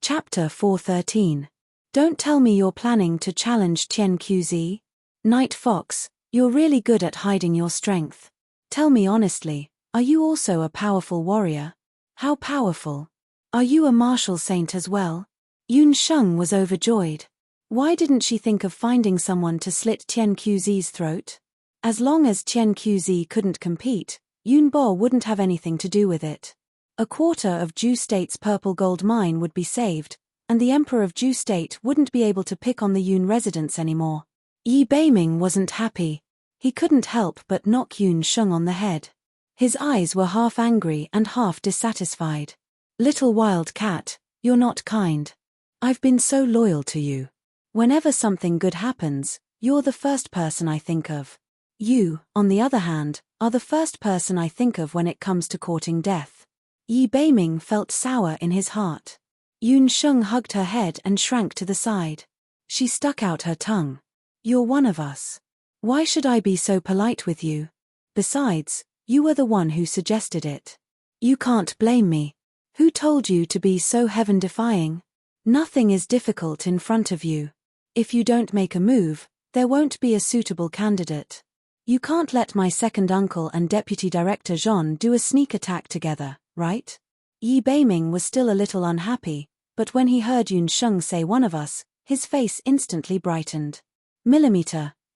Chapter 413. Don't tell me you're planning to challenge Tian Qzi? Night Fox, you're really good at hiding your strength. Tell me honestly, are you also a powerful warrior? How powerful? Are you a martial saint as well? Yun Sheng was overjoyed. Why didn't she think of finding someone to slit Tian Qzi's throat? As long as Tian Qzi couldn't compete, Yun Bo wouldn't have anything to do with it. A quarter of Ju State's purple gold mine would be saved, and the Emperor of Ju State wouldn't be able to pick on the Yun residents anymore. Yi Beiming wasn't happy. He couldn't help but knock Yun Sheng on the head. His eyes were half angry and half dissatisfied. Little wild cat, you're not kind. I've been so loyal to you. Whenever something good happens, you're the first person I think of. You, on the other hand, are the first person I think of when it comes to courting death. Yi Beiming felt sour in his heart. Yun Sheng hugged her head and shrank to the side. She stuck out her tongue. You're one of us. Why should I be so polite with you? Besides, you were the one who suggested it. You can't blame me. Who told you to be so heaven-defying? Nothing is difficult in front of you. If you don't make a move, there won't be a suitable candidate. You can't let my second uncle and Deputy Director Zhon do a sneak attack together, right? Yi Beiming was still a little unhappy, but when he heard Yun Sheng say one of us, his face instantly brightened.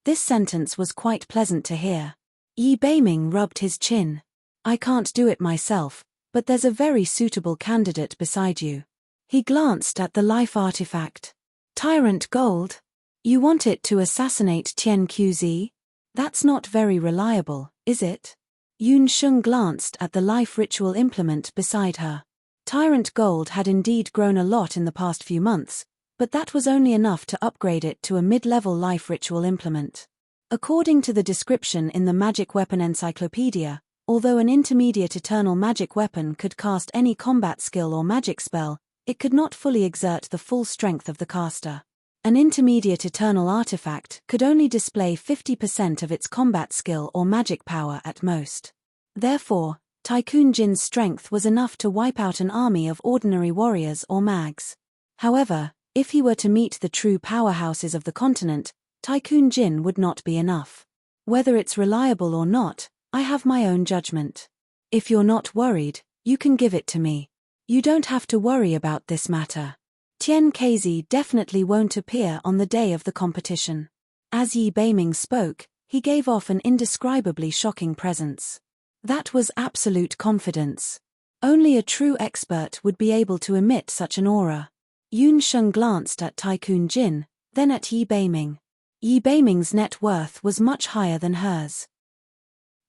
This sentence was quite pleasant to hear. Yi Beiming rubbed his chin. I can't do it myself, but there's a very suitable candidate beside you. He glanced at the life artifact. Tyrant Gold? You want it to assassinate Tian Qzi? That's not very reliable, is it? Yun Sheng glanced at the life ritual implement beside her. Tyrant Gold had indeed grown a lot in the past few months, but that was only enough to upgrade it to a mid-level life ritual implement. According to the description in the Magic Weapon Encyclopedia, although an intermediate eternal magic weapon could cast any combat skill or magic spell, it could not fully exert the full strength of the caster. An intermediate eternal artifact could only display 50% of its combat skill or magic power at most. Therefore, Tycoon Jin's strength was enough to wipe out an army of ordinary warriors or mags. However, if he were to meet the true powerhouses of the continent, Tycoon Jin would not be enough. Whether it's reliable or not, I have my own judgment. If you're not worried, you can give it to me. You don't have to worry about this matter. Tian Qzi definitely won't appear on the day of the competition. As Yi Beiming spoke, he gave off an indescribably shocking presence. That was absolute confidence. Only a true expert would be able to emit such an aura. Yun Sheng glanced at Tycoon Jin, then at Yi Beiming. Yi Beiming's net worth was much higher than hers.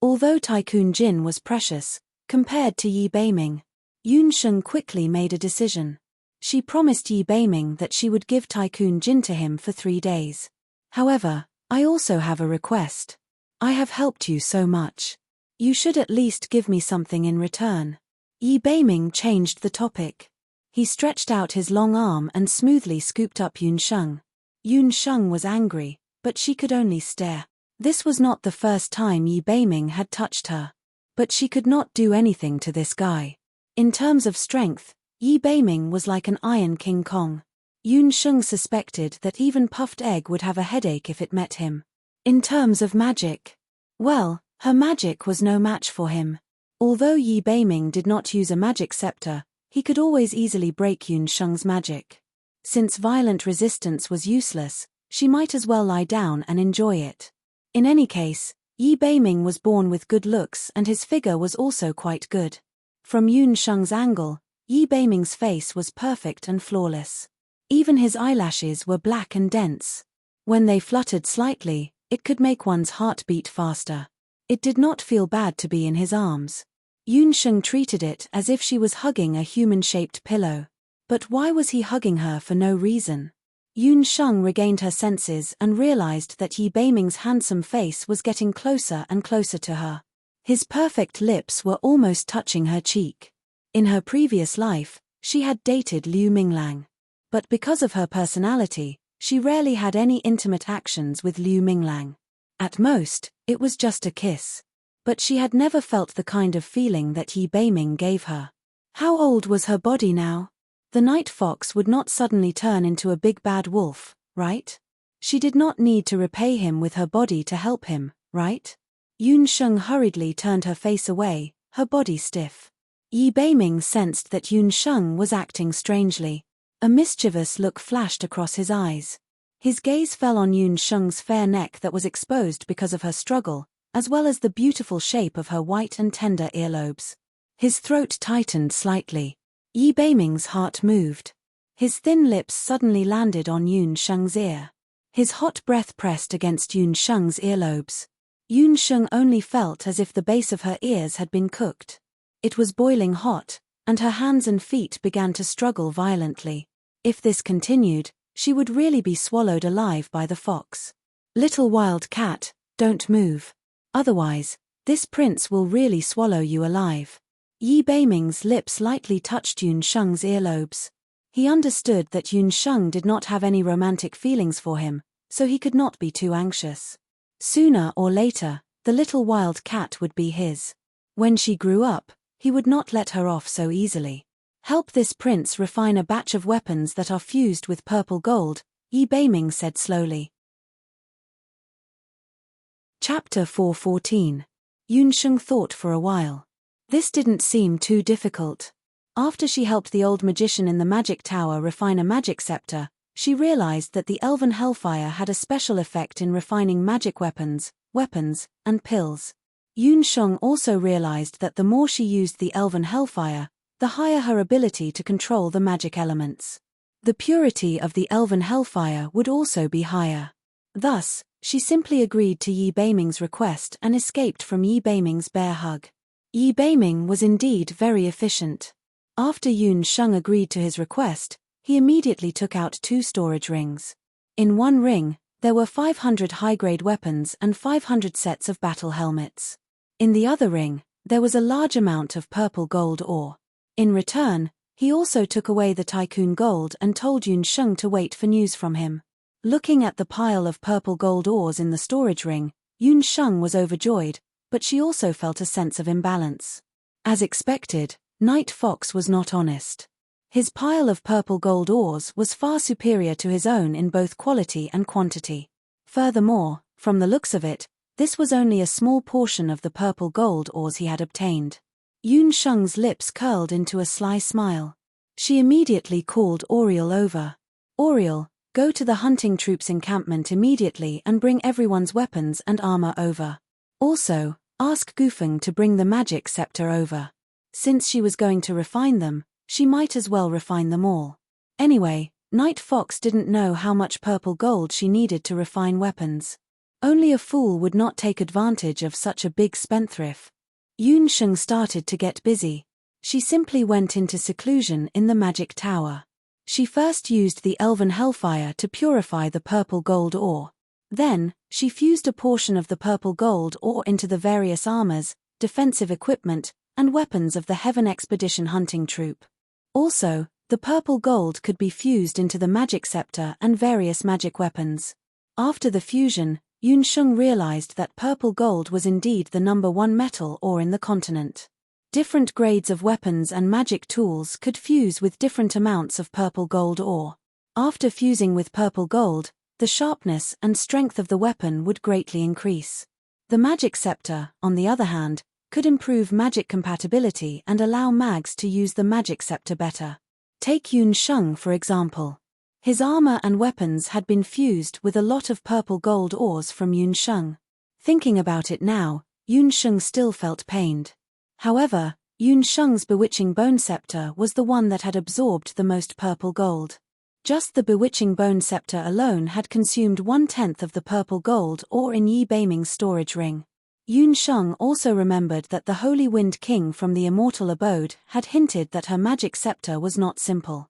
Although Tycoon Jin was precious, compared to Yi Beiming, Yun Sheng quickly made a decision. She promised Yi Beiming that she would give Tycoon Jin to him for 3 days. However, I also have a request. I have helped you so much. You should at least give me something in return. Yi Beiming changed the topic. He stretched out his long arm and smoothly scooped up Yun Sheng. Yun Sheng was angry, but she could only stare. This was not the first time Yi Beiming had touched her. But she could not do anything to this guy. In terms of strength, Yi Beiming was like an iron King Kong. Yun Sheng suspected that even Puffed Egg would have a headache if it met him. In terms of magic, well, her magic was no match for him. Although Yi Beiming did not use a magic scepter, he could always easily break Yun Sheng's magic. Since violent resistance was useless, she might as well lie down and enjoy it. In any case, Yi Beiming was born with good looks and his figure was also quite good. From Yun Sheng's angle, Yi Beiming's face was perfect and flawless. Even his eyelashes were black and dense. When they fluttered slightly, it could make one's heart beat faster. It did not feel bad to be in his arms. Yun Sheng treated it as if she was hugging a human-shaped pillow. But why was he hugging her for no reason? Yun Sheng regained her senses and realized that Yi Beiming's handsome face was getting closer and closer to her. His perfect lips were almost touching her cheek. In her previous life, she had dated Liu Minglang. But because of her personality, she rarely had any intimate actions with Liu Minglang. At most, it was just a kiss. But she had never felt the kind of feeling that Yi Beiming gave her. How old was her body now? The night fox would not suddenly turn into a big bad wolf, right? She did not need to repay him with her body to help him, right? Yun Sheng hurriedly turned her face away, her body stiff. Yi Beiming sensed that Yun Sheng was acting strangely. A mischievous look flashed across his eyes. His gaze fell on Yun Sheng's fair neck that was exposed because of her struggle, as well as the beautiful shape of her white and tender earlobes. His throat tightened slightly. Yi Beiming's heart moved. His thin lips suddenly landed on Yun Sheng's ear. His hot breath pressed against Yun Sheng's earlobes. Yun Sheng only felt as if the base of her ears had been cooked. It was boiling hot, and her hands and feet began to struggle violently. If this continued, she would really be swallowed alive by the fox. Little wild cat, don't move. Otherwise, this prince will really swallow you alive. Yi Beiming's lips lightly touched Yun Sheng's earlobes. He understood that Yun Sheng did not have any romantic feelings for him, so he could not be too anxious. Sooner or later, the little wild cat would be his. When she grew up, he would not let her off so easily. Help this prince refine a batch of weapons that are fused with purple gold, Yi Beiming said slowly. Chapter 4:14. Yun Sheng thought for a while. This didn't seem too difficult. After she helped the old magician in the magic tower refine a magic scepter, she realized that the elven hellfire had a special effect in refining magic weapons, and pills. Yun Sheng also realized that the more she used the elven hellfire, the higher her ability to control the magic elements. The purity of the elven hellfire would also be higher. Thus, she simply agreed to Yi Beiming's request and escaped from Yi Beiming's bear hug. Yi Beiming was indeed very efficient. After Yun Sheng agreed to his request, he immediately took out 2 storage rings. In one ring, there were 500 high-grade weapons and 500 sets of battle helmets. In the other ring, there was a large amount of purple gold ore. In return, he also took away the tycoon gold and told Yun Sheng to wait for news from him. Looking at the pile of purple gold ores in the storage ring, Yun Sheng was overjoyed, but she also felt a sense of imbalance. As expected, Night Fox was not honest. His pile of purple gold ores was far superior to his own in both quality and quantity. Furthermore, from the looks of it, this was only a small portion of the purple gold ores he had obtained. Yun Sheng's lips curled into a sly smile. She immediately called Oriel over. Oriel, go to the hunting troops encampment immediately and bring everyone's weapons and armor over. Also, ask Gufeng to bring the magic scepter over. Since she was going to refine them, she might as well refine them all. Anyway, Night Fox didn't know how much purple gold she needed to refine weapons. Only a fool would not take advantage of such a big spendthrift. Yun Sheng started to get busy. She simply went into seclusion in the magic tower. She first used the elven hellfire to purify the purple gold ore. Then, she fused a portion of the purple gold ore into the various armors, defensive equipment, and weapons of the Heaven Expedition hunting troop. Also, the purple gold could be fused into the magic scepter and various magic weapons. After the fusion, Yun Sheng realized that purple gold was indeed the #1 metal ore in the continent. Different grades of weapons and magic tools could fuse with different amounts of purple gold ore. After fusing with purple gold, the sharpness and strength of the weapon would greatly increase. The magic scepter, on the other hand, could improve magic compatibility and allow mags to use the magic scepter better. Take Yun Sheng for example. His armor and weapons had been fused with a lot of purple gold ores from Yun Sheng. Thinking about it now, Yun Sheng still felt pained. However, Yun Sheng's bewitching bone scepter was the one that had absorbed the most purple gold. Just the bewitching bone scepter alone had consumed 1/10 of the purple gold ore in Yi Beiming's storage ring. Yun Sheng also remembered that the Holy Wind King from the Immortal Abode had hinted that her magic scepter was not simple.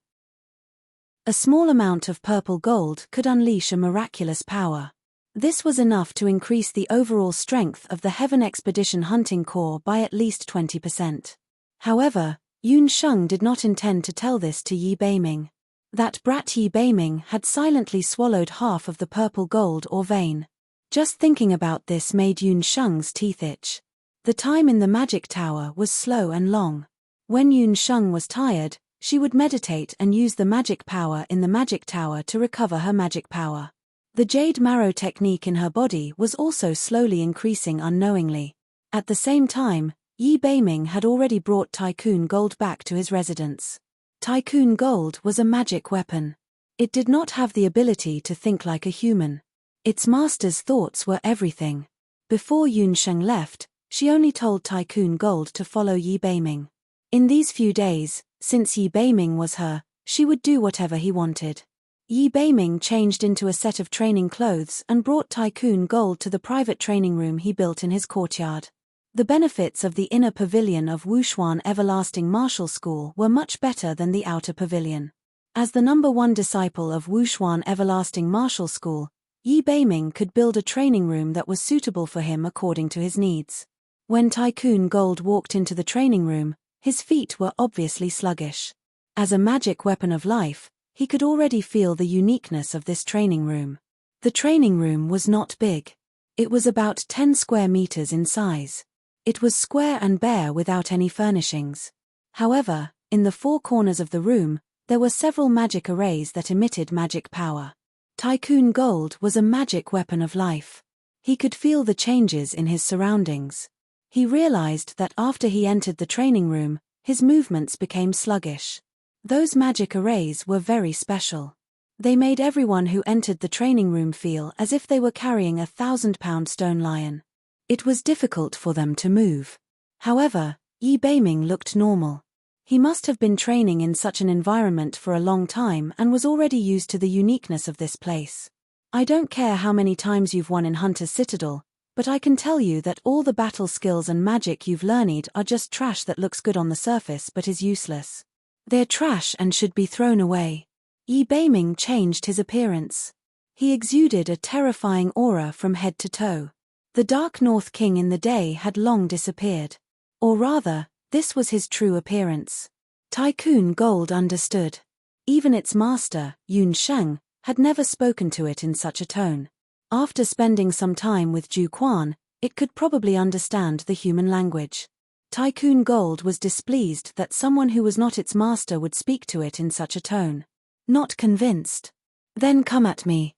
A small amount of purple gold could unleash a miraculous power. This was enough to increase the overall strength of the Heaven Expedition Hunting Corps by at least 20%. However, Yun Sheng did not intend to tell this to Yi Beiming. That brat Yi Beiming had silently swallowed half of the purple gold or vein. Just thinking about this made Yun Sheng's teeth itch. The time in the magic tower was slow and long. When Yun Sheng was tired, She would meditate and use the magic power in the magic tower to recover her magic power. The jade marrow technique in her body was also slowly increasing unknowingly. At the same time, Yi Beiming had already brought Tycoon Gold back to his residence. Tycoon Gold was a magic weapon. It did not have the ability to think like a human. Its master's thoughts were everything. Before Yunsheng left, she only told Tycoon Gold to follow Yi Beiming. In these few days, since Yi Beiming was her, she would do whatever he wanted. Yi Beiming changed into a set of training clothes and brought Tycoon Gold to the private training room he built in his courtyard. The benefits of the inner pavilion of Wushuan Everlasting Martial School were much better than the outer pavilion. As the #1 disciple of Wushuan Everlasting Martial School, Yi Beiming could build a training room that was suitable for him according to his needs. When Tycoon Gold walked into the training room, his feet were obviously sluggish. As a magic weapon of life, he could already feel the uniqueness of this training room. The training room was not big. It was about 10 square meters in size. It was square and bare without any furnishings. However, in the 4 corners of the room, there were several magic arrays that emitted magic power. Tycoon Gold was a magic weapon of life. He could feel the changes in his surroundings. He realized that after he entered the training room, his movements became sluggish. Those magic arrays were very special. They made everyone who entered the training room feel as if they were carrying a 1,000-pound stone lion. It was difficult for them to move. However, Yi Beiming looked normal. He must have been training in such an environment for a long time and was already used to the uniqueness of this place. I don't care how many times you've won in Hunter's Citadel, but I can tell you that all the battle skills and magic you've learned are just trash that looks good on the surface but is useless. They're trash and should be thrown away. Yi Beiming changed his appearance. He exuded a terrifying aura from head to toe. The Dark North King in the day had long disappeared. Or rather, this was his true appearance. Tycoon Gold understood. Even its master, Yunsheng, had never spoken to it in such a tone. After spending some time with Ju Quan, it could probably understand the human language. Tycoon Gold was displeased that someone who was not its master would speak to it in such a tone. Not convinced? Then come at me.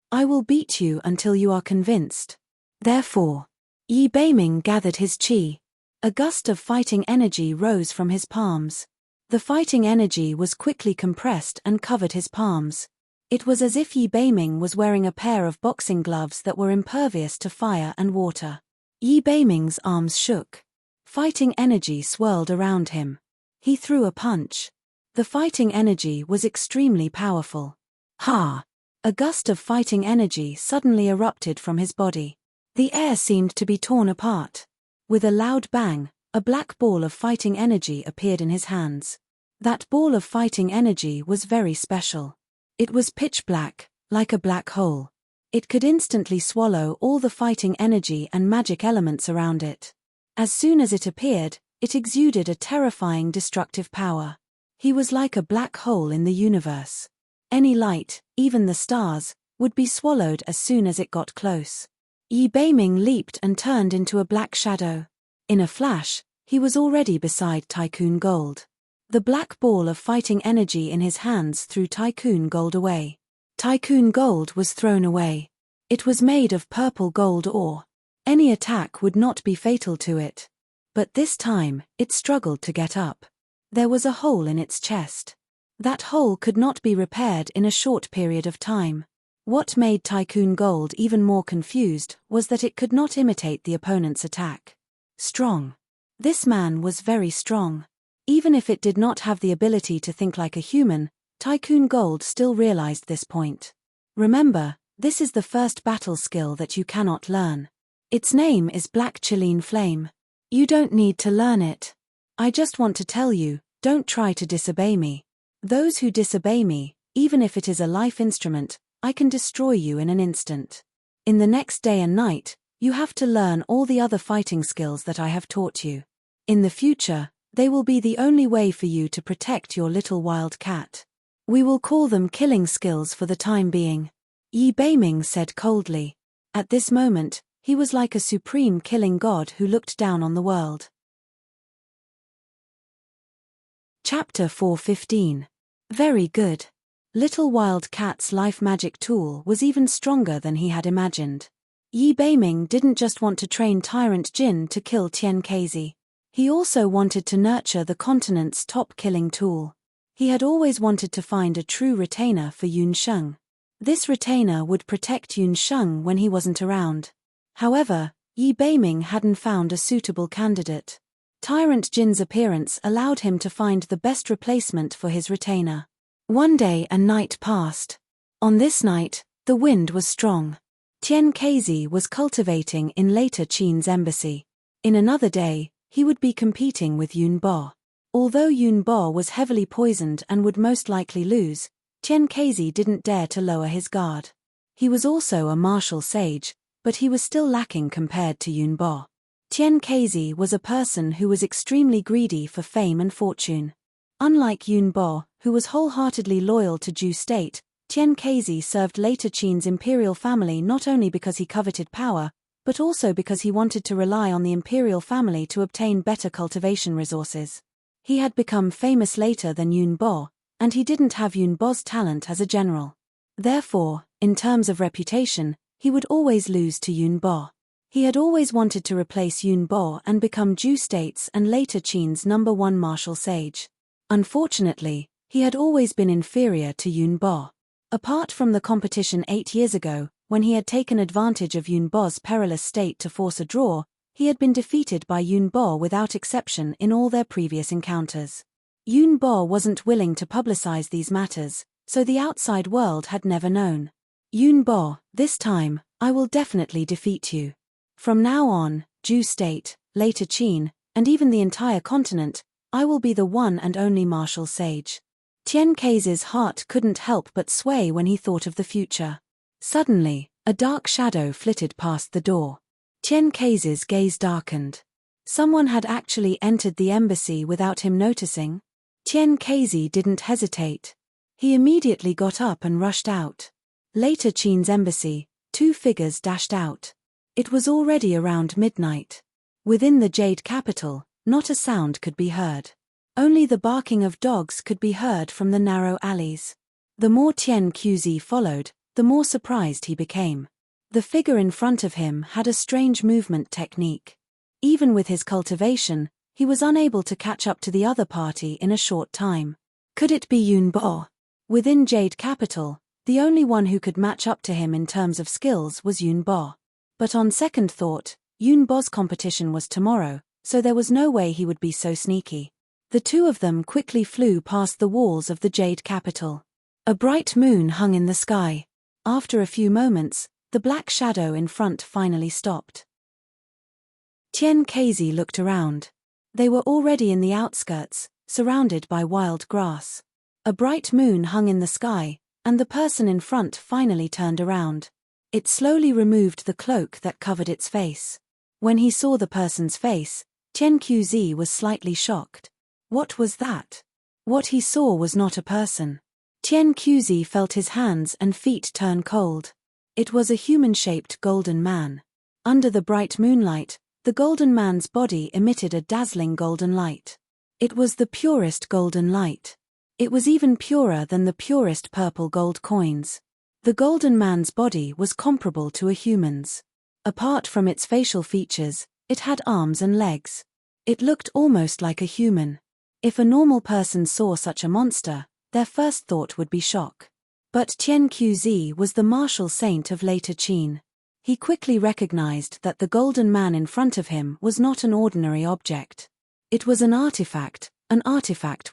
I will beat you until you are convinced. Therefore, Yi Beiming gathered his qi. A gust of fighting energy rose from his palms. The fighting energy was quickly compressed and covered his palms. It was as if Yi Beiming was wearing a pair of boxing gloves that were impervious to fire and water. Yi Beiming's arms shook. Fighting energy swirled around him. He threw a punch. The fighting energy was extremely powerful. Ha! A gust of fighting energy suddenly erupted from his body. The air seemed to be torn apart. With a loud bang, a black ball of fighting energy appeared in his hands. That ball of fighting energy was very special. It was pitch black, like a black hole. It could instantly swallow all the fighting energy and magic elements around it. As soon as it appeared, it exuded a terrifying destructive power. He was like a black hole in the universe. Any light, even the stars, would be swallowed as soon as it got close. Yi Beiming leaped and turned into a black shadow. In a flash, he was already beside Tycoon Gold. The black ball of fighting energy in his hands threw Tycoon Gold away. Tycoon Gold was thrown away. It was made of purple gold ore. Any attack would not be fatal to it. But this time, it struggled to get up. There was a hole in its chest. That hole could not be repaired in a short period of time. What made Tycoon Gold even more confused was that it could not imitate the opponent's attack. Strong. This man was very strong. Even if it did not have the ability to think like a human, Tycoon Gold still realized this point. Remember, this is the first battle skill that you cannot learn. Its name is Black Chiline Flame. You don't need to learn it. I just want to tell you, don't try to disobey me. Those who disobey me, even if it is a life instrument, I can destroy you in an instant. In the next day and night, you have to learn all the other fighting skills that I have taught you. In the future, they will be the only way for you to protect your little wild cat. We will call them killing skills for the time being. Yi Beiming said coldly. At this moment, he was like a supreme killing god who looked down on the world. Chapter 4:15. Very good. Little Wild Cat's life magic tool was even stronger than he had imagined. Yi Beiming didn't just want to train Tyrant Jin to kill Tian Kezi. He also wanted to nurture the continent's top killing tool. He had always wanted to find a true retainer for Yun Sheng. This retainer would protect Yun Sheng when he wasn't around. However, Yi Beiming hadn't found a suitable candidate. Tyrant Jin's appearance allowed him to find the best replacement for his retainer. One day a night passed. On this night, the wind was strong. Tian Kezi was cultivating in later Qin's embassy. In another day, he would be competing with Yun Bo. Although Yun Bo was heavily poisoned and would most likely lose, Tian Kezi didn't dare to lower his guard. He was also a martial sage, but he was still lacking compared to Yun Bo. Tian Kezi was a person who was extremely greedy for fame and fortune. Unlike Yun Bo, who was wholeheartedly loyal to Zhou state, Tian Kezi served later Qin's imperial family not only because he coveted power, but also because he wanted to rely on the imperial family to obtain better cultivation resources. He had become famous later than Yun Bo, and he didn't have Yun Bo's talent as a general. Therefore, in terms of reputation, he would always lose to Yun Bo. He had always wanted to replace Yun Bo and become Zhou state's and later Qin's #1 martial sage. Unfortunately, he had always been inferior to Yun Bo. Apart from the competition 8 years ago, when he had taken advantage of Yun Bo's perilous state to force a draw, he had been defeated by Yun Bo without exception in all their previous encounters. Yun Bo wasn't willing to publicize these matters, so the outside world had never known. Yun Bo, this time, I will definitely defeat you. From now on, Zhou state, later Qin, and even the entire continent, I will be the one and only martial sage. Tian Kezi's heart couldn't help but sway when he thought of the future. Suddenly, a dark shadow flitted past the door. Tian Kezi's gaze darkened. Someone had actually entered the embassy without him noticing. Tian Kezi didn't hesitate. He immediately got up and rushed out. Later Qin's embassy, 2 figures dashed out. It was already around midnight. Within the Jade capital, not a sound could be heard. Only the barking of dogs could be heard from the narrow alleys. The more Tian Kezi followed, the more surprised he became. The figure in front of him had a strange movement technique. Even with his cultivation, he was unable to catch up to the other party in a short time. Could it be Yun Bo? Within Jade capital, the only one who could match up to him in terms of skills was Yun Bo. But on second thought, Yun Bo's competition was tomorrow, so there was no way he would be so sneaky. The two of them quickly flew past the walls of the Jade capital. A bright moon hung in the sky. After a few moments, the black shadow in front finally stopped. Tian Kezi looked around. They were already in the outskirts, surrounded by wild grass. A bright moon hung in the sky, and the person in front finally turned around. It slowly removed the cloak that covered its face. When he saw the person's face, Tian Kezi was slightly shocked. What was that? What he saw was not a person. Tian Kezi felt his hands and feet turn cold. It was a human-shaped golden man. Under the bright moonlight, the golden man's body emitted a dazzling golden light. It was the purest golden light. It was even purer than the purest purple gold coins. The golden man's body was comparable to a human's. Apart from its facial features, it had arms and legs. It looked almost like a human. If a normal person saw such a monster, their first thought would be shock. But Tian Kezi was the martial saint of later Qin. He quickly recognized that the golden man in front of him was not an ordinary object. It was an artifact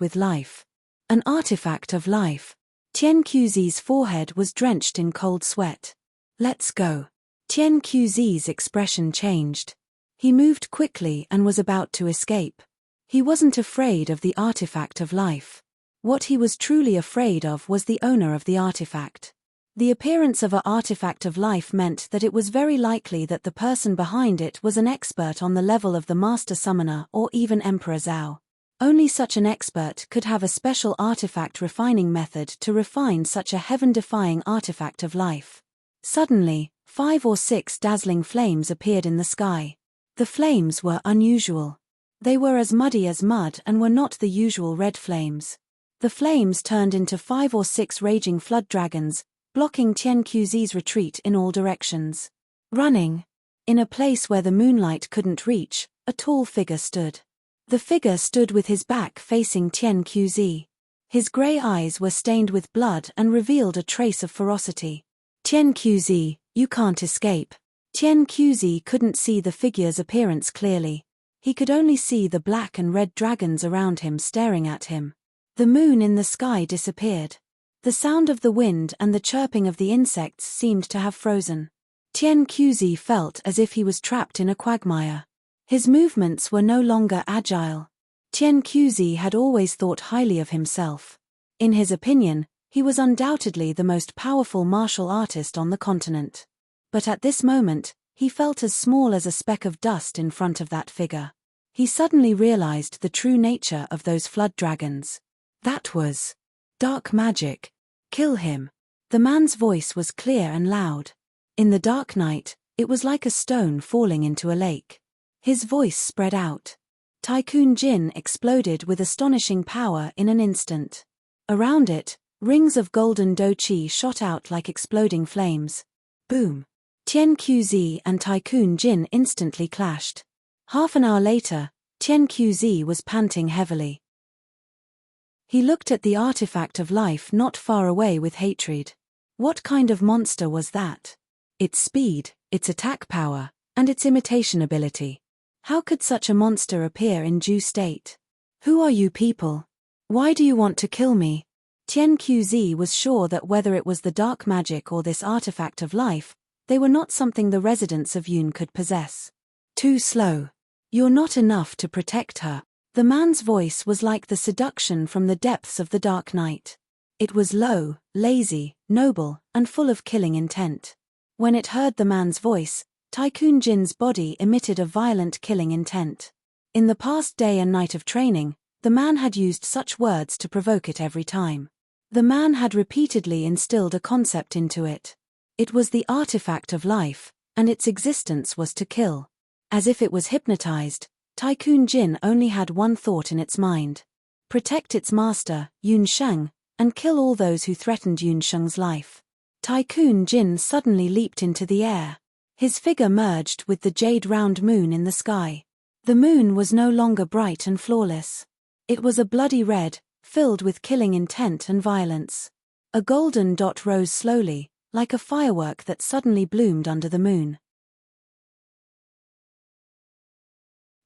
with life. An artifact of life. Tian Kezi's forehead was drenched in cold sweat. Let's go. Tian Kezi's expression changed. He moved quickly and was about to escape. He wasn't afraid of the artifact of life. What he was truly afraid of was the owner of the artifact. The appearance of an artifact of life meant that it was very likely that the person behind it was an expert on the level of the Master Summoner or even Emperor Zhao. Only such an expert could have a special artifact refining method to refine such a heaven-defying artifact of life. Suddenly, 5 or 6 dazzling flames appeared in the sky. The flames were unusual. They were as muddy as mud and were not the usual red flames. The flames turned into 5 or 6 raging flood dragons, blocking Tian Qiuzi's retreat in all directions. Running. In a place where the moonlight couldn't reach, a tall figure stood. The figure stood with his back facing Tian Qiuzi. His grey eyes were stained with blood and revealed a trace of ferocity. Tian Qiuzi, you can't escape. Tian Qiuzi couldn't see the figure's appearance clearly. He could only see the black and red dragons around him staring at him. The moon in the sky disappeared. The sound of the wind and the chirping of the insects seemed to have frozen. Tian Qiuzi felt as if he was trapped in a quagmire. His movements were no longer agile. Tian Qiuzi had always thought highly of himself. In his opinion, he was undoubtedly the most powerful martial artist on the continent. But at this moment, he felt as small as a speck of dust in front of that figure. He suddenly realized the true nature of those flood dragons. That was dark magic. Kill him. The man's voice was clear and loud. In the dark night, it was like a stone falling into a lake. His voice spread out. Tycoon Jin exploded with astonishing power in an instant. Around it, rings of golden douqi shot out like exploding flames. Boom! Tian Qiuzi and Tycoon Jin instantly clashed. Half an hour later, Tian Qiuzi was panting heavily. He looked at the artifact of life not far away with hatred. What kind of monster was that? Its speed, its attack power, and its imitation ability. How could such a monster appear in due state? Who are you people? Why do you want to kill me? Tian Qiuzi was sure that whether it was the dark magic or this artifact of life, they were not something the residents of Yun could possess. Too slow. You're not enough to protect her. The man's voice was like the seduction from the depths of the dark night. It was low, lazy, noble, and full of killing intent. When it heard the man's voice, Tycoon Jin's body emitted a violent killing intent. In the past day and night of training, the man had used such words to provoke it every time. The man had repeatedly instilled a concept into it. It was the artifact of life, and its existence was to kill. As if it was hypnotized, Tycoon Jin only had one thought in its mind. Protect its master, Yun Sheng, and kill all those who threatened Yun Sheng's life. Tycoon Jin suddenly leaped into the air. His figure merged with the jade round moon in the sky. The moon was no longer bright and flawless. It was a bloody red, filled with killing intent and violence. A golden dot rose slowly, like a firework that suddenly bloomed under the moon.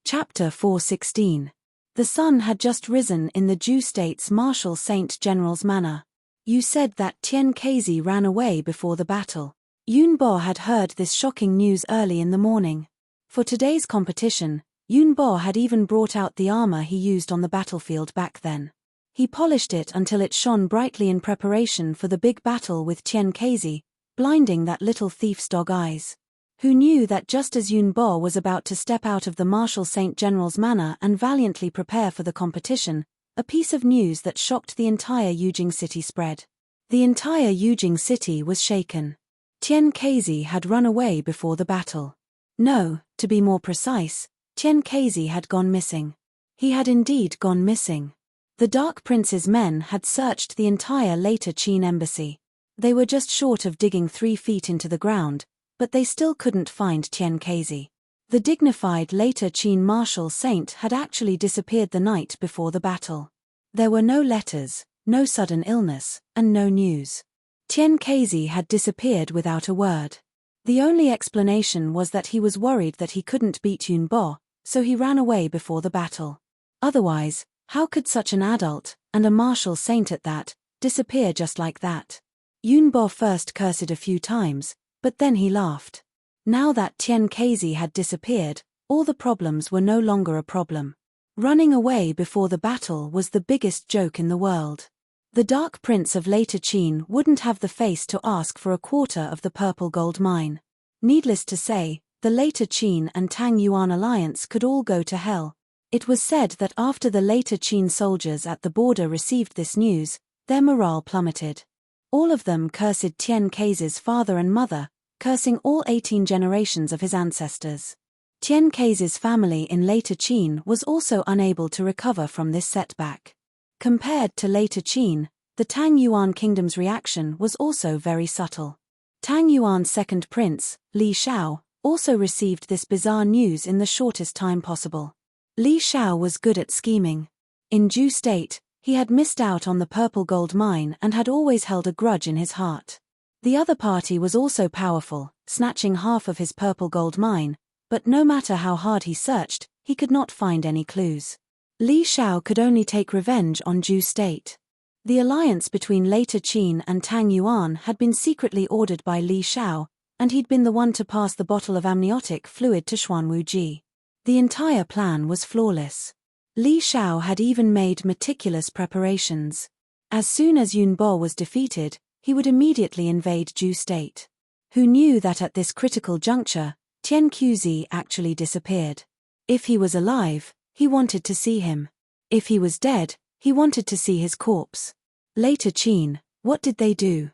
Chapter 4:16. The sun had just risen in the Ju State's Marshal Saint General's manor. You said that Tian Qiuzi ran away before the battle. Yun Bo had heard this shocking news early in the morning. For today's competition, Yun Bo had even brought out the armor he used on the battlefield back then. He polished it until it shone brightly in preparation for the big battle with Tian Qiuzi, blinding that little thief's dog eyes. Who knew that just as Yun Bo was about to step out of the Marshal Saint General's manor and valiantly prepare for the competition, a piece of news that shocked the entire Yujing city spread. The entire Yujing city was shaken. Tian Qiuzi had run away before the battle. No, to be more precise, Tian Qiuzi had gone missing. He had indeed gone missing. The Dark Prince's men had searched the entire Later Qin embassy. They were just short of digging 3 feet into the ground, but they still couldn't find Tian Qiuzi. The dignified Later Qin Marshal Saint had actually disappeared the night before the battle. There were no letters, no sudden illness, and no news. Tian Qiuzi had disappeared without a word. The only explanation was that he was worried that he couldn't beat Yun Bo, so he ran away before the battle. Otherwise, how could such an adult, and a martial saint at that, disappear just like that? Yun Bo first cursed a few times, but then he laughed. Now that Tian Qiuzi had disappeared, all the problems were no longer a problem. Running away before the battle was the biggest joke in the world. The Dark Prince of Later Qin wouldn't have the face to ask for a quarter of the purple gold mine. Needless to say, the Later Qin and Tang Yuan alliance could all go to hell. It was said that after the Later Qin soldiers at the border received this news, their morale plummeted. All of them cursed Tian Qiuzi's father and mother, cursing all 18 generations of his ancestors. Tian Kei's family in later Qin was also unable to recover from this setback. Compared to later Qin, the Tang Yuan kingdom's reaction was also very subtle. Tang Yuan's second prince, Li Shao, also received this bizarre news in the shortest time possible. Li Shao was good at scheming. In Zhou state, he had missed out on the purple gold mine and had always held a grudge in his heart. The other party was also powerful, snatching half of his purple gold mine, but no matter how hard he searched, he could not find any clues. Li Shao could only take revenge on Zhou state. The alliance between later Qin and Tang Yuan had been secretly ordered by Li Shao, and he'd been the one to pass the bottle of amniotic fluid to Xuanwu Ji. The entire plan was flawless. Li Shao had even made meticulous preparations. As soon as Yun Bo was defeated, he would immediately invade Zhou state. Who knew that at this critical juncture, Tian Quzi actually disappeared? If he was alive, he wanted to see him. If he was dead, he wanted to see his corpse. Later Qin, what did they do?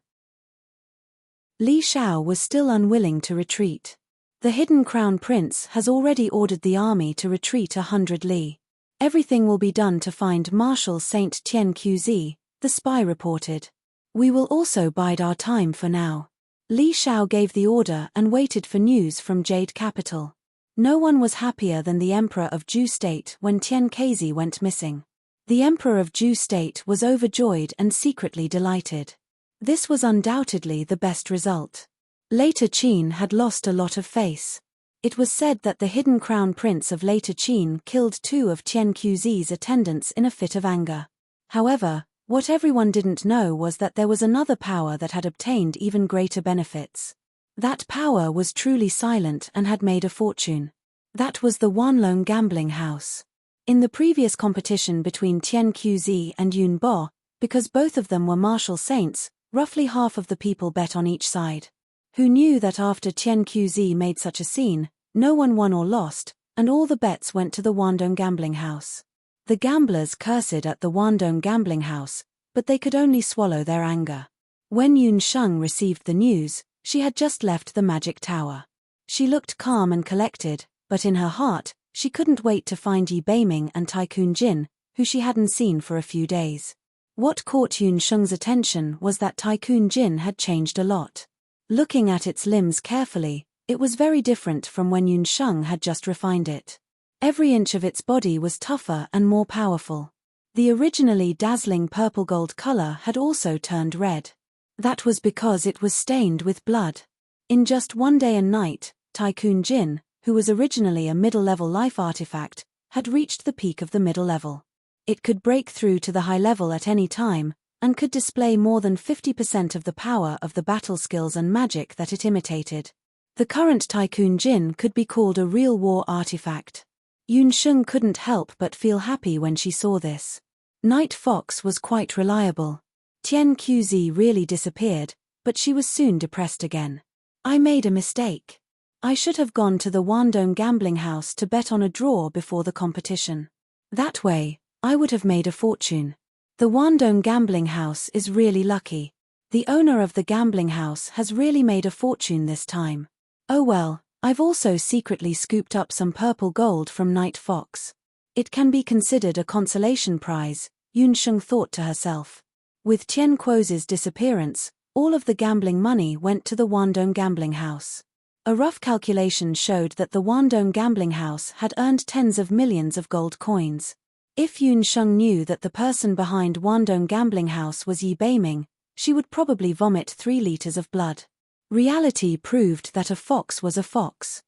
Li Shao was still unwilling to retreat. The hidden crown prince has already ordered the army to retreat 100 li. Everything will be done to find Marshal Saint Tian Quzi, the spy reported. We will also bide our time for now. Li Shao gave the order and waited for news from Jade Capital. No one was happier than the Emperor of Zhou state when Tian Keizi went missing. The Emperor of Zhou state was overjoyed and secretly delighted. This was undoubtedly the best result. Later Qin had lost a lot of face. It was said that the hidden crown prince of later Qin killed 2 of Tian Quzi's attendants in a fit of anger. However, what everyone didn't know was that there was another power that had obtained even greater benefits. That power was truly silent and had made a fortune. That was the Wanlong gambling house. In the previous competition between Tian Quzi and Yun Bo, because both of them were martial saints, roughly half of the people bet on each side. Who knew that after Tian Quzi made such a scene, no one won or lost, and all the bets went to the Wandong gambling house. The gamblers cursed at the Wandong gambling house, but they could only swallow their anger. When Yun Sheng received the news, she had just left the magic tower. She looked calm and collected, but in her heart, she couldn't wait to find Yi Beiming and Tycoon Jin, who she hadn't seen for a few days. What caught Yun Sheng's attention was that Tycoon Jin had changed a lot. Looking at its limbs carefully, it was very different from when Yun Sheng had just refined it. Every inch of its body was tougher and more powerful. The originally dazzling purple gold color had also turned red. That was because it was stained with blood. In just one day and night, Tycoon Jin, who was originally a middle-level life artifact, had reached the peak of the middle level. It could break through to the high level at any time, and could display more than 50% of the power of the battle skills and magic that it imitated. The current Tycoon Jin could be called a real war artifact. Yun Sheng couldn't help but feel happy when she saw this. Night Fox was quite reliable. Tian Quzi really disappeared, but she was soon depressed again. I made a mistake. I should have gone to the Wandong gambling house to bet on a draw before the competition. That way, I would have made a fortune. The Wandong gambling house is really lucky. The owner of the gambling house has really made a fortune this time. Oh well, I've also secretly scooped up some purple gold from Night Fox. It can be considered a consolation prize, Yun Sheng thought to herself. With Tian Quozi's disappearance, all of the gambling money went to the Wandong gambling house. A rough calculation showed that the Wandong gambling house had earned tens of millions of gold coins. If Yun Sheng knew that the person behind Wandong gambling house was Yi Beiming, she would probably vomit 3 liters of blood. Reality proved that a fox was a fox.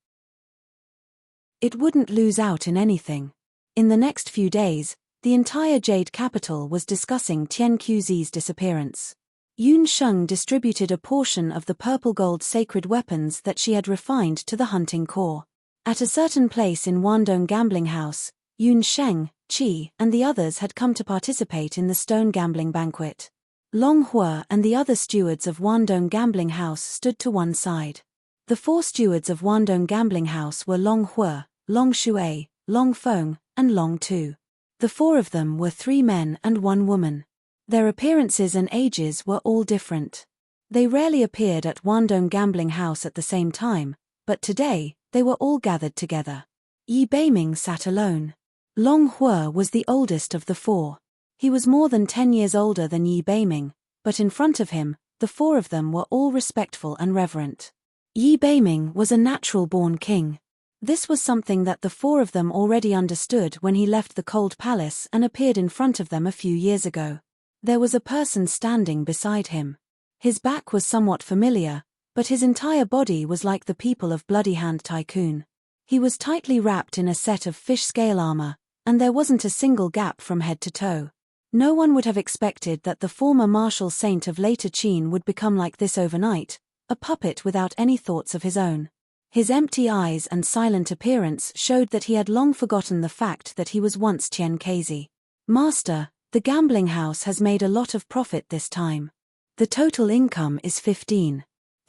It wouldn't lose out in anything. In the next few days, the entire Jade capital was discussing Tian Quzi's disappearance. Yun Sheng distributed a portion of the purple gold sacred weapons that she had refined to the hunting corps. At a certain place in Wandong gambling house, Yun Sheng, Qi, and the others had come to participate in the stone gambling banquet. Long Hua and the other stewards of Wandong gambling house stood to one side. The 4 stewards of Wandong gambling house were Long Hua, Long Shui, Long Feng, and Long Tu. The 4 of them were 3 men and 1 woman. Their appearances and ages were all different. They rarely appeared at Wandong gambling house at the same time, but today, they were all gathered together. Yi Beiming sat alone. Long Hua was the oldest of the four. He was more than 10 years older than Yi Beiming, but in front of him, the four of them were all respectful and reverent. Yi Beiming was a natural-born king. This was something that the four of them already understood when he left the cold palace and appeared in front of them a few years ago. There was a person standing beside him. His back was somewhat familiar, but his entire body was like the people of Bloody Hand Tycoon. He was tightly wrapped in a set of fish scale armor, and there wasn't a single gap from head to toe. No one would have expected that the former martial saint of later Qin would become like this overnight, a puppet without any thoughts of his own. His empty eyes and silent appearance showed that he had long forgotten the fact that he was once Qian Kezi. Master, the gambling house has made a lot of profit this time. The total income is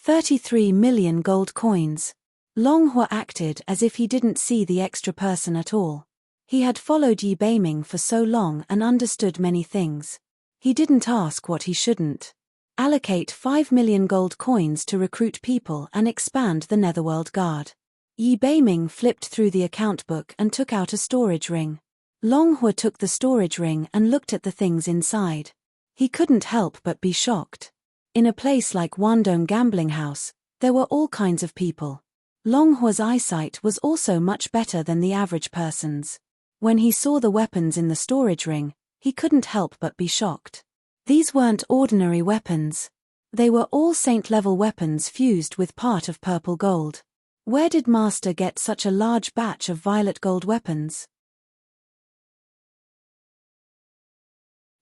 33 million gold coins. Long Hua acted as if he didn't see the extra person at all. He had followed Yi Beiming for so long and understood many things. He didn't ask what he shouldn't. Allocate 5 million gold coins to recruit people and expand the Netherworld Guard. Yi Beiming flipped through the account book and took out a storage ring. Long Hua took the storage ring and looked at the things inside. He couldn't help but be shocked. In a place like Wandong Gambling House, there were all kinds of people. Long Hua's eyesight was also much better than the average person's. When he saw the weapons in the storage ring, he couldn't help but be shocked. These weren't ordinary weapons. They were all saint-level weapons fused with part of purple gold. Where did Master get such a large batch of violet gold weapons?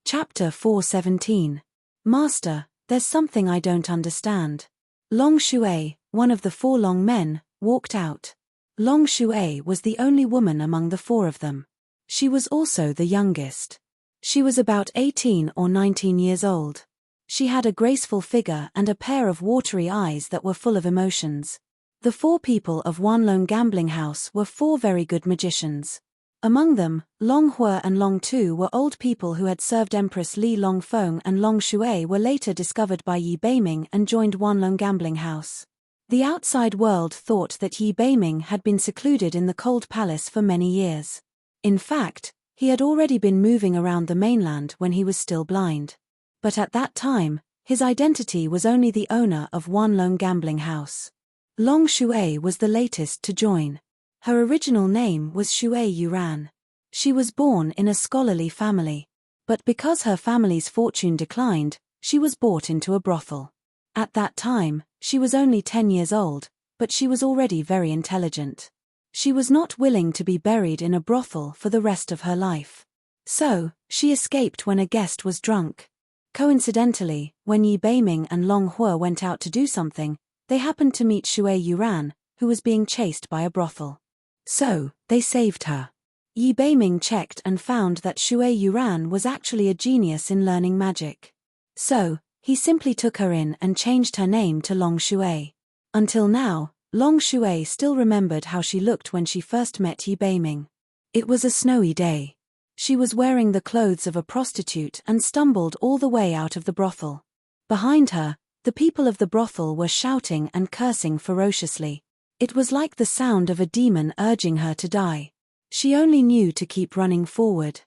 Chapter 417. Master, there's something I don't understand. Long Shui, one of the four Long men, walked out. Long Shui was the only woman among the four of them. She was also the youngest. She was about 18 or 19 years old. She had a graceful figure and a pair of watery eyes that were full of emotions. The four people of Wanlong Gambling House were four very good magicians. Among them, Long Hua and Long Tu were old people who had served Empress Li Longfeng, and Long Shui were later discovered by Yi Beiming and joined Wanlong Gambling House. The outside world thought that Yi Beiming had been secluded in the cold palace for many years. In fact, he had already been moving around the mainland when he was still blind. But at that time, his identity was only the owner of Wanlong Gambling House. Long Shui was the latest to join. Her original name was Shui Yuran. She was born in a scholarly family. But because her family's fortune declined, she was bought into a brothel. At that time, she was only 10 years old, but she was already very intelligent. She was not willing to be buried in a brothel for the rest of her life. So, she escaped when a guest was drunk. Coincidentally, when Yi Beiming and Long Hua went out to do something, they happened to meet Shui Yuran, who was being chased by a brothel. So, they saved her. Yi Beiming checked and found that Shui Yuran was actually a genius in learning magic. So, he simply took her in and changed her name to Long Shui. Until now, Long Shui still remembered how she looked when she first met Yi Beiming. It was a snowy day. She was wearing the clothes of a prostitute and stumbled all the way out of the brothel. Behind her, the people of the brothel were shouting and cursing ferociously. It was like the sound of a demon urging her to die. She only knew to keep running forward.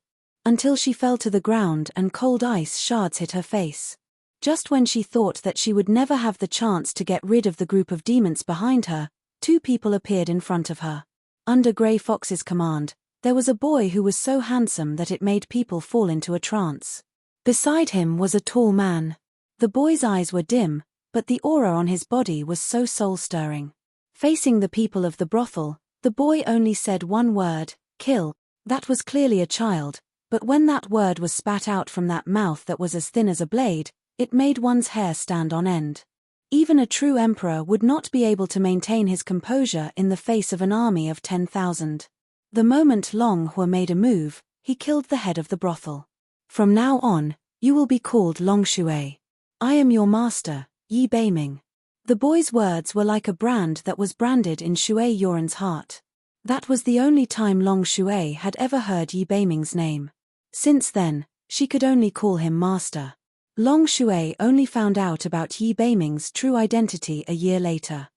Until she fell to the ground and cold ice shards hit her face. Just when she thought that she would never have the chance to get rid of the group of demons behind her, two people appeared in front of her. Under Grey Fox's command, there was a boy who was so handsome that it made people fall into a trance. Beside him was a tall man. The boy's eyes were dim, but the aura on his body was so soul-stirring. Facing the people of the brothel, the boy only said one word, "Kill." That was clearly a child, but when that word was spat out from that mouth that was as thin as a blade, it made one's hair stand on end. Even a true emperor would not be able to maintain his composure in the face of an army of 10,000. The moment Long Hua made a move, he killed the head of the brothel. From now on, you will be called Long Shui. I am your master, Yi Beiming. The boy's words were like a brand that was branded in Shui Yuran's heart. That was the only time Long Shui had ever heard Yi Beiming's name. Since then, she could only call him master. Long Shui only found out about Yi Beiming's true identity a year later.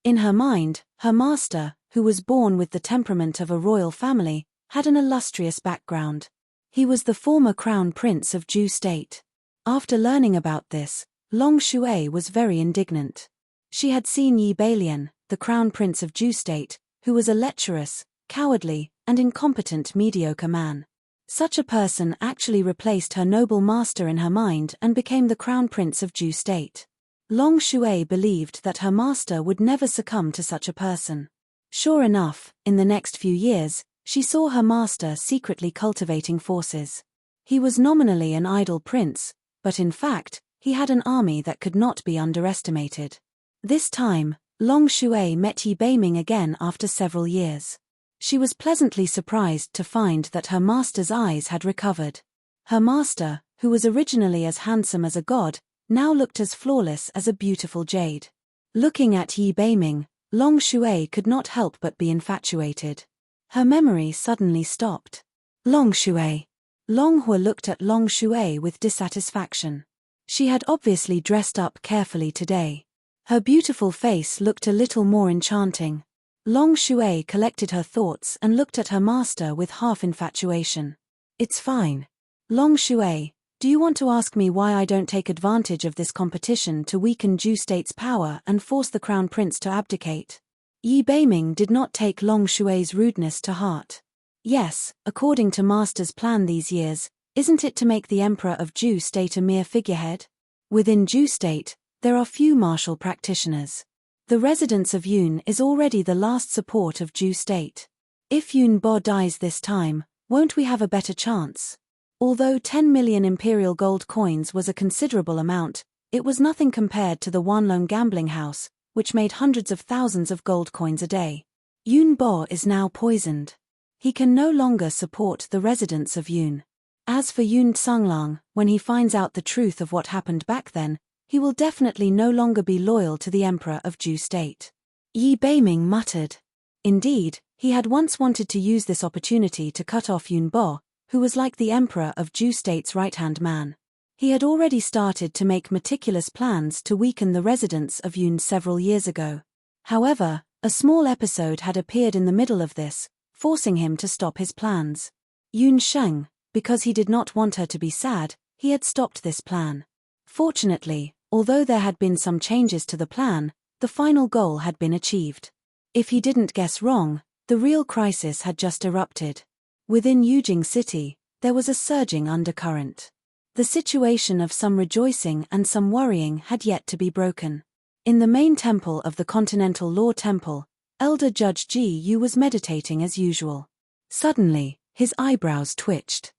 In her mind, her master, who was born with the temperament of a royal family, had an illustrious background. He was the former crown prince of Zhou state. After learning about this, Long Shui was very indignant. She had seen Yi Balian, the crown prince of Zhou state, who was a lecherous, cowardly, and incompetent mediocre man. Such a person actually replaced her noble master in her mind and became the crown prince of Zhou state. Long Shui believed that her master would never succumb to such a person. Sure enough, in the next few years, she saw her master secretly cultivating forces. He was nominally an idle prince, but in fact, he had an army that could not be underestimated. This time, Long Shui met Yi Beiming again after several years. She was pleasantly surprised to find that her master's eyes had recovered. Her master, who was originally as handsome as a god, now looked as flawless as a beautiful jade. Looking at Yi Beiming, Long Shui could not help but be infatuated. Her memory suddenly stopped. Long Shui. Long Hua looked at Long Shui with dissatisfaction. She had obviously dressed up carefully today. Her beautiful face looked a little more enchanting. Long Shui collected her thoughts and looked at her master with half infatuation. It's fine. Long Shui, do you want to ask me why I don't take advantage of this competition to weaken Zhou state's power and force the crown prince to abdicate? Yi Beiming did not take Long Shui's rudeness to heart. Yes, according to master's plan these years, isn't it to make the emperor of Zhou state a mere figurehead? Within Zhou state, there are few martial practitioners. The residence of Yun is already the last support of Zhou state. If Yun Bo dies this time, won't we have a better chance? Although 10 million imperial gold coins was a considerable amount, it was nothing compared to the Wanlong gambling house, which made hundreds of thousands of gold coins a day. Yun Bo is now poisoned. He can no longer support the residence of Yun. As for Yun Tsanglang, when he finds out the truth of what happened back then, he will definitely no longer be loyal to the emperor of Zhou state. Yi Beiming muttered. Indeed, he had once wanted to use this opportunity to cut off Yun Bo, who was like the emperor of Zhou state's right-hand man. He had already started to make meticulous plans to weaken the residence of Yun several years ago. However, a small episode had appeared in the middle of this, forcing him to stop his plans. Yun Sheng, because he did not want her to be sad, he had stopped this plan. Fortunately, although there had been some changes to the plan, the final goal had been achieved. If he didn't guess wrong, the real crisis had just erupted. Within Yujing City, there was a surging undercurrent. The situation of some rejoicing and some worrying had yet to be broken. In the main temple of the Continental Law Temple, Elder Judge Ji Yu was meditating as usual. Suddenly, his eyebrows twitched.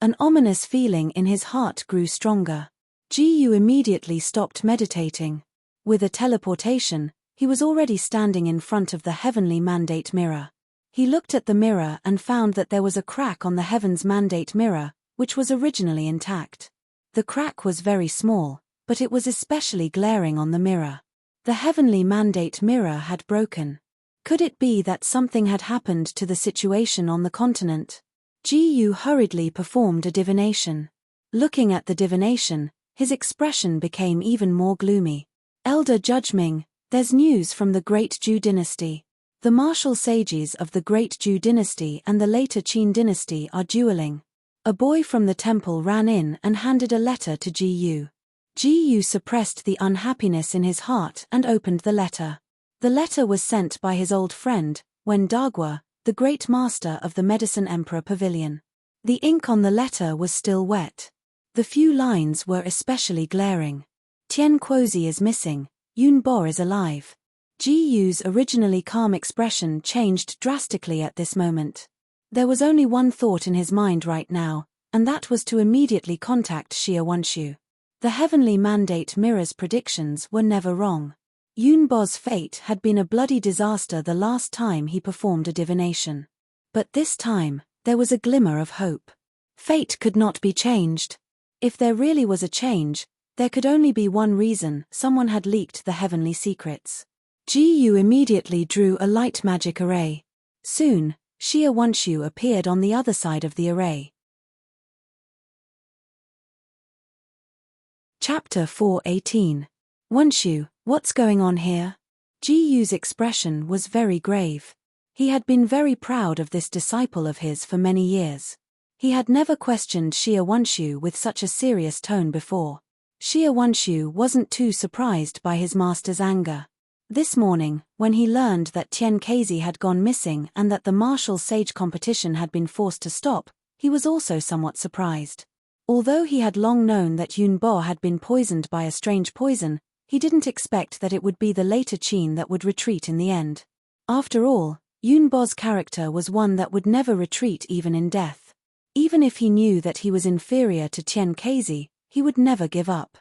An ominous feeling in his heart grew stronger. Ji Yu immediately stopped meditating. With a teleportation, he was already standing in front of the heavenly mandate mirror. He looked at the mirror and found that there was a crack on the heaven's mandate mirror, which was originally intact. The crack was very small, but it was especially glaring on the mirror. The heavenly mandate mirror had broken. Could it be that something had happened to the situation on the continent? Ji Yu hurriedly performed a divination. Looking at the divination, his expression became even more gloomy. Elder Judge Ming, there's news from the Great Zhou dynasty. The martial sages of the Great Zhou dynasty and the later Qin dynasty are dueling. A boy from the temple ran in and handed a letter to Ji Yu. Ji Yu suppressed the unhappiness in his heart and opened the letter. The letter was sent by his old friend, Wen Dagua, the great master of the Medicine Emperor Pavilion. The ink on the letter was still wet. The few lines were especially glaring. Tian Quozi is missing, Yun Bo is alive. Ji Yu's originally calm expression changed drastically at this moment. There was only one thought in his mind right now, and that was to immediately contact Xia Wanshu. The heavenly mandate mirror's predictions were never wrong. Yun Bo's fate had been a bloody disaster the last time he performed a divination. But this time, there was a glimmer of hope. Fate could not be changed. If there really was a change, there could only be one reason: someone had leaked the heavenly secrets. Ji Yu immediately drew a light magic array. Soon, Xia Wanshu appeared on the other side of the array. Chapter 4:18. Wanshu, what's going on here? Ji Yu's expression was very grave. He had been very proud of this disciple of his for many years. He had never questioned Xia Wanshu with such a serious tone before. Xia Wanshu wasn't too surprised by his master's anger. This morning, when he learned that Tian Kezi had gone missing and that the martial sage competition had been forced to stop, he was also somewhat surprised. Although he had long known that Yun Bo had been poisoned by a strange poison, he didn't expect that it would be the later Qin that would retreat in the end. After all, Yun Bo's character was one that would never retreat even in death. Even if he knew that he was inferior to Tian Kezi, he would never give up.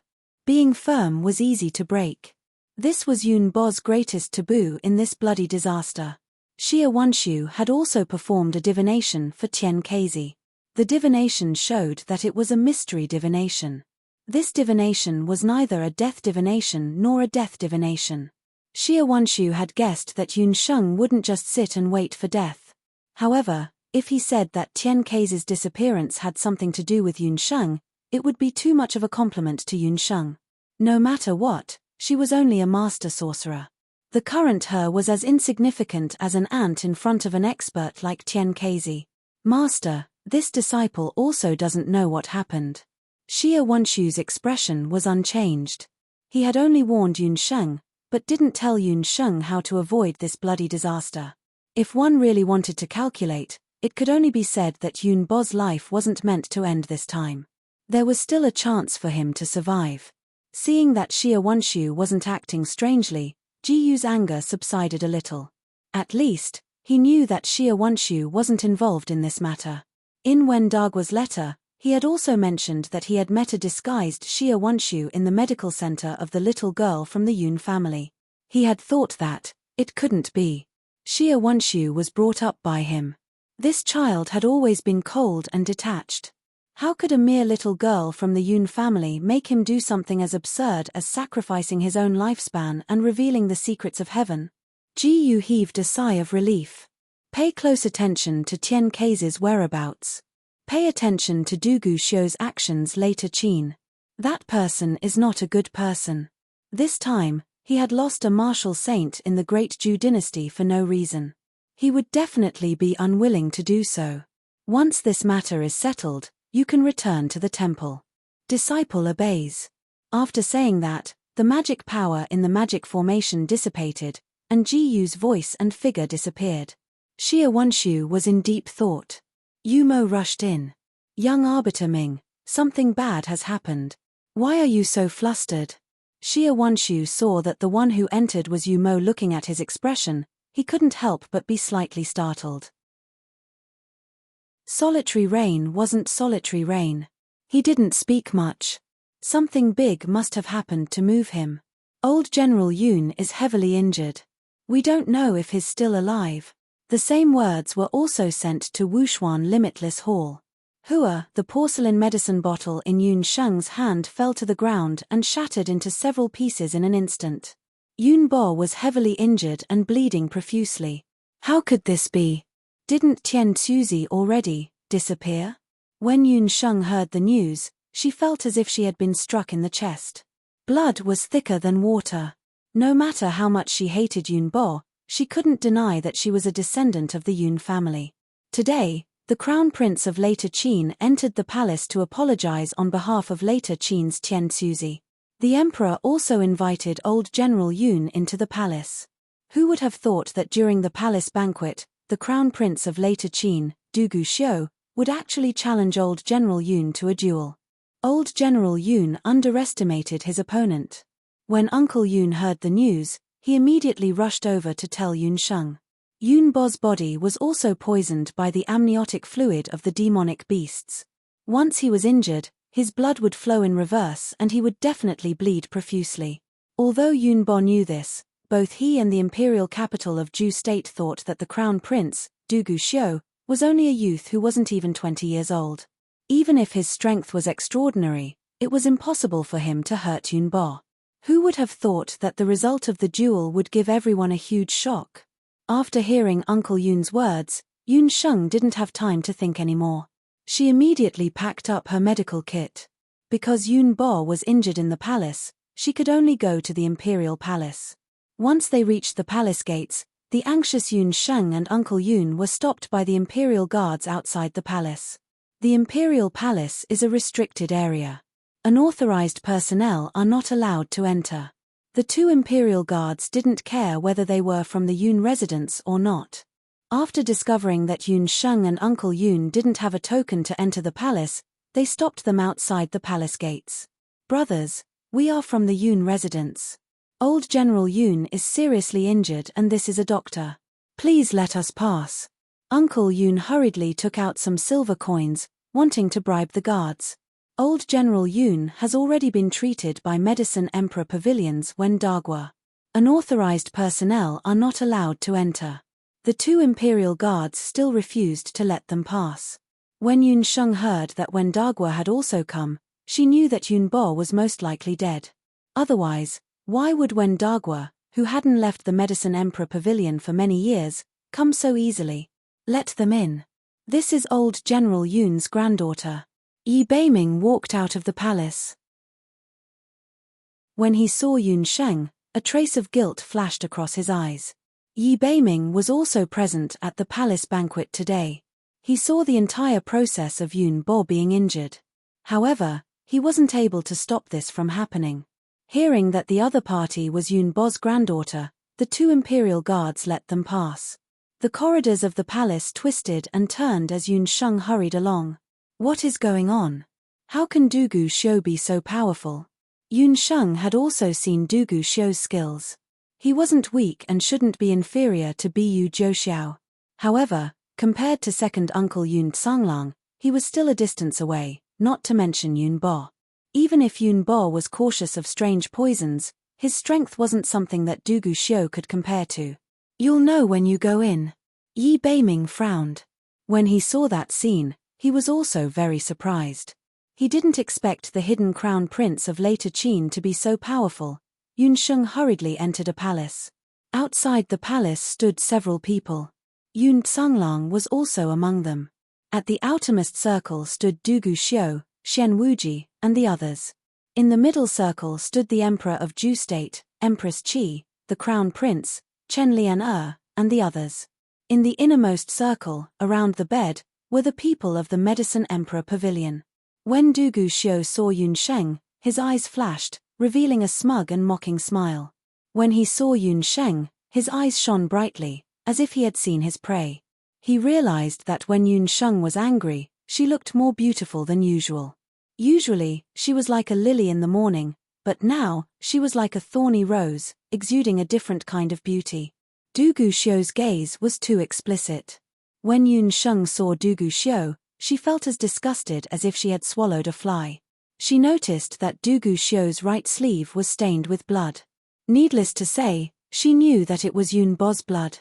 Being firm was easy to break. This was Yun Bo's greatest taboo in this bloody disaster. Xia Wanshu had also performed a divination for Tian Kezi. The divination showed that it was a mystery divination. This divination was neither a death divination nor a death divination. Xia Wanshu had guessed that Yun Sheng wouldn't just sit and wait for death. However, if he said that Tian Kezi's disappearance had something to do with Yun Sheng, it would be too much of a compliment to Yun Sheng. No matter what, she was only a master sorcerer. The current her was as insignificant as an ant in front of an expert like Tian Kezi. Master, this disciple also doesn't know what happened. Xia Wanshu's expression was unchanged. He had only warned Yun Sheng, but didn't tell Yun Sheng how to avoid this bloody disaster. If one really wanted to calculate, it could only be said that Yun Bo's life wasn't meant to end this time. There was still a chance for him to survive. Seeing that Xia Wanshu wasn't acting strangely, Ji Yu's anger subsided a little. At least, he knew that Xia Wanshu wasn't involved in this matter. In Wen Dagua's letter, he had also mentioned that he had met a disguised Xia Wanshu in the medical center of the little girl from the Yun family. He had thought that it couldn't be. Xia Wanshu was brought up by him. This child had always been cold and detached. How could a mere little girl from the Yun family make him do something as absurd as sacrificing his own lifespan and revealing the secrets of heaven? Ji Yu heaved a sigh of relief. Pay close attention to Tian Kezi's whereabouts. Pay attention to Du Guxiu's actions later Qin. That person is not a good person. This time, he had lost a martial saint in the Great Zhou dynasty for no reason. He would definitely be unwilling to do so. Once this matter is settled, you can return to the temple. Disciple obeys. After saying that, the magic power in the magic formation dissipated, and Ji Yu's voice and figure disappeared. Xia Wanshu was in deep thought. Yumo rushed in. Young Arbiter Ming, something bad has happened. Why are you so flustered? Xia Wanshu saw that the one who entered was Yumo. Looking at his expression, he couldn't help but be slightly startled. Solitary rain wasn't solitary rain. He didn't speak much. Something big must have happened to move him. Old General Yun is heavily injured. We don't know if he's still alive. The same words were also sent to Wushuan Limitless Hall. Hua, the porcelain medicine bottle in Yun Sheng's hand, fell to the ground and shattered into several pieces in an instant. Yun Bo was heavily injured and bleeding profusely. How could this be? Didn't Tian Tzuzi already disappear? When Yun Sheng heard the news, she felt as if she had been struck in the chest. Blood was thicker than water. No matter how much she hated Yun Bo, she couldn't deny that she was a descendant of the Yun family. Today, the Crown Prince of later Qin entered the palace to apologize on behalf of later Qin's Tian Tzuzi. The emperor also invited old General Yun into the palace. Who would have thought that during the palace banquet, the Crown Prince of later Qin, Du Guxiu, would actually challenge old General Yun to a duel? Old General Yun underestimated his opponent. When Uncle Yun heard the news, he immediately rushed over to tell Yun Sheng. Yun Bo's body was also poisoned by the amniotic fluid of the demonic beasts. Once he was injured, his blood would flow in reverse and he would definitely bleed profusely. Although Yun Bo knew this, both he and the imperial capital of Zhou state thought that the crown prince, Du Guxiu, was only a youth who wasn't even 20 years old. Even if his strength was extraordinary, it was impossible for him to hurt Yun Bo. Who would have thought that the result of the duel would give everyone a huge shock? After hearing Uncle Yun's words, Yun Sheng didn't have time to think anymore. She immediately packed up her medical kit. Because Yun Bo was injured in the palace, she could only go to the imperial palace. Once they reached the palace gates, the anxious Yun Sheng and Uncle Yun were stopped by the imperial guards outside the palace. The imperial palace is a restricted area. Unauthorized personnel are not allowed to enter. The two imperial guards didn't care whether they were from the Yun residence or not. After discovering that Yun Sheng and Uncle Yun didn't have a token to enter the palace, they stopped them outside the palace gates. "Brothers, we are from the Yun residence. Old General Yun is seriously injured and this is a doctor. Please let us pass." Uncle Yun hurriedly took out some silver coins, wanting to bribe the guards. Old General Yun has already been treated by Medicine Emperor pavilions when Dagwa. Unauthorized personnel are not allowed to enter. The two imperial guards still refused to let them pass. When Yun Sheng heard that when Dagwa had also come, she knew that Yun Bo was most likely dead. Otherwise, why would when Dagwa, who hadn't left the Medicine Emperor pavilion for many years, come so easily? Let them in. This is old General Yun's granddaughter. Yi Beiming walked out of the palace. When he saw Yun Sheng, a trace of guilt flashed across his eyes. Yi Beiming was also present at the palace banquet today. He saw the entire process of Yun Bo being injured. However, he wasn't able to stop this from happening. Hearing that the other party was Yun Bo's granddaughter, the two imperial guards let them pass. The corridors of the palace twisted and turned as Yun Sheng hurried along. What is going on? How can Dugu Xiu be so powerful? Yun Sheng had also seen Dugu Xiu's skills. He wasn't weak and shouldn't be inferior to Bu Zhouxiao. However, compared to second uncle Yun Tsanglang, he was still a distance away, not to mention Yun Bo. Even if Yun Bo was cautious of strange poisons, his strength wasn't something that Dugu Xiu could compare to. "You'll know when you go in." Yi Beiming frowned. When he saw that scene, he was also very surprised. He didn't expect the hidden crown prince of later Qin to be so powerful. Yun Sheng hurriedly entered a palace. Outside the palace stood several people. Yun Tsanglang was also among them. At the outermost circle stood Dugu Xiu, Shen Wuji, and the others. In the middle circle stood the Emperor of Ju State, Empress Qi, the Crown Prince, Chen Lian and the others. In the innermost circle, around the bed, were the people of the Medicine Emperor Pavilion. When Dugu Xiu saw Yun Sheng, his eyes flashed, revealing a smug and mocking smile. When he saw Yun Sheng, his eyes shone brightly, as if he had seen his prey. He realized that when Yun Sheng was angry, she looked more beautiful than usual. Usually, she was like a lily in the morning, but now, she was like a thorny rose, exuding a different kind of beauty. Dugu Xiu's gaze was too explicit. When Yun Sheng saw Dugu Xiu, she felt as disgusted as if she had swallowed a fly. She noticed that Dugu Xiu's right sleeve was stained with blood. Needless to say, she knew that it was Yun Bo's blood.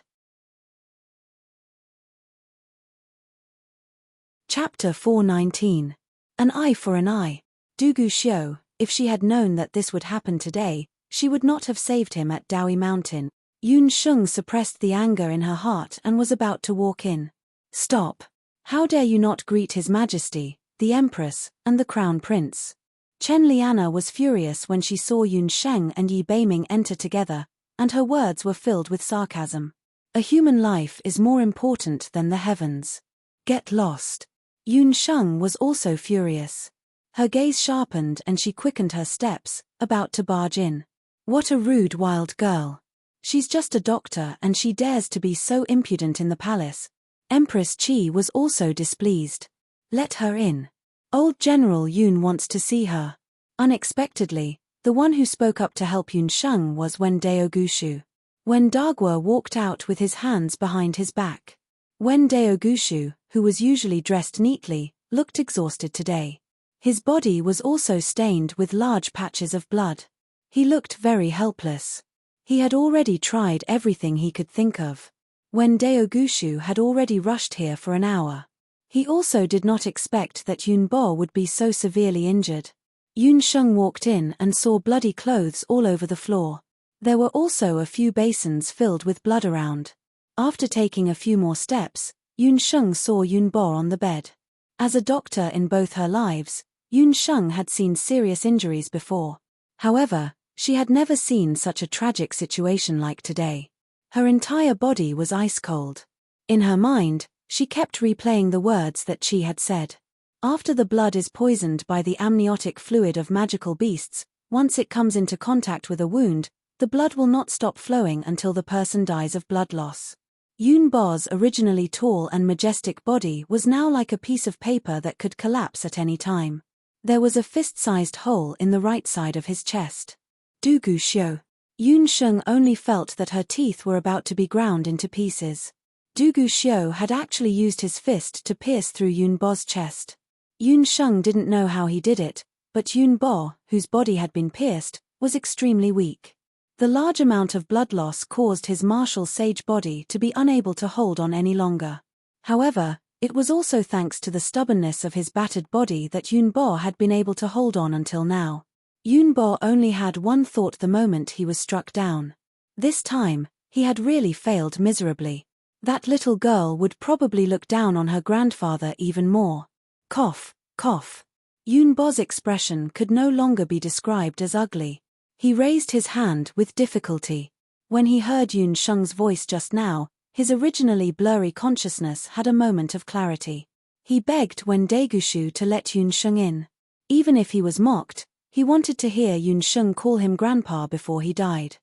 Chapter 419. An eye for an eye. Dugu Xiu, if she had known that this would happen today, she would not have saved him at Daoi Mountain. Yun Sheng suppressed the anger in her heart and was about to walk in. "Stop! How dare you not greet His Majesty, the Empress, and the Crown Prince?" Chen Liana was furious when she saw Yun Sheng and Yi Beiming enter together, and her words were filled with sarcasm. "A human life is more important than the heavens. Get lost." Yun Sheng was also furious. Her gaze sharpened and she quickened her steps, about to barge in. What a rude wild girl. She's just a doctor and she dares to be so impudent in the palace. Empress Qi was also displeased. "Let her in. Old General Yun wants to see her." Unexpectedly, the one who spoke up to help Yun Sheng was Wen Daogushu. Wen Dagwa walked out with his hands behind his back. Wen Daogushu, who was usually dressed neatly, looked exhausted today. His body was also stained with large patches of blood. He looked very helpless. He had already tried everything he could think of. Wen Daogushu had already rushed here for an hour. He also did not expect that Yun Bo would be so severely injured. Yun Sheng walked in and saw bloody clothes all over the floor. There were also a few basins filled with blood around. After taking a few more steps, Yun Sheng saw Yun Bo on the bed. As a doctor in both her lives, Yun Sheng had seen serious injuries before. However, She had never seen such a tragic situation like today. Her entire body was ice cold. In her mind, she kept replaying the words that she had said. After the blood is poisoned by the amniotic fluid of magical beasts, once it comes into contact with a wound, the blood will not stop flowing until the person dies of blood loss. Yun Bo's originally tall and majestic body was now like a piece of paper that could collapse at any time. There was a fist-sized hole in the right side of his chest. Dugu Xiu. Yun Sheng only felt that her teeth were about to be ground into pieces. Dugu Xiu had actually used his fist to pierce through Yun Bo's chest. Yun Sheng didn't know how he did it, but Yun Bo, whose body had been pierced, was extremely weak. The large amount of blood loss caused his martial sage body to be unable to hold on any longer. However, it was also thanks to the stubbornness of his battered body that Yun Bo had been able to hold on until now. Yun Bo only had one thought the moment he was struck down. This time, he had really failed miserably. That little girl would probably look down on her grandfather even more. Cough, cough. Yun Bo's expression could no longer be described as ugly. He raised his hand with difficulty. When he heard Yun Sheng's voice just now, his originally blurry consciousness had a moment of clarity. He begged Wen Daigushu to let Yun Sheng in. Even if he was mocked, he wanted to hear Yun Sheng call him grandpa before he died.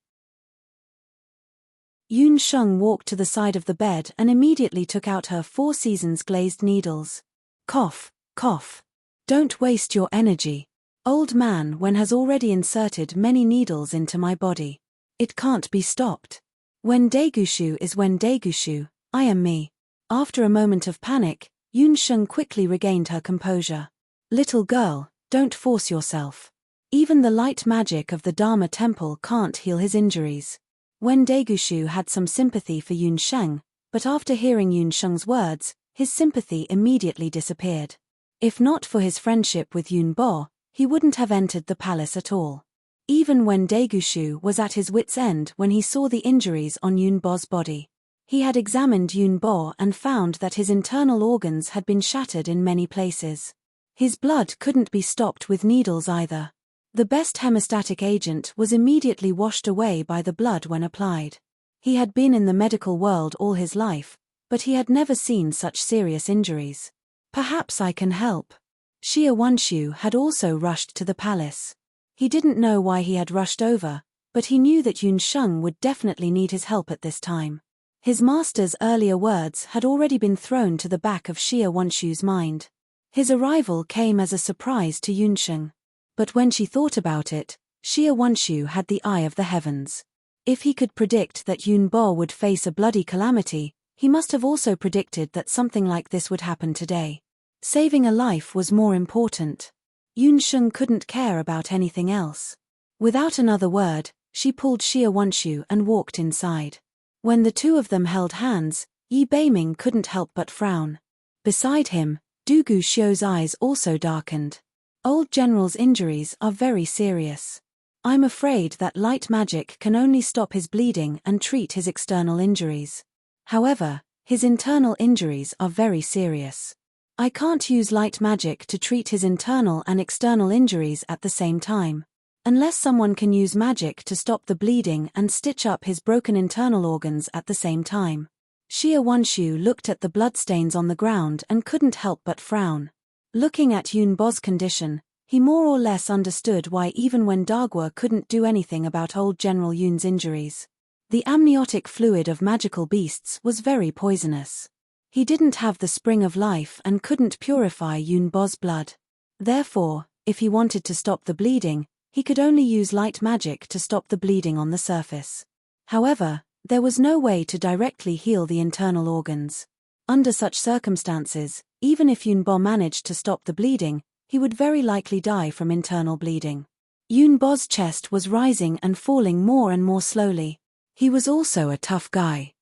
Yun Sheng walked to the side of the bed and immediately took out her 4 seasons glazed needles. Cough, cough. Don't waste your energy. Old man Wen has already inserted many needles into my body. It can't be stopped. Wen Daigushu is Wen Daigushu, I am me. After a moment of panic, Yun Sheng quickly regained her composure. Little girl, don't force yourself. Even the light magic of the Dharma temple can't heal his injuries. Wen Daigushu had some sympathy for Yun Sheng, but after hearing Yun Sheng's words, his sympathy immediately disappeared. If not for his friendship with Yun Bo, he wouldn't have entered the palace at all. Even Wen Daigushu was at his wit's end when he saw the injuries on Yun Bo's body. He had examined Yun Bo and found that his internal organs had been shattered in many places. His blood couldn't be stopped with needles either. The best hemostatic agent was immediately washed away by the blood when applied. He had been in the medical world all his life, but he had never seen such serious injuries. Perhaps I can help. Xia Wanshu had also rushed to the palace. He didn't know why he had rushed over, but he knew that Yun Sheng would definitely need his help at this time. His master's earlier words had already been thrown to the back of Xia Wanshu's mind. His arrival came as a surprise to Yun Sheng. But when she thought about it, Xia Wanshu had the eye of the heavens. If he could predict that Yun Bo would face a bloody calamity, he must have also predicted that something like this would happen today. Saving a life was more important. Yun Sheng couldn't care about anything else. Without another word, she pulled Xia Wanshu and walked inside. When the two of them held hands, Yi Beiming couldn't help but frown. Beside him, Dugu Xiu's eyes also darkened. Old General's injuries are very serious. I'm afraid that light magic can only stop his bleeding and treat his external injuries. However, his internal injuries are very serious. I can't use light magic to treat his internal and external injuries at the same time. Unless someone can use magic to stop the bleeding and stitch up his broken internal organs at the same time. Xia Wanshu looked at the bloodstains on the ground and couldn't help but frown. Looking at Yun Bo's condition, he more or less understood why even when Dagua couldn't do anything about old General Yun's injuries. The amniotic fluid of magical beasts was very poisonous. He didn't have the spring of life and couldn't purify Yun Bo's blood. Therefore, if he wanted to stop the bleeding, he could only use light magic to stop the bleeding on the surface. However, there was no way to directly heal the internal organs. Under such circumstances, even if Yun Bo managed to stop the bleeding, he would very likely die from internal bleeding. Yun Bo's chest was rising and falling more and more slowly. He was also a tough guy.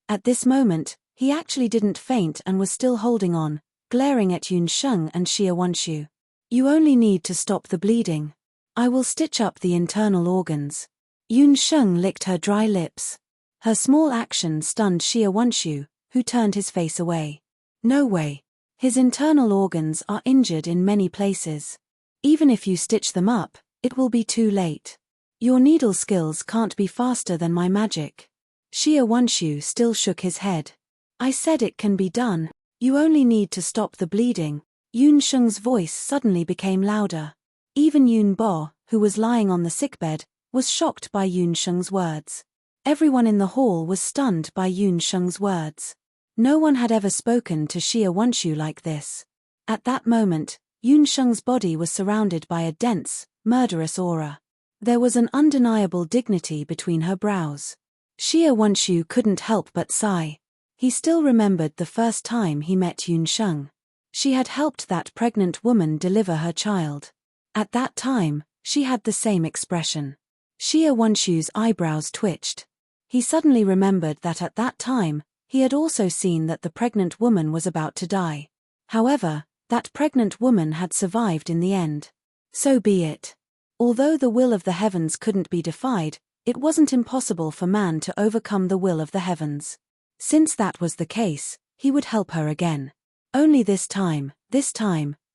At this moment, he actually didn't faint and was still holding on, glaring at Yun Sheng and Xia Wanshu. You only need to stop the bleeding. I will stitch up the internal organs. Yun Sheng licked her dry lips. Her small action stunned Xia Wanshu, who turned his face away. No way. His internal organs are injured in many places. Even if you stitch them up, It will be too late. Your needle skills can't be faster than my magic. Xie Wanshu still shook his head. I said it can be done. You only need to stop the bleeding. Yun Sheng's voice suddenly became louder. Even Yun Bo, who was lying on the sickbed, was shocked by Yun Sheng's words. Everyone in the hall was stunned by Yun Sheng's words. No one had ever spoken to Xie Wanshu like this. At that moment, Yun Sheng's body was surrounded by a dense, murderous aura. There was an undeniable dignity between her brows. Xie Wanshu couldn't help but sigh. He still remembered the first time he met Yun Sheng. She had helped that pregnant woman deliver her child. At that time, she had the same expression. Xie Wanshu's eyebrows twitched. He suddenly remembered that at that time, he had also seen that the pregnant woman was about to die. However, that pregnant woman had survived in the end. So be it. Although the will of the heavens couldn't be defied, it wasn't impossible for man to overcome the will of the heavens. Since that was the case, he would help her again. Only this time,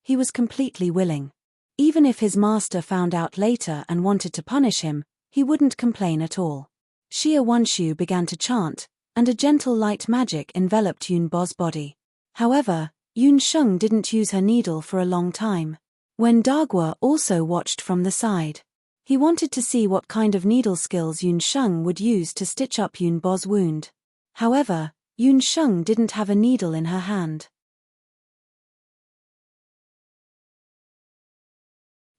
he was completely willing. Even if his master found out later and wanted to punish him, he wouldn't complain at all. Xie Wanshu began to chant, and a gentle light magic enveloped Yun Bo's body. However, Yun Sheng didn't use her needle for a long time. When Dagua also watched from the side. He wanted to see what kind of needle skills Yun Sheng would use to stitch up Yun Bo's wound. However, Yun Sheng didn't have a needle in her hand.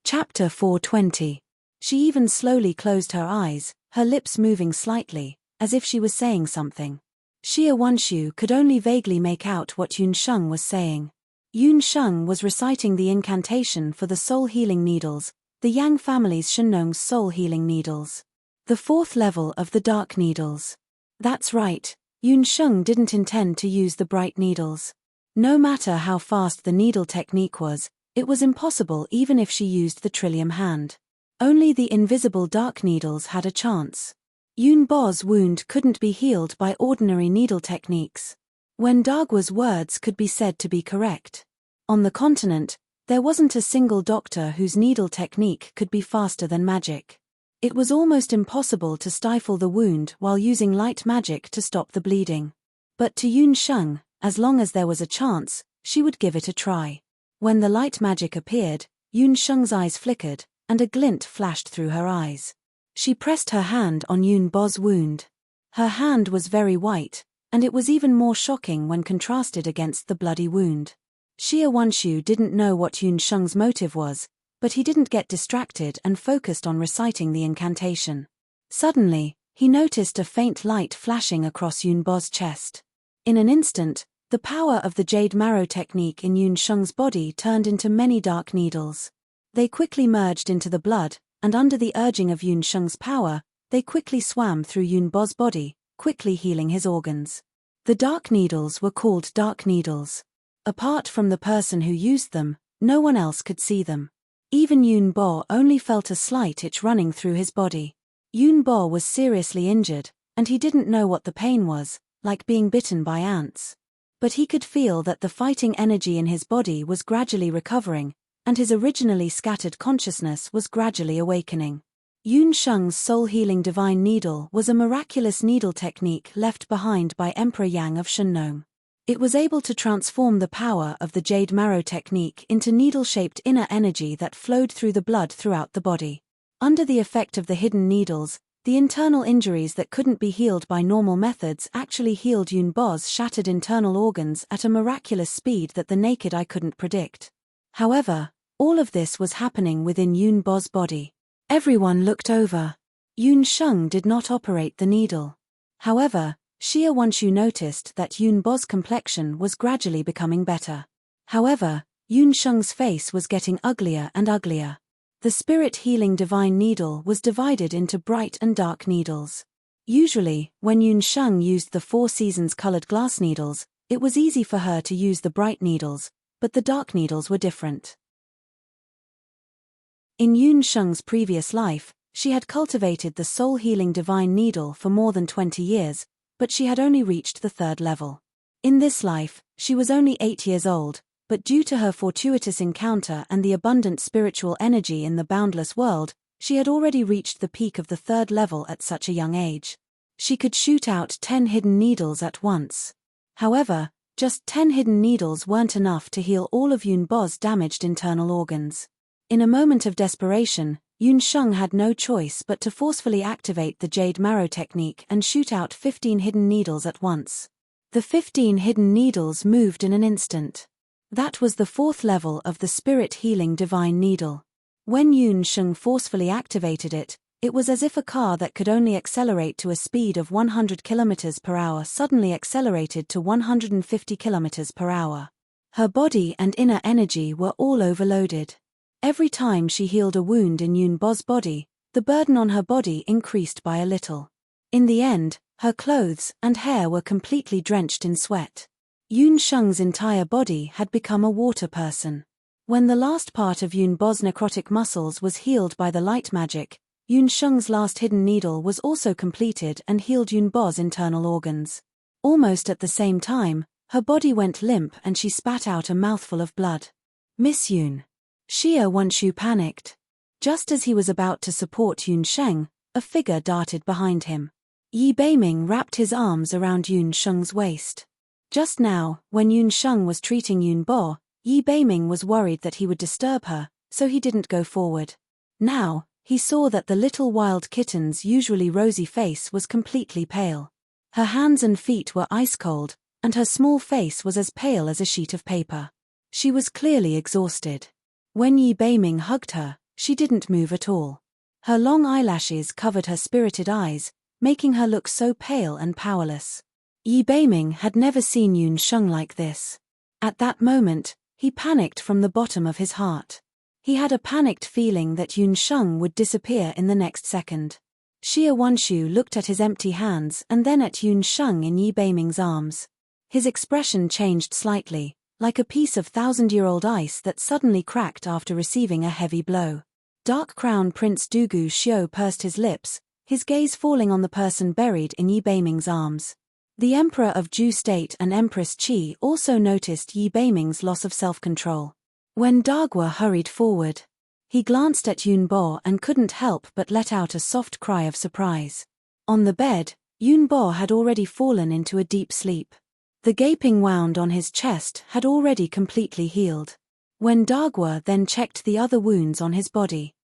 Chapter 420. She even slowly closed her eyes, her lips moving slightly, as if she was saying something. Xie Wanshu could only vaguely make out what Yun Sheng was saying. Yun Sheng was reciting the incantation for the soul healing needles, the Yang family's Shenong's soul healing needles. The fourth level of the dark needles. That's right, Yun Sheng didn't intend to use the bright needles. No matter how fast the needle technique was, it was impossible even if she used the trillium hand. Only the invisible dark needles had a chance. Yun Bo's wound couldn't be healed by ordinary needle techniques. When Dagua's words could be said to be correct. On the continent, there wasn't a single doctor whose needle technique could be faster than magic. It was almost impossible to stifle the wound while using light magic to stop the bleeding. But to Yun Sheng, as long as there was a chance, she would give it a try. When the light magic appeared, Yun Sheng's eyes flickered, and a glint flashed through her eyes. She pressed her hand on Yun Bo's wound. Her hand was very white, and it was even more shocking when contrasted against the bloody wound. Xie Wanshu didn't know what Yun Sheng's motive was, but he didn't get distracted and focused on reciting the incantation. Suddenly, he noticed a faint light flashing across Yun Bo's chest. In an instant, the power of the jade marrow technique in Yun Sheng's body turned into many dark needles. They quickly merged into the blood, and under the urging of Yun Sheng's power, they quickly swam through Yun Bo's body, quickly healing his organs. The dark needles were called dark needles. Apart from the person who used them, no one else could see them. Even Yun Bo only felt a slight itch running through his body. Yun Bo was seriously injured, and he didn't know what the pain was, like being bitten by ants. But he could feel that the fighting energy in his body was gradually recovering, and his originally scattered consciousness was gradually awakening. Yun Sheng's soul-healing divine needle was a miraculous needle technique left behind by Emperor Yang of Shenong. It was able to transform the power of the jade marrow technique into needle-shaped inner energy that flowed through the blood throughout the body. Under the effect of the hidden needles, the internal injuries that couldn't be healed by normal methods actually healed Yun Bo's shattered internal organs at a miraculous speed that the naked eye couldn't predict. However, all of this was happening within Yun Bo's body. Everyone looked over. Yun Sheng did not operate the needle. However, Xie Wanshu noticed that Yun Bo's complexion was gradually becoming better. However, Yun Sheng's face was getting uglier and uglier. The spirit-healing divine needle was divided into bright and dark needles. Usually, when Yun Sheng used the Four Seasons colored glass needles, it was easy for her to use the bright needles, but the dark needles were different. In Yun Sheng's previous life, she had cultivated the soul-healing divine needle for more than 20 years, but she had only reached the third level. In this life, she was only 8 years old, but due to her fortuitous encounter and the abundant spiritual energy in the boundless world, she had already reached the peak of the 3rd level at such a young age. She could shoot out 10 hidden needles at once. However, just 10 hidden needles weren't enough to heal all of Yunbo's damaged internal organs. In a moment of desperation, Yunsheng had no choice but to forcefully activate the Jade Marrow technique and shoot out 15 hidden needles at once. The 15 hidden needles moved in an instant. That was the 4th level of the Spirit Healing Divine Needle. When Yunsheng forcefully activated it, it was as if a car that could only accelerate to a speed of 100 km per hour suddenly accelerated to 150 km per hour. Her body and inner energy were all overloaded. Every time she healed a wound in Yunbo's body, the burden on her body increased by a little. In the end, her clothes and hair were completely drenched in sweat. Yunsheng's entire body had become a water person. When the last part of Yunbo's necrotic muscles was healed by the light magic, Yunsheng's last hidden needle was also completed and healed Yunbo's internal organs. Almost at the same time, her body went limp and she spat out a mouthful of blood. "Miss Yun." Xie Wanshu panicked. Just as he was about to support Yunsheng, a figure darted behind him. Yi Beiming wrapped his arms around Yunsheng's waist. Just now, when Yunsheng was treating Yunbo, Yi Beiming was worried that he would disturb her, so he didn't go forward. Now, he saw that the little wild kitten's usually rosy face was completely pale. Her hands and feet were ice-cold, and her small face was as pale as a sheet of paper. She was clearly exhausted. When Yi Beiming hugged her, she didn't move at all. Her long eyelashes covered her spirited eyes, making her look so pale and powerless. Yi Beiming had never seen Yunsheng like this. At that moment, he panicked from the bottom of his heart. He had a panicked feeling that Yunsheng would disappear in the next second. Xie Wanshu looked at his empty hands and then at Yunsheng in Yi Beiming's arms. His expression changed slightly, like a piece of 1,000-year-old ice that suddenly cracked after receiving a heavy blow. Dark Crown Prince Dugu Xiu pursed his lips, his gaze falling on the person buried in Yi Beiming's arms. The Emperor of Ju State and Empress Qi also noticed Yi Beiming's loss of self-control. When Dagua hurried forward, he glanced at Yunbo and couldn't help but let out a soft cry of surprise. On the bed, Yunbo had already fallen into a deep sleep. The gaping wound on his chest had already completely healed. When Dagua then checked the other wounds on his body.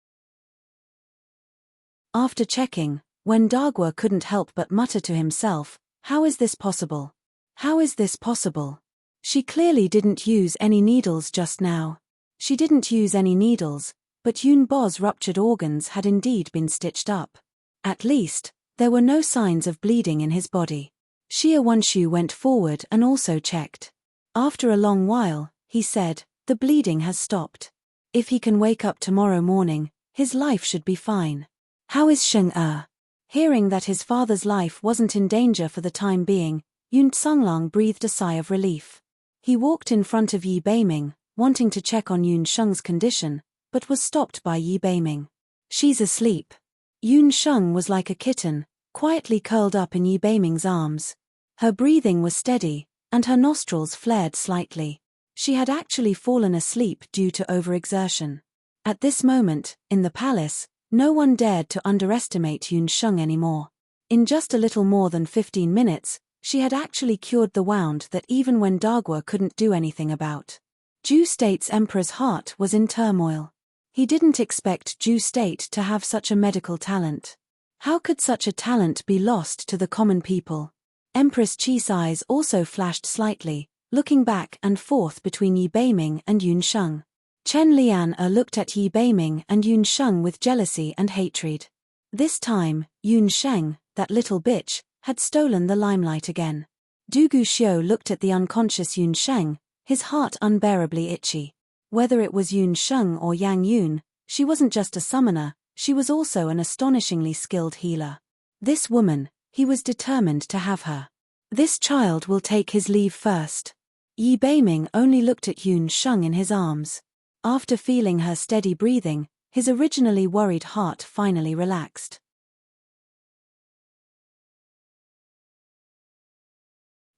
After checking, when Dagua couldn't help but mutter to himself, "How is this possible? How is this possible? She clearly didn't use any needles just now." She didn't use any needles, but Yunbo's ruptured organs had indeed been stitched up. At least, there were no signs of bleeding in his body. Xie Wanshu went forward and also checked. After a long while, he said, "The bleeding has stopped. If he can wake up tomorrow morning, his life should be fine." "How is Sheng Er?" Hearing that his father's life wasn't in danger for the time being, Yun Tsunglong breathed a sigh of relief. He walked in front of Yi Beiming, wanting to check on Yun Sheng's condition, but was stopped by Yi Beiming. "She's asleep." Yun Sheng was like a kitten, quietly curled up in Yi Beiming's arms. Her breathing was steady, and her nostrils flared slightly. She had actually fallen asleep due to overexertion. At this moment, in the palace, no one dared to underestimate Yunsheng anymore. In just a little more than 15 minutes, she had actually cured the wound that even when Dagua couldn't do anything about. Ju State's Emperor's heart was in turmoil. He didn't expect Ju State to have such a medical talent. How could such a talent be lost to the common people? Empress Qi's eyes also flashed slightly, looking back and forth between Yi Beiming and Yunsheng. Chen Lian looked at Yi Beiming and Yunsheng with jealousy and hatred. This time, Yunsheng, that little bitch, had stolen the limelight again. Dugu Xiu looked at the unconscious Yunsheng, his heart unbearably itchy. Whether it was Yunsheng or Yang Yun, she wasn't just a summoner, she was also an astonishingly skilled healer. This woman, he was determined to have her. This child will take his leave first. Yi Beiming only looked at Yunsheng in his arms. After feeling her steady breathing, his originally worried heart finally relaxed.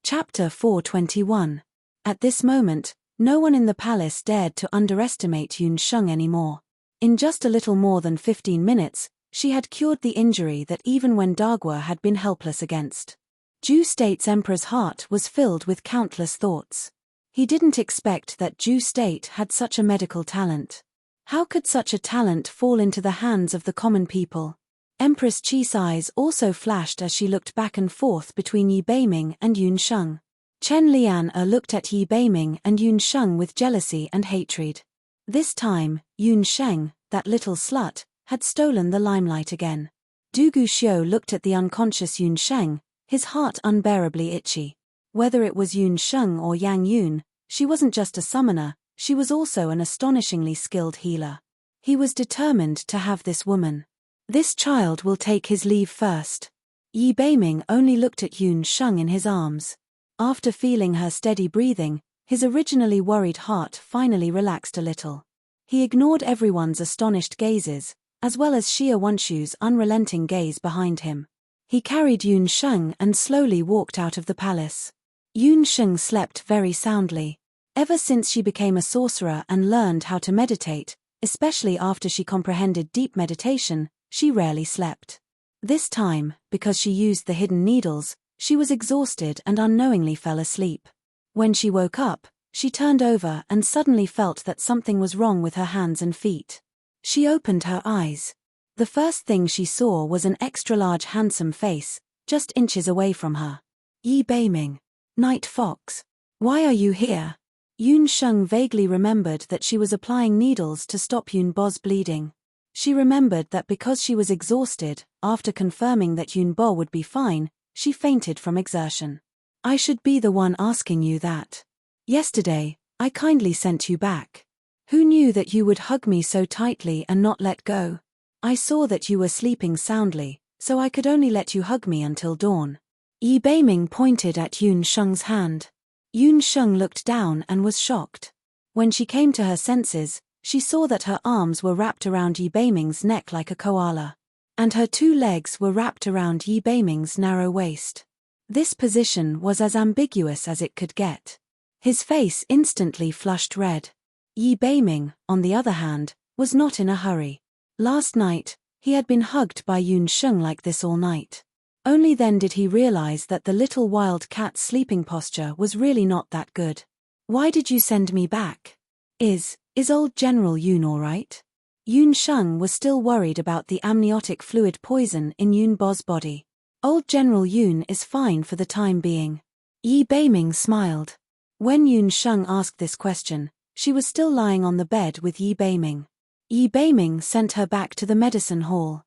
Chapter 421. At this moment, No one in the palace dared to underestimate Yun Sheng anymore. In just a little more than 15 minutes, she had cured the injury that even when Dagua had been helpless against. Ju State's emperor's heart was filled with countless thoughts. He didn't expect that Ju State had such a medical talent. How could such a talent fall into the hands of the common people? Empress Qi's eyes also flashed as she looked back and forth between Yi Beiming and Yun Sheng. Chen Lian looked at Yi Beiming and Yun Sheng with jealousy and hatred. This time, Yun Sheng, that little slut, had stolen the limelight again. Du Guxiu looked at the unconscious Yun Sheng, his heart unbearably itchy. Whether it was Yun Sheng or Yang Yun, she wasn't just a summoner, she was also an astonishingly skilled healer. He was determined to have this woman. This child will take his leave first. Yi Beiming only looked at Yun Sheng in his arms. After feeling her steady breathing, his originally worried heart finally relaxed a little. He ignored everyone's astonished gazes, as well as Xia Wanshu's unrelenting gaze behind him. He carried Yun Sheng and slowly walked out of the palace. Yun Sheng slept very soundly. Ever since she became a sorcerer and learned how to meditate, especially after she comprehended deep meditation, she rarely slept. This time, because she used the hidden needles, she was exhausted and unknowingly fell asleep. When she woke up, she turned over and suddenly felt that something was wrong with her hands and feet. She opened her eyes. The first thing she saw was an extra-large handsome face, just inches away from her. Yi Beiming. Night Fox. Why are you here? Yun Sheng vaguely remembered that she was applying needles to stop Yun Bo's bleeding. She remembered that because she was exhausted, after confirming that Yun Bo would be fine, she fainted from exertion. I should be the one asking you that. Yesterday, I kindly sent you back. Who knew that you would hug me so tightly and not let go? I saw that you were sleeping soundly, so I could only let you hug me until dawn. Yi Beiming pointed at Yun Sheng's hand. Yun Sheng looked down and was shocked. When she came to her senses, she saw that her arms were wrapped around Yi Beiming's neck like a koala. And her two legs were wrapped around Yi Beiming's narrow waist. This position was as ambiguous as it could get. His face instantly flushed red. Yi Beiming, on the other hand, was not in a hurry. Last night, he had been hugged by Yun Sheng like this all night. Only then did he realize that the little wild cat's sleeping posture was really not that good. Why did you send me back? Is old General Yun all right? Yun Sheng was still worried about the amniotic fluid poison in Yun Bo's body. Old General Yun is fine for the time being. Yi Beiming smiled. When Yun Sheng asked this question, she was still lying on the bed with Yi Beiming. Yi Beiming sent her back to the medicine hall.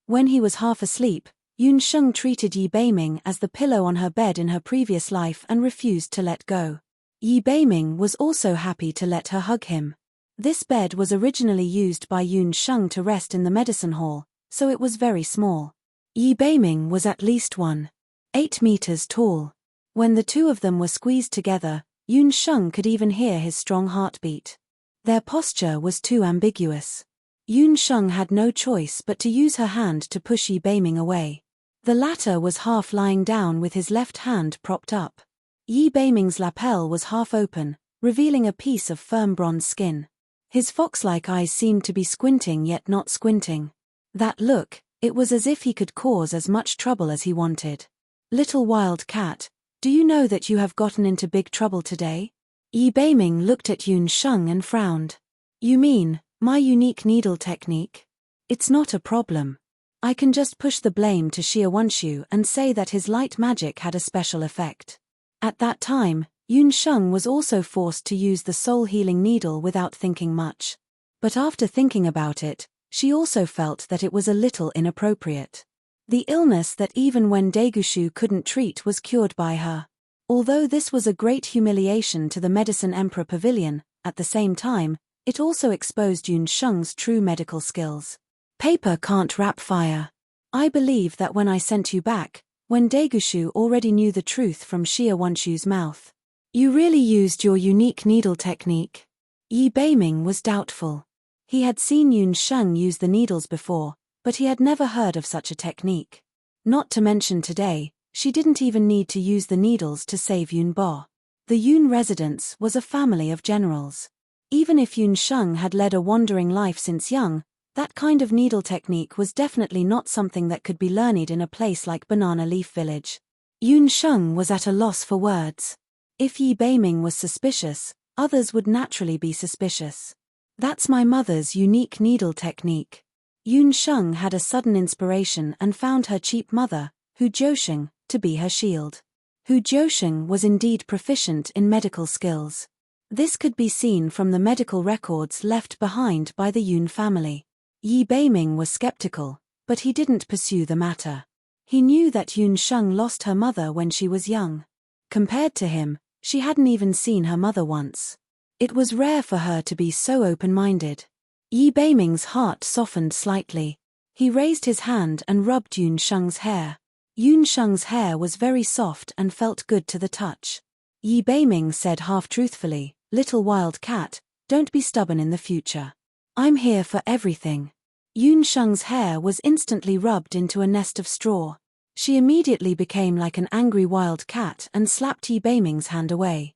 When he was half asleep, Yun Sheng treated Yi Beiming as the pillow on her bed in her previous life and refused to let go. Yi Beiming was also happy to let her hug him. This bed was originally used by Yun Sheng to rest in the medicine hall, so it was very small. Yi Beiming was at least 1.8 meters tall. When the two of them were squeezed together, Yun Sheng could even hear his strong heartbeat. Their posture was too ambiguous. Yun Sheng had no choice but to use her hand to push Yi Beiming away. The latter was half lying down with his left hand propped up. Yi Beiming's lapel was half open, revealing a piece of firm bronze skin. His fox-like eyes seemed to be squinting yet not squinting. That look, it was as if he could cause as much trouble as he wanted. Little wild cat, do you know that you have gotten into big trouble today? Yi Beiming looked at Yun Sheng and frowned. You mean, my unique needle technique? It's not a problem. I can just push the blame to Xia Wanshu and say that his light magic had a special effect. At that time, Yun Sheng was also forced to use the soul healing needle without thinking much. But after thinking about it, she also felt that it was a little inappropriate. The illness that even when Daegushu couldn't treat was cured by her. Although this was a great humiliation to the Medicine Emperor Pavilion, at the same time, it also exposed Yun Sheng's true medical skills. Paper can't wrap fire. I believe that when I sent you back, when Daegushu already knew the truth from Xia Wanshu's mouth. You really used your unique needle technique. Yi Beiming was doubtful. He had seen Yun Sheng use the needles before, but he had never heard of such a technique. Not to mention today, she didn't even need to use the needles to save Yun Bo. The Yun residence was a family of generals. Even if Yun Sheng had led a wandering life since young, that kind of needle technique was definitely not something that could be learned in a place like Banana Leaf Village. Yun Sheng was at a loss for words. If Yi Beiming was suspicious, others would naturally be suspicious. That's my mother's unique needle technique. Yun Sheng had a sudden inspiration and found her cheap mother, Hu Jiusheng, to be her shield. Hu Jiusheng was indeed proficient in medical skills. This could be seen from the medical records left behind by the Yun family. Yi Beiming was skeptical, but he didn't pursue the matter. He knew that Yun Sheng lost her mother when she was young. Compared to him, she hadn't even seen her mother once. It was rare for her to be so open-minded. Yi Beiming's heart softened slightly. He raised his hand and rubbed Yun Sheng's hair. Yun Sheng's hair was very soft and felt good to the touch. Yi Beiming said half-truthfully, "Little wild cat, don't be stubborn in the future. I'm here for everything." Yun Sheng's hair was instantly rubbed into a nest of straw. She immediately became like an angry wild cat and slapped Yi Beiming's hand away.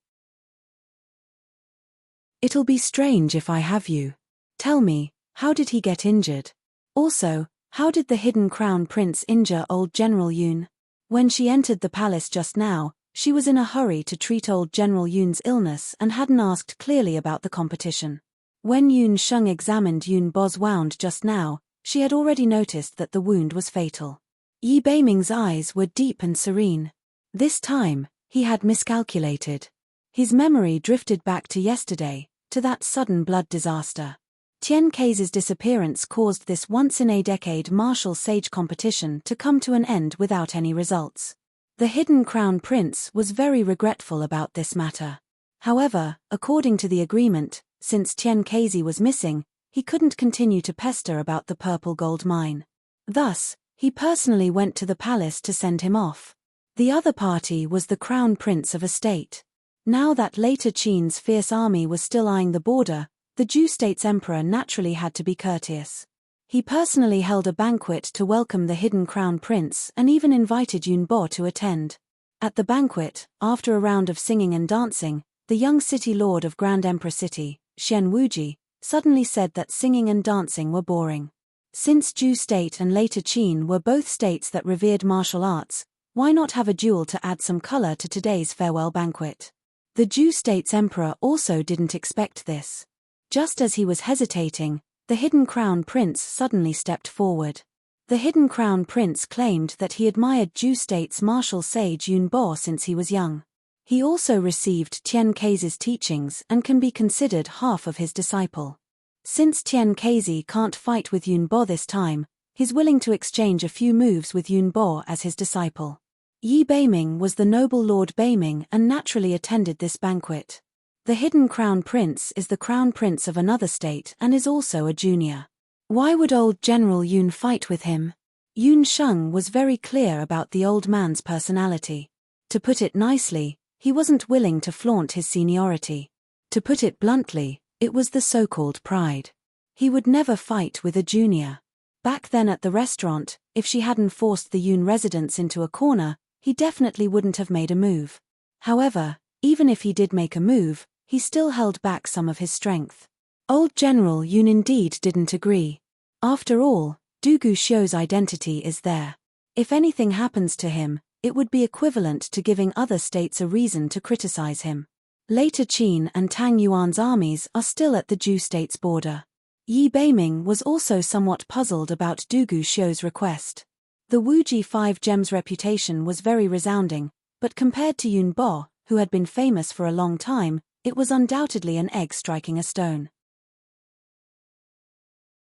"It'll be strange if I have you. Tell me, how did he get injured? Also, how did the hidden crown prince injure old General Yun?" When she entered the palace just now, she was in a hurry to treat old General Yun's illness and hadn't asked clearly about the competition. When Yun Sheng examined Yun Bo's wound just now, she had already noticed that the wound was fatal. Yi Beiming's eyes were deep and serene. This time, he had miscalculated. His memory drifted back to yesterday, to that sudden blood disaster. Tian Kei's disappearance caused this once-in-a-decade martial sage competition to come to an end without any results. The hidden crown prince was very regretful about this matter. However, according to the agreement, since Tian Kei was missing, he couldn't continue to pester about the purple gold mine. Thus, he personally went to the palace to send him off. The other party was the crown prince of a state. Now that later Qin's fierce army was still eyeing the border, the Zhu state's emperor naturally had to be courteous. He personally held a banquet to welcome the hidden crown prince and even invited Yun Bo to attend. At the banquet, after a round of singing and dancing, the young city lord of Grand Empress City, Xian Wuji, suddenly said that singing and dancing were boring. Since Zhu state and later Qin were both states that revered martial arts, why not have a duel to add some color to today's farewell banquet? The Zhu state's emperor also didn't expect this. Just as he was hesitating, the hidden crown prince suddenly stepped forward. The hidden crown prince claimed that he admired Zhu state's martial sage Yun Bo since he was young. He also received Tian Kei's teachings and can be considered half of his disciple. Since Tian Kei can't fight with Yun Bo this time, he's willing to exchange a few moves with Yun Bo as his disciple. Yi Beiming was the noble Lord Beiming and naturally attended this banquet. The hidden crown prince is the crown prince of another state and is also a junior. Why would old General Yun fight with him? Yun Sheng was very clear about the old man's personality. To put it nicely, he wasn't willing to flaunt his seniority. To put it bluntly, it was the so-called pride. He would never fight with a junior. Back then at the restaurant, if she hadn't forced the Yun residents into a corner, he definitely wouldn't have made a move. However, even if he did make a move, he still held back some of his strength. Old General Yun indeed didn't agree. After all, Du Guxiu's identity is there. If anything happens to him, it would be equivalent to giving other states a reason to criticize him. Later Qin and Tang Yuan's armies are still at the Zhu state's border. Yi Beiming was also somewhat puzzled about Du Guxiu's request. The Wuji 5 Gems reputation was very resounding, but compared to Yun Bo, who had been famous for a long time, it was undoubtedly an egg striking a stone.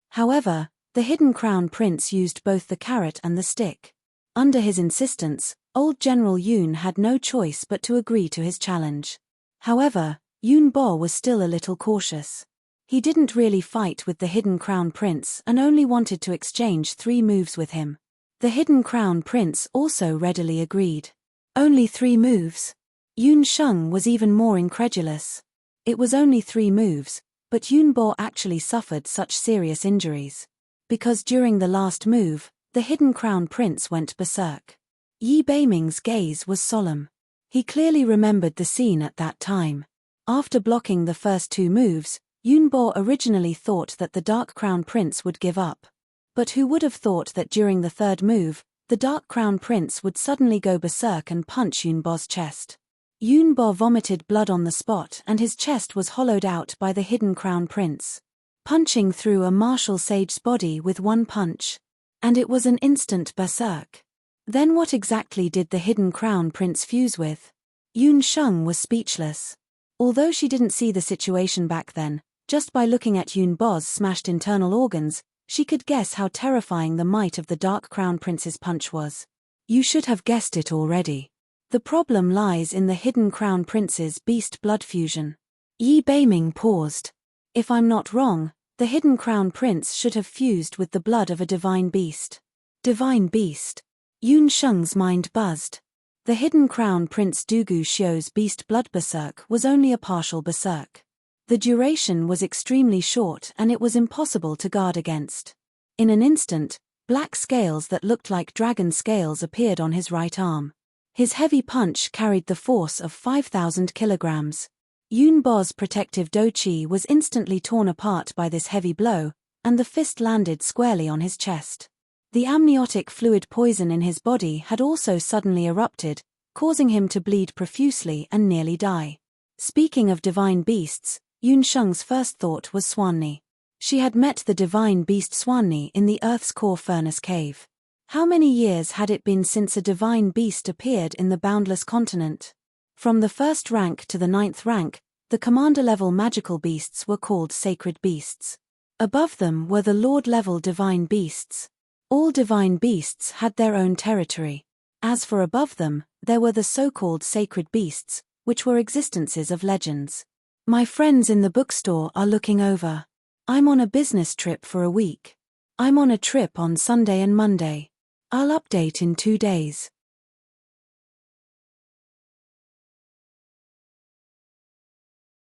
However, the hidden crown prince used both the carrot and the stick. Under his insistence, old General Yun had no choice but to agree to his challenge. However, Yun Bo was still a little cautious. He didn't really fight with the hidden crown prince and only wanted to exchange 3 moves with him. The hidden crown prince also readily agreed. Only 3 moves? Yun Sheng was even more incredulous. It was only 3 moves, but Yun Bo actually suffered such serious injuries. Because during the last move, the hidden crown prince went berserk. Yi Beiming's gaze was solemn. He clearly remembered the scene at that time. After blocking the first 2 moves, Yunbo originally thought that the Dark Crown Prince would give up. But who would have thought that during the 3rd move, the Dark Crown Prince would suddenly go berserk and punch Yunbo's chest. Yunbo vomited blood on the spot and his chest was hollowed out by the hidden Crown Prince, punching through a martial sage's body with 1 punch. And it was an instant berserk. Then what exactly did the hidden Crown Prince fuse with? Yun Sheng was speechless. Although she didn't see the situation back then, just by looking at Yunbo's smashed internal organs, she could guess how terrifying the might of the Dark Crown Prince's punch was. You should have guessed it already. The problem lies in the hidden Crown Prince's beast blood fusion. Yi Beiming paused. If I'm not wrong, the hidden Crown Prince should have fused with the blood of a divine beast. Divine beast? Yun Sheng's mind buzzed. The hidden Crown Prince Dugu Xiu's beast blood berserk was only a partial berserk. The duration was extremely short and it was impossible to guard against. In an instant, black scales that looked like dragon scales appeared on his right arm. His heavy punch carried the force of 5,000 kilograms. Yunbo's protective doqi was instantly torn apart by this heavy blow, and the fist landed squarely on his chest. The amniotic fluid poison in his body had also suddenly erupted, causing him to bleed profusely and nearly die. Speaking of divine beasts, Yun Sheng's first thought was Swanni. She had met the divine beast Swanni in the Earth's core furnace cave. How many years had it been since a divine beast appeared in the boundless continent? From the 1st rank to the 9th rank, the commander-level magical beasts were called sacred beasts. Above them were the lord-level divine beasts. All divine beasts had their own territory. As for above them, there were the so-called sacred beasts, which were existences of legends. My friends in the bookstore are looking over. I'm on a business trip for a week. I'm on a trip on Sunday and Monday. I'll update in 2 days.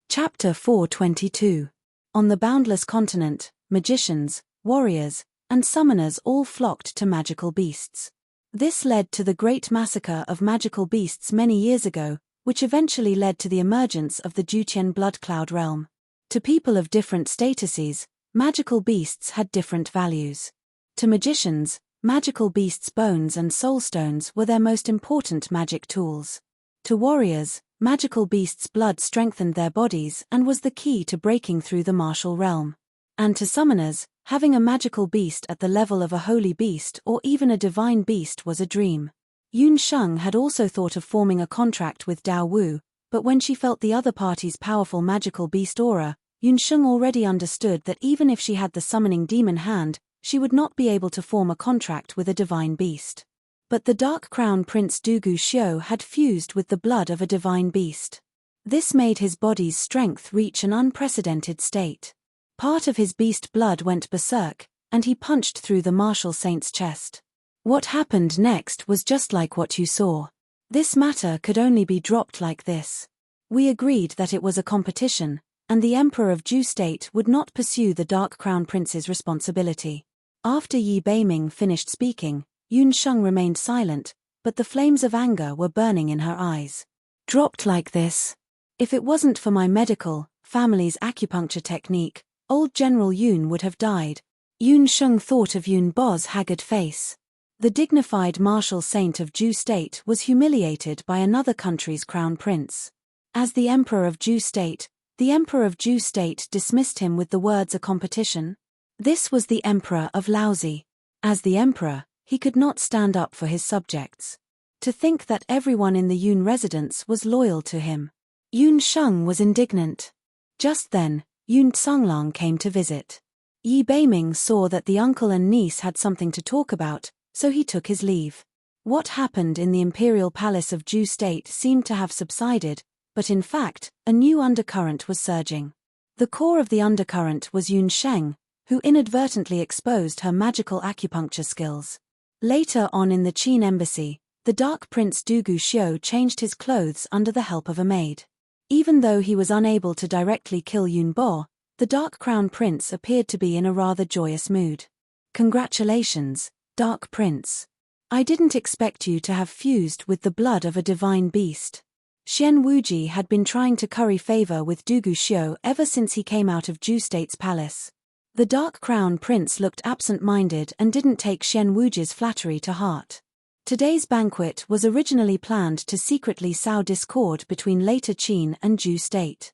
Chapter 422. On the boundless continent, magicians, warriors, and summoners all flocked to magical beasts. This led to the great massacre of magical beasts many years ago, which eventually led to the emergence of the Jutian blood cloud realm. To people of different statuses, magical beasts had different values. To magicians, magical beasts' bones and soulstones were their most important magic tools. To warriors, magical beasts' blood strengthened their bodies and was the key to breaking through the martial realm. And to summoners, having a magical beast at the level of a holy beast or even a divine beast was a dream. Yun Sheng had also thought of forming a contract with Dao Wu, but when she felt the other party's powerful magical beast aura, Yun Sheng already understood that even if she had the summoning demon hand, she would not be able to form a contract with a divine beast. But the Dark Crown Prince Dugu Xiu had fused with the blood of a divine beast. This made his body's strength reach an unprecedented state. Part of his beast blood went berserk, and he punched through the martial saint's chest. What happened next was just like what you saw. This matter could only be dropped like this. We agreed that it was a competition, and the Emperor of Ju State would not pursue the Dark Crown Prince's responsibility. After Yi Beiming finished speaking, Yun Sheng remained silent, but the flames of anger were burning in her eyes. Dropped like this? If it wasn't for my medical, family's acupuncture technique, old General Yun would have died. Yun Sheng thought of Yun Bo's haggard face. The dignified martial saint of Ju State was humiliated by another country's crown prince. As the Emperor of Ju State, the Emperor of Ju State dismissed him with the words a competition. This was the Emperor of Laozi. As the Emperor, he could not stand up for his subjects. To think that everyone in the Yun residence was loyal to him. Yun Sheng was indignant. Just then, Yun Tsanglang came to visit. Yi Beiming saw that the uncle and niece had something to talk about, so he took his leave. What happened in the imperial palace of Ju State seemed to have subsided, but in fact, a new undercurrent was surging. The core of the undercurrent was Yun Sheng, who inadvertently exposed her magical acupuncture skills. Later on in the Qin embassy, the Dark Prince Dugu Xiu changed his clothes under the help of a maid. Even though he was unable to directly kill Yun Bo, the Dark Crown Prince appeared to be in a rather joyous mood. Congratulations, Dark Prince. I didn't expect you to have fused with the blood of a divine beast. Xian Wuji had been trying to curry favor with Dugu Xiu ever since he came out of Ju State's palace. The Dark Crown Prince looked absent-minded and didn't take Xian Wuji's flattery to heart. Today's banquet was originally planned to secretly sow discord between later Qin and Ju State.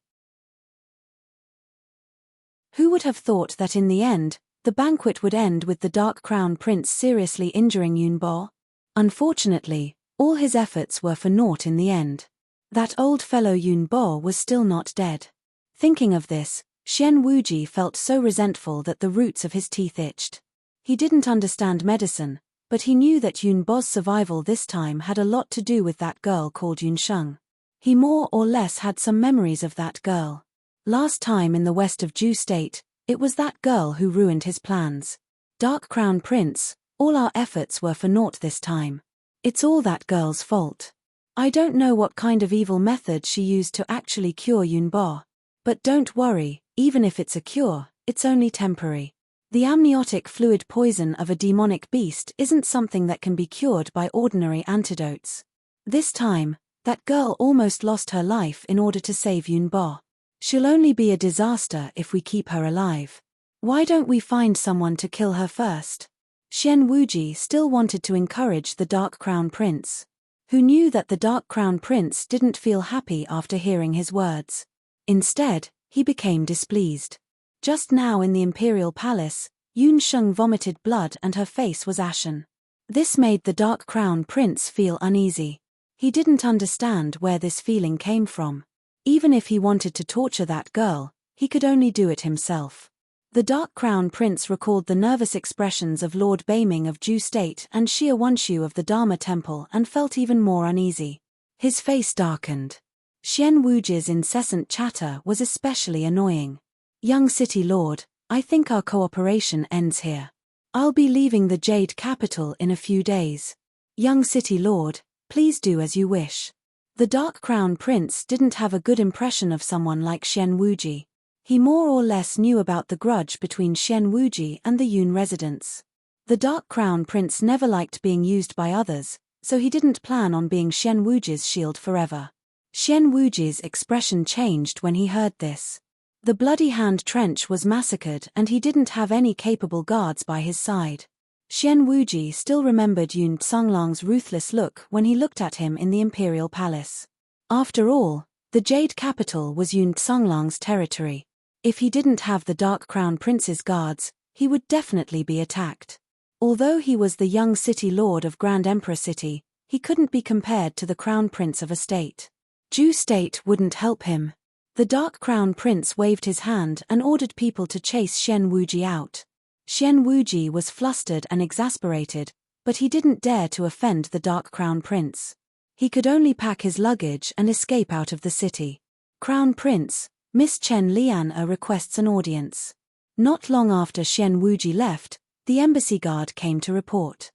Who would have thought that in the end, the banquet would end with the Dark Crown Prince seriously injuring Yunbo? Unfortunately, all his efforts were for naught in the end. That old fellow Yunbo was still not dead. Thinking of this, Xian Wuji felt so resentful that the roots of his teeth itched. He didn't understand medicine, but he knew that Yunbo's survival this time had a lot to do with that girl called Yunsheng. He more or less had some memories of that girl. Last time in the west of Ju State, it was that girl who ruined his plans. Dark Crown Prince, all our efforts were for naught this time. It's all that girl's fault. I don't know what kind of evil method she used to actually cure Yunbo. But don't worry, even if it's a cure, it's only temporary. The amniotic fluid poison of a demonic beast isn't something that can be cured by ordinary antidotes. This time, that girl almost lost her life in order to save Yunbo. She'll only be a disaster if we keep her alive. Why don't we find someone to kill her first? Xian Wuji still wanted to encourage the Dark Crown Prince, who knew that the Dark Crown Prince didn't feel happy after hearing his words. Instead, he became displeased. Just now in the Imperial Palace, Yunsheng vomited blood and her face was ashen. This made the Dark Crown Prince feel uneasy. He didn't understand where this feeling came from. Even if he wanted to torture that girl, he could only do it himself. The Dark Crown Prince recalled the nervous expressions of Lord Beiming of Ju State and Xia Wenshu of the Dharma Temple and felt even more uneasy. His face darkened. Xian Wuji's incessant chatter was especially annoying. Young City Lord, I think our cooperation ends here. I'll be leaving the Jade Capital in a few days. Young City Lord, please do as you wish. The Dark Crown Prince didn't have a good impression of someone like Xian Wuji. He more or less knew about the grudge between Xian Wuji and the Yun residents. The Dark Crown Prince never liked being used by others, so he didn't plan on being Xian Wuji's shield forever. Xian Wuji's expression changed when he heard this. The Bloody Hand Trench was massacred and he didn't have any capable guards by his side. Xian Wuji still remembered Yun Songlang's ruthless look when he looked at him in the Imperial Palace. After all, the Jade Capital was Yun Songlang's territory. If he didn't have the Dark Crown Prince's guards, he would definitely be attacked. Although he was the young city lord of Grand Emperor City, he couldn't be compared to the Crown Prince of a state. Ju State wouldn't help him. The Dark Crown Prince waved his hand and ordered people to chase Xian Wuji out. Xian Wuji was flustered and exasperated, but he didn't dare to offend the Dark Crown Prince. He could only pack his luggage and escape out of the city. Crown Prince, Miss Chen Lian requests an audience. Not long after Xian Wuji left, the embassy guard came to report.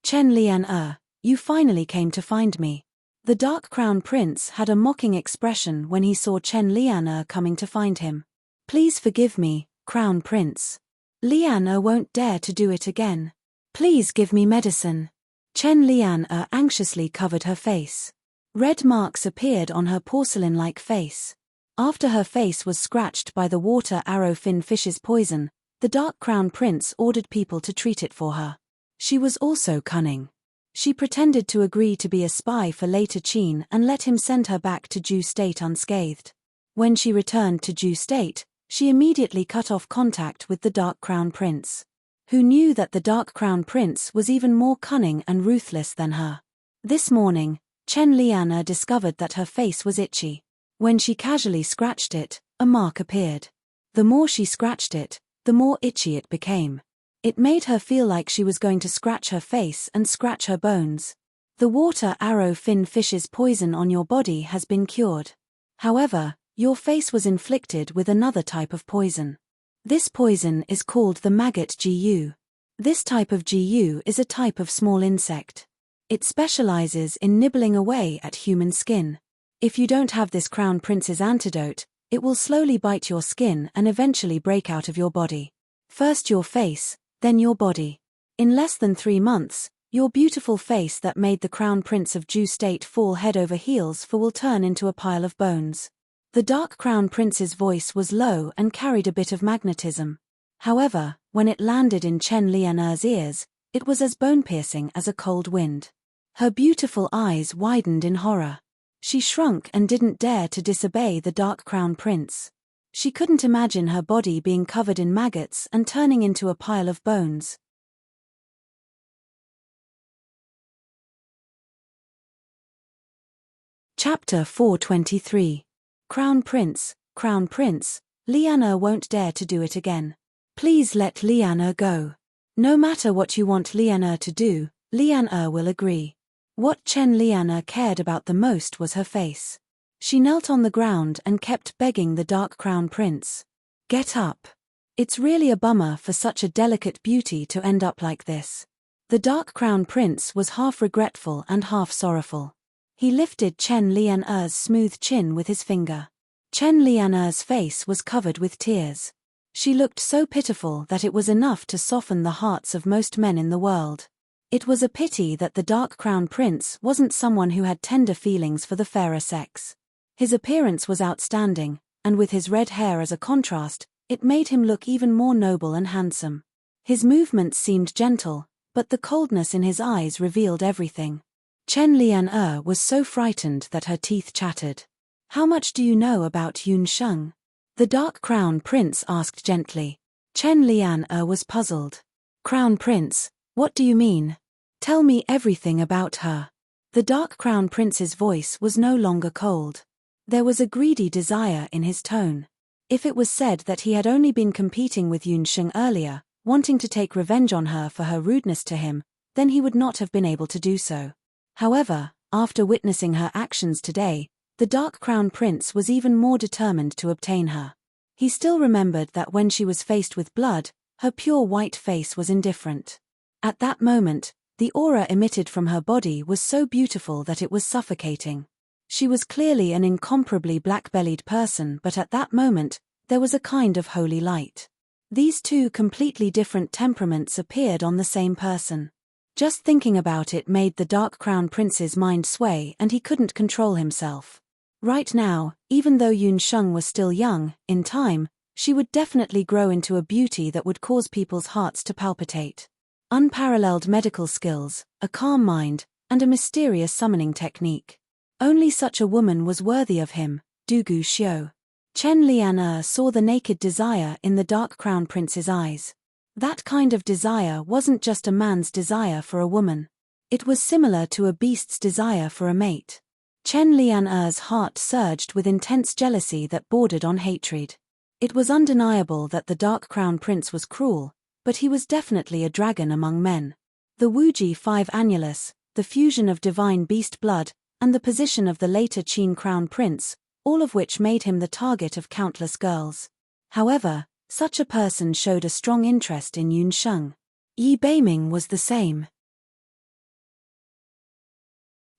Chen Lian, you finally came to find me. The Dark Crown Prince had a mocking expression when he saw Chen Lian coming to find him. Please forgive me, Crown Prince. Lian won't dare to do it again. Please give me medicine. Chen Lian anxiously covered her face. Red marks appeared on her porcelain-like face. After her face was scratched by the water arrowfin fish's poison, the Dark Crown Prince ordered people to treat it for her. She was also cunning. She pretended to agree to be a spy for later Qin and let him send her back to Ju State unscathed. When she returned to Ju State, she immediately cut off contact with the Dark Crown Prince, who knew that the Dark Crown Prince was even more cunning and ruthless than her. This morning, Chen Lian discovered that her face was itchy. When she casually scratched it, a mark appeared. The more she scratched it, the more itchy it became. It made her feel like she was going to scratch her face and scratch her bones. The water arrow-fin fish's poison on your body has been cured. However, your face was inflicted with another type of poison. This poison is called the maggot GU. This type of GU is a type of small insect. It specializes in nibbling away at human skin. If you don't have this Crown Prince's antidote, it will slowly bite your skin and eventually break out of your body. First your face, then your body. In less than 3 months, Your beautiful face that made the crown prince of Ju state fall head over heels for will turn into a pile of bones. The dark crown prince's voice was low and carried a bit of magnetism. However, when it landed in Chen Lianer's ears, it was as bone-piercing as a cold wind. Her beautiful eyes widened in horror. She shrunk and didn't dare to disobey the dark crown prince. She couldn't imagine her body being covered in maggots and turning into a pile of bones. Chapter 423. Crown Prince, Lianer won't dare to do it again. Please let Lianer go. No matter what you want Lianer to do, Lianer will agree. What Chen Lianer cared about the most was her face. She knelt on the ground and kept begging the dark crown prince. Get up. It's really a bummer for such a delicate beauty to end up like this. The dark crown prince was half regretful and half sorrowful. He lifted Chen Lianer's smooth chin with his finger. Chen Lianer's face was covered with tears. She looked so pitiful that it was enough to soften the hearts of most men in the world. It was a pity that the dark crown prince wasn't someone who had tender feelings for the fairer sex. His appearance was outstanding, and with his red hair as a contrast, it made him look even more noble and handsome. His movements seemed gentle, but the coldness in his eyes revealed everything. Chen Lianer was so frightened that her teeth chattered. How much do you know about Yun Sheng? The dark crown prince asked gently. Chen Lianer was puzzled. Crown prince, what do you mean? Tell me everything about her. The dark crown prince's voice was no longer cold. There was a greedy desire in his tone. If it was said that he had only been competing with Yun Sheng earlier, wanting to take revenge on her for her rudeness to him, then he would not have been able to do so. However, after witnessing her actions today, the dark crown prince was even more determined to obtain her. He still remembered that when she was faced with blood, her pure white face was indifferent. At that moment, the aura emitted from her body was so beautiful that it was suffocating. She was clearly an incomparably black-bellied person, but at that moment, there was a kind of holy light. These two completely different temperaments appeared on the same person. Just thinking about it made the dark crown prince's mind sway and he couldn't control himself. Right now, even though Yun Sheng was still young, in time, she would definitely grow into a beauty that would cause people's hearts to palpitate. Unparalleled medical skills, a calm mind, and a mysterious summoning technique. Only such a woman was worthy of him, Dugu Xiu. Chen Lianer saw the naked desire in the dark crown prince's eyes. That kind of desire wasn't just a man's desire for a woman. It was similar to a beast's desire for a mate. Chen Lianer's heart surged with intense jealousy that bordered on hatred. It was undeniable that the dark crown prince was cruel, but he was definitely a dragon among men. The Wuji 5 annulus, the fusion of divine beast blood, and the position of the later Qin crown prince, all of which made him the target of countless girls. However, such a person showed a strong interest in Yun Sheng. Yi Beiming was the same.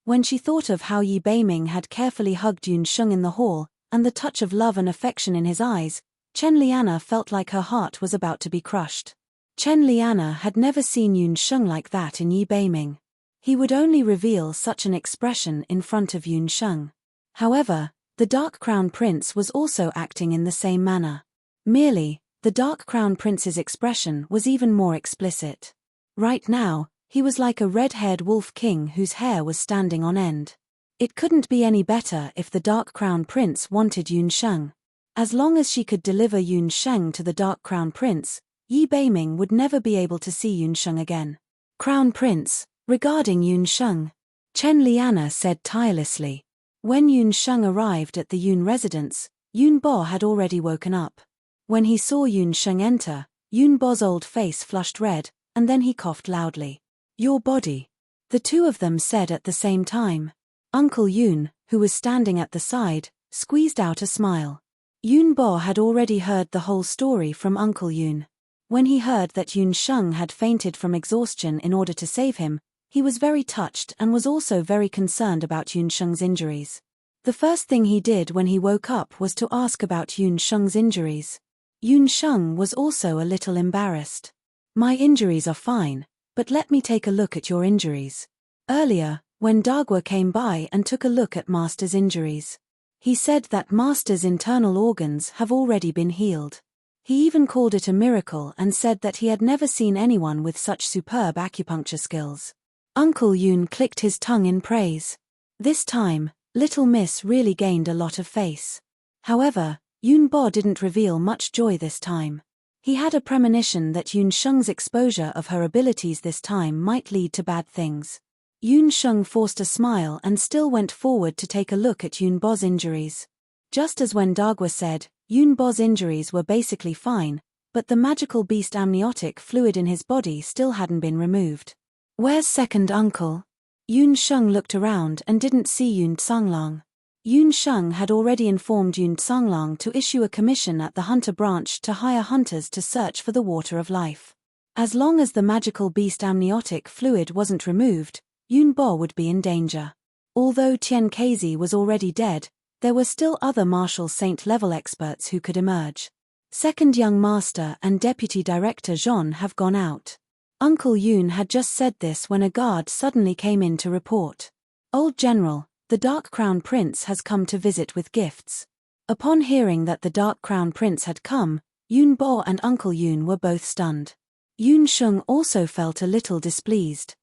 When she thought of how Yi Beiming had carefully hugged Yun Sheng in the hall, and the touch of love and affection in his eyes, Chen Lianer felt like her heart was about to be crushed. Chen Lianer had never seen Yun Sheng like that in Yi Beiming. He would only reveal such an expression in front of Yun Sheng. However, the dark crown prince was also acting in the same manner. Merely, the dark crown prince's expression was even more explicit. Right now, he was like a red-haired wolf king whose hair was standing on end. It couldn't be any better if the dark crown prince wanted Yun Sheng. As long as she could deliver Yun Sheng to the dark crown prince, Yi Beiming would never be able to see Yun Sheng again. Crown prince, regarding Yun Sheng, Chen Lianer said tirelessly. When Yun Sheng arrived at the Yun residence, Yun Bo had already woken up. When he saw Yun Sheng enter, Yun Bo's old face flushed red, and then he coughed loudly. Your body. The two of them said at the same time. Uncle Yun, who was standing at the side, squeezed out a smile. Yun Bo had already heard the whole story from Uncle Yun. When he heard that Yun Sheng had fainted from exhaustion in order to save him, he was very touched and was also very concerned about Yun Sheng's injuries. The first thing he did when he woke up was to ask about Yun Sheng's injuries. Yun Sheng was also a little embarrassed. My injuries are fine, But let me take a look at your injuries. Earlier, when Dagwa came by and took a look at Master's injuries, he said that Master's internal organs have already been healed. He even called it a miracle and said that he had never seen anyone with such superb acupuncture skills. Uncle Yoon clicked his tongue in praise. This time, Little Miss really gained a lot of face. However, Yoon Bo didn't reveal much joy this time. He had a premonition that Yoon Sheng's exposure of her abilities this time might lead to bad things. Yoon Sheng forced a smile and still went forward to take a look at Yoon Bo's injuries. Just as when Dagwa said, Yoon Bo's injuries were basically fine, but the magical beast amniotic fluid in his body still hadn't been removed. Where's second uncle? Yoon Sheng looked around and didn't see Yoon Tsanglang. Yoon Sheng had already informed Yoon Tsanglang to issue a commission at the hunter branch to hire hunters to search for the water of life. As long as the magical beast amniotic fluid wasn't removed, Yoon Bo would be in danger. Although Tian Kezi was already dead, there were still other martial saint-level experts who could emerge. Second young master and deputy director Jean have gone out. Uncle Yoon had just said this when a guard suddenly came in to report. Old General, the Dark Crown Prince has come to visit with gifts. Upon hearing that the Dark Crown Prince had come, Yoon Bo and Uncle Yoon were both stunned. Yoon Sheng also felt a little displeased.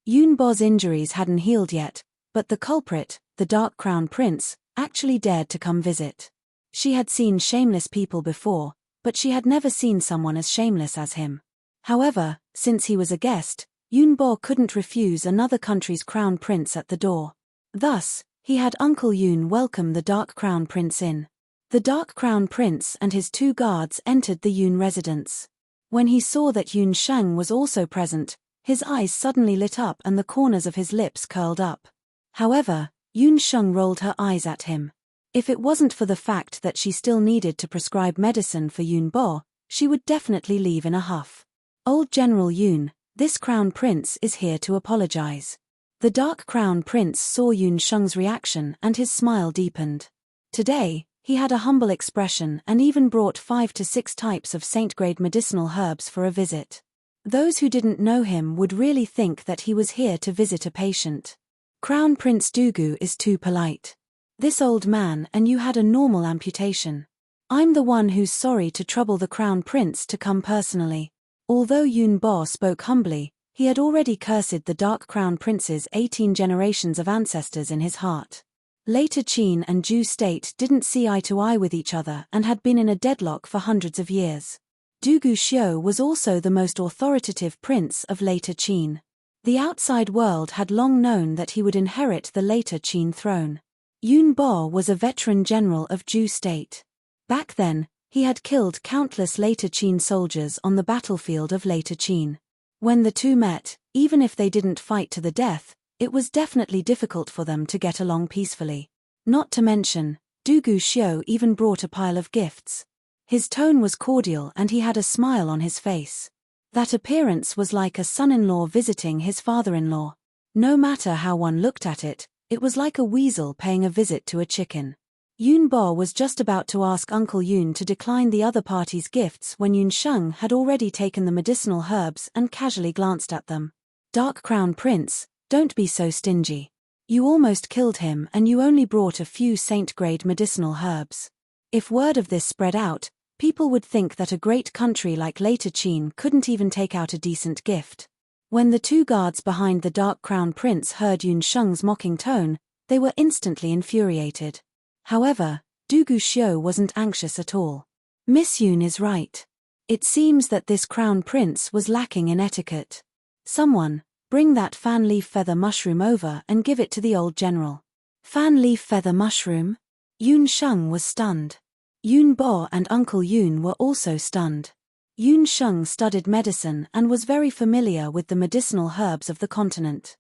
Yoon Bo's injuries hadn't healed yet, but the culprit, the Dark Crown Prince, actually dared to come visit. She had seen shameless people before, but she had never seen someone as shameless as him. However, since he was a guest, Yoon Bo couldn't refuse another country's crown prince at the door. Thus, he had Uncle Yoon welcome the Dark Crown Prince in. The Dark Crown Prince and his 2 guards entered the Yoon residence. When he saw that Yoon Sheng was also present, his eyes suddenly lit up and the corners of his lips curled up. However, Yoon Sheng rolled her eyes at him. If it wasn't for the fact that she still needed to prescribe medicine for Yoon Bo, she would definitely leave in a huff. Old General Yoon, this Crown Prince is here to apologize. The Dark Crown Prince saw Yoon Sheng's reaction and his smile deepened. Today, he had a humble expression and even brought 5 to 6 types of saint-grade medicinal herbs for a visit. Those who didn't know him would really think that he was here to visit a patient. Crown Prince Dugu is too polite. This old man and you had a normal amputation. I'm the one who's sorry to trouble the Crown Prince to come personally. Although Yoon Bo spoke humbly, he had already cursed the Dark Crown Prince's 18 generations of ancestors in his heart. Later Qin and Ju state didn't see eye to eye with each other and had been in a deadlock for hundreds of years. Dugu Xiu was also the most authoritative prince of later Qin. The outside world had long known that he would inherit the later Qin throne. Yoon Bo was a veteran general of Ju state. Back then, he had killed countless later Qin soldiers on the battlefield of later Qin. When the two met, even if they didn't fight to the death, it was definitely difficult for them to get along peacefully. Not to mention, Dugu Xiu even brought a pile of gifts. His tone was cordial and he had a smile on his face. That appearance was like a son-in-law visiting his father-in-law. No matter how one looked at it, it was like a weasel paying a visit to a chicken. Yoon Bo was just about to ask Uncle Yoon to decline the other party's gifts when Yoon Sheng had already taken the medicinal herbs and casually glanced at them. Dark Crown Prince, don't be so stingy. You almost killed him and you only brought a few saint-grade medicinal herbs. If word of this spread out, people would think that a great country like later Qin couldn't even take out a decent gift. When the 2 guards behind the Dark Crown Prince heard Yoon Sheng's mocking tone, they were instantly infuriated. However, Dugu Xiu wasn't anxious at all. Miss Yoon is right. It seems that this Crown Prince was lacking in etiquette. Someone, bring that fan leaf feather mushroom over and give it to the old general. Fan leaf feather mushroom? Yoon Sheng was stunned. Yoon Bo and Uncle Yoon were also stunned. Yoon Sheng studied medicine and was very familiar with the medicinal herbs of the continent.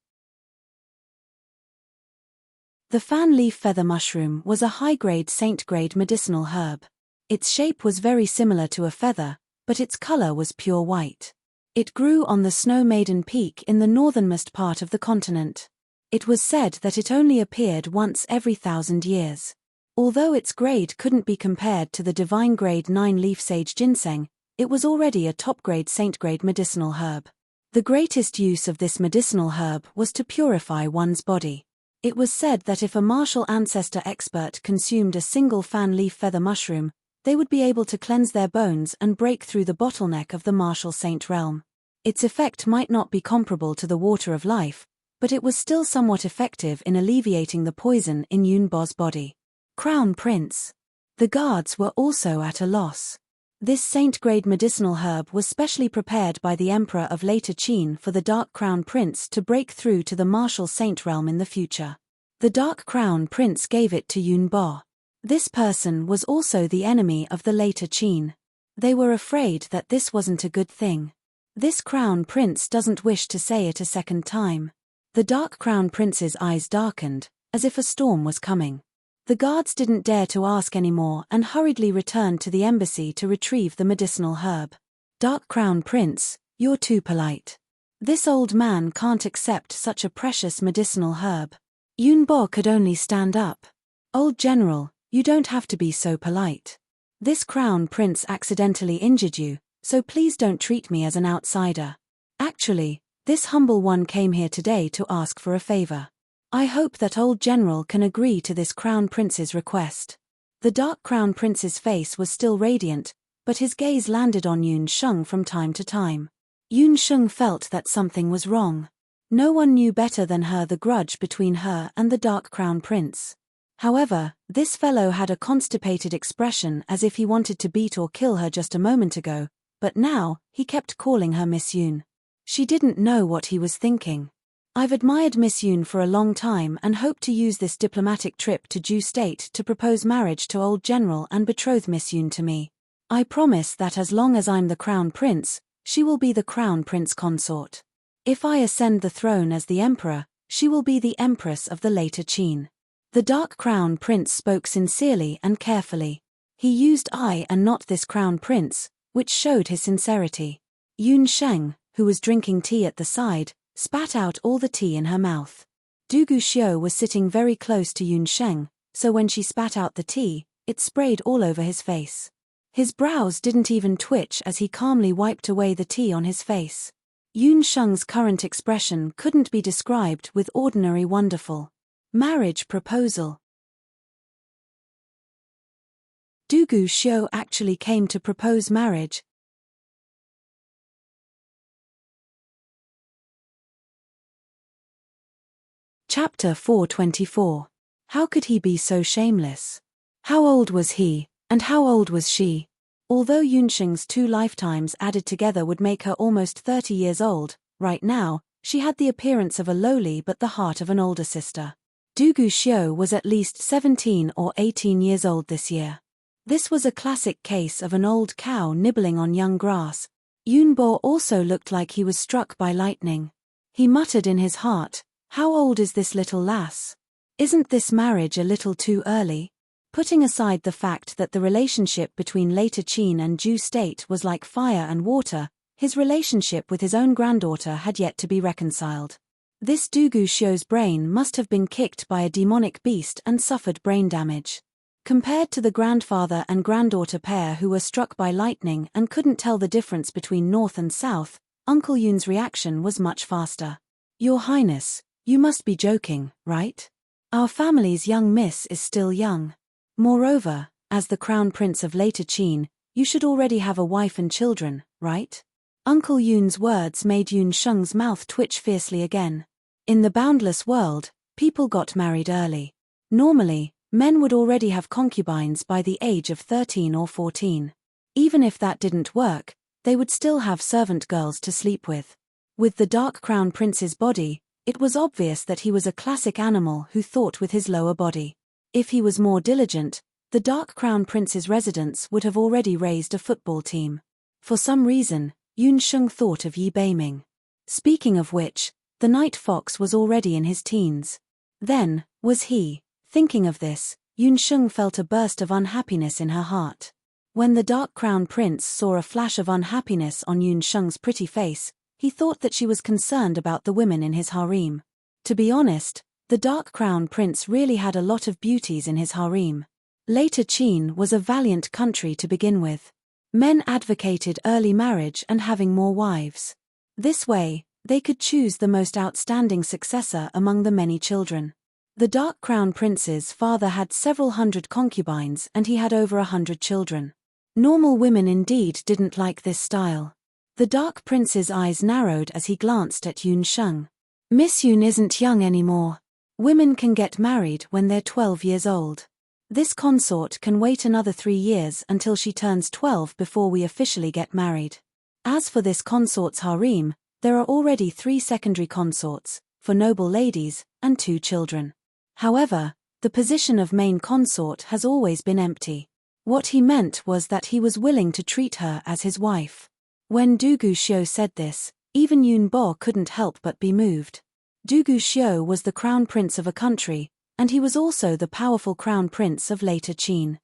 The fan leaf feather mushroom was a high-grade saint-grade medicinal herb. Its shape was very similar to a feather, but its color was pure white. It grew on the Snow Maiden Peak in the northernmost part of the continent. It was said that it only appeared once every 1,000 years. Although its grade couldn't be compared to the divine grade 9-leaf sage ginseng, It was already a top-grade saint-grade medicinal herb. The greatest use of this medicinal herb was to purify one's body. It was said that if a martial ancestor expert consumed a single fan leaf feather mushroom, they would be able to cleanse their bones and break through the bottleneck of the martial saint realm. Its effect might not be comparable to the water of life, but it was still somewhat effective in alleviating the poison in Yun Bo's body. Crown Prince. The guards were also at a loss. This saint-grade medicinal herb was specially prepared by the Emperor of later Qin for the Dark Crown Prince to break through to the martial saint realm in the future. The Dark Crown Prince gave it to Yun Bo. This person was also the enemy of the later Qin. They were afraid that this wasn't a good thing. This Crown Prince doesn't wish to say it a second time. The Dark Crown Prince's eyes darkened, as if a storm was coming. The guards didn't dare to ask any more and hurriedly returned to the embassy to retrieve the medicinal herb. Dark Crown Prince, you're too polite. This old man can't accept such a precious medicinal herb. Yun Bo could only stand up. Old General, you don't have to be so polite. This Crown Prince accidentally injured you, so please don't treat me as an outsider. Actually, this humble one came here today to ask for a favor. I hope that old General can agree to this Crown Prince's request. The Dark Crown Prince's face was still radiant, but his gaze landed on Yun Sheng from time to time. Yun Sheng felt that something was wrong. No one knew better than her the grudge between her and the Dark Crown Prince. However, this fellow had a constipated expression as if he wanted to beat or kill her just a moment ago, but now, he kept calling her Miss Yun. She didn't know what he was thinking. I've admired Miss Yun for a long time and hope to use this diplomatic trip to Ju State to propose marriage to old General and betroth Miss Yun to me. I promise that as long as I'm the Crown Prince, she will be the Crown Prince consort. If I ascend the throne as the Emperor, she will be the Empress of the later Qin. The Dark Crown Prince spoke sincerely and carefully. He used I and not this Crown Prince, which showed his sincerity. Yun Sheng, who was drinking tea at the side, spat out all the tea in her mouth. Du Guxiu was sitting very close to Yun Sheng, so when she spat out the tea, it sprayed all over his face. His brows didn't even twitch as he calmly wiped away the tea on his face. Yun Sheng's current expression couldn't be described with ordinary wonderful. Marriage proposal. Du Guxiu actually came to propose marriage. Chapter 424. How could he be so shameless? How old was he, and how old was she? Although Yunsheng's 2 lifetimes added together would make her almost 30 years old, right now, she had the appearance of a lowly but the heart of an older sister. Du Guxiu was at least 17 or 18 years old this year. This was a classic case of an old cow nibbling on young grass. Yun Bo also looked like he was struck by lightning. He muttered in his heart, "How old is this little lass? Isn't this marriage a little too early?" Putting aside the fact that the relationship between later Qin and Ju State was like fire and water, his relationship with his own granddaughter had yet to be reconciled. This Du Guxiu's brain must have been kicked by a demonic beast and suffered brain damage. Compared to the grandfather and granddaughter pair who were struck by lightning and couldn't tell the difference between north and south, Uncle Yun's reaction was much faster. "Your Highness, you must be joking, right? Our family's young miss is still young. Moreover, as the Crown Prince of later Qin, you should already have a wife and children, right?" Uncle Yun's words made Yun Sheng's mouth twitch fiercely again. In the boundless world, people got married early. Normally, men would already have concubines by the age of 13 or 14. Even if that didn't work, they would still have servant girls to sleep with. With the Dark Crown Prince's body, it was obvious that he was a classic animal who thought with his lower body. If he was more diligent, the Dark Crown Prince's residence would have already raised a football team. For some reason, Yun Sheng thought of Yi Beiming. Speaking of which, the night fox was already in his teens. Then, was he? Thinking of this, Yun Sheng felt a burst of unhappiness in her heart. When the Dark Crown Prince saw a flash of unhappiness on Yun Sheng's pretty face, he thought that she was concerned about the women in his harem. To be honest, the Dark Crown Prince really had a lot of beauties in his harem. Later Qin was a valiant country to begin with. Men advocated early marriage and having more wives. This way, they could choose the most outstanding successor among the many children. The Dark Crown Prince's father had several hundred concubines and he had over 100 children. Normal women indeed didn't like this style. The Dark Prince's eyes narrowed as he glanced at Yun Sheng. Miss Yun isn't young anymore. Women can get married when they're 12 years old. This consort can wait another 3 years until she turns 12 before we officially get married. As for this consort's harem, there are already 3 secondary consorts, for noble ladies, and 2 children. However, the position of main consort has always been empty. What he meant was that he was willing to treat her as his wife. When Du Guxiu said this, even Yun Bo couldn't help but be moved. Du Guxiu was the crown prince of a country, and he was also the powerful crown prince of later Qin.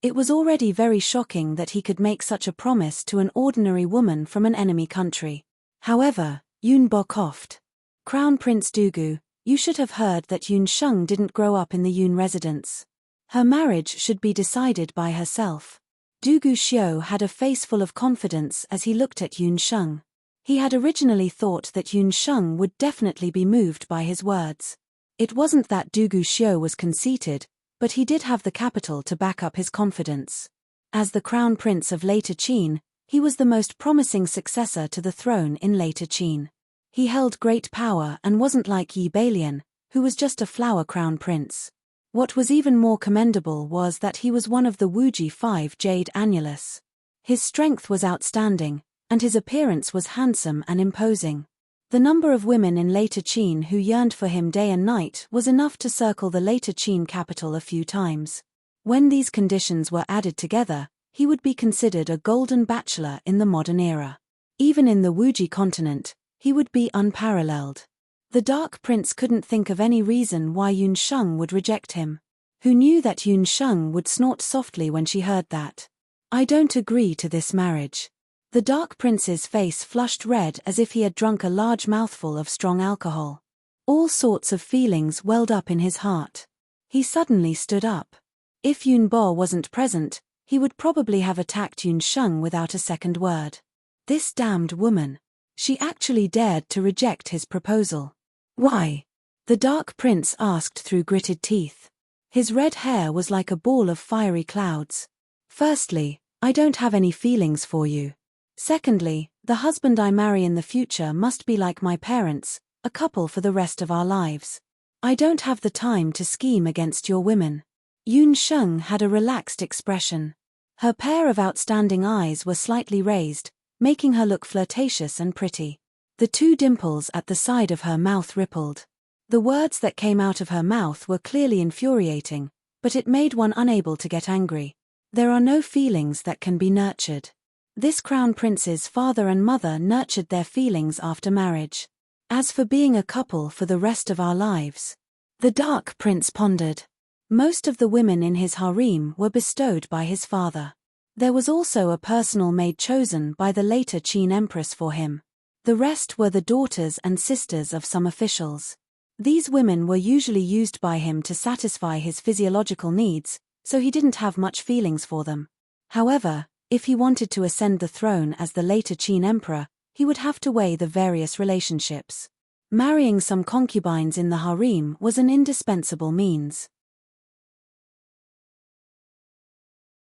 It was already very shocking that he could make such a promise to an ordinary woman from an enemy country. However, Yun Bo coughed. Crown Prince Dugu, you should have heard that Yun Sheng didn't grow up in the Yun residence. Her marriage should be decided by herself. Du Guxiu had a face full of confidence as he looked at Yun Sheng. He had originally thought that Yun Sheng would definitely be moved by his words. It wasn't that Du Guxiu was conceited, but he did have the capital to back up his confidence. As the crown prince of later Qin, he was the most promising successor to the throne in later Qin. He held great power and wasn't like Yi Balian, who was just a flower crown prince. What was even more commendable was that he was one of the Wuji 5 Jade Annulus. His strength was outstanding, and his appearance was handsome and imposing. The number of women in later Qin who yearned for him day and night was enough to circle the later Qin capital a few times. When these conditions were added together, he would be considered a golden bachelor in the modern era. Even in the Wuji continent, he would be unparalleled. The Dark Prince couldn't think of any reason why Yun Sheng would reject him. Who knew that Yun Sheng would snort softly when she heard that? I don't agree to this marriage. The Dark Prince's face flushed red as if he had drunk a large mouthful of strong alcohol. All sorts of feelings welled up in his heart. He suddenly stood up. If Yun Bo wasn't present, he would probably have attacked Yun Sheng without a second word. This damned woman. She actually dared to reject his proposal. Why? The Dark Prince asked through gritted teeth. His red hair was like a ball of fiery clouds. Firstly, I don't have any feelings for you. Secondly, the husband I marry in the future must be like my parents, a couple for the rest of our lives. I don't have the time to scheme against your women. Yun Sheng had a relaxed expression. Her pair of outstanding eyes were slightly raised, making her look flirtatious and pretty. The 2 dimples at the side of her mouth rippled. The words that came out of her mouth were clearly infuriating, but it made one unable to get angry. There are no feelings that can be nurtured. This crown prince's father and mother nurtured their feelings after marriage. As for being a couple for the rest of our lives, the Dark Prince pondered. Most of the women in his harem were bestowed by his father. There was also a personal maid chosen by the later Qin Empress for him. The rest were the daughters and sisters of some officials. These women were usually used by him to satisfy his physiological needs, so he didn't have much feelings for them. However, if he wanted to ascend the throne as the later Qin emperor, he would have to weigh the various relationships. Marrying some concubines in the harem was an indispensable means.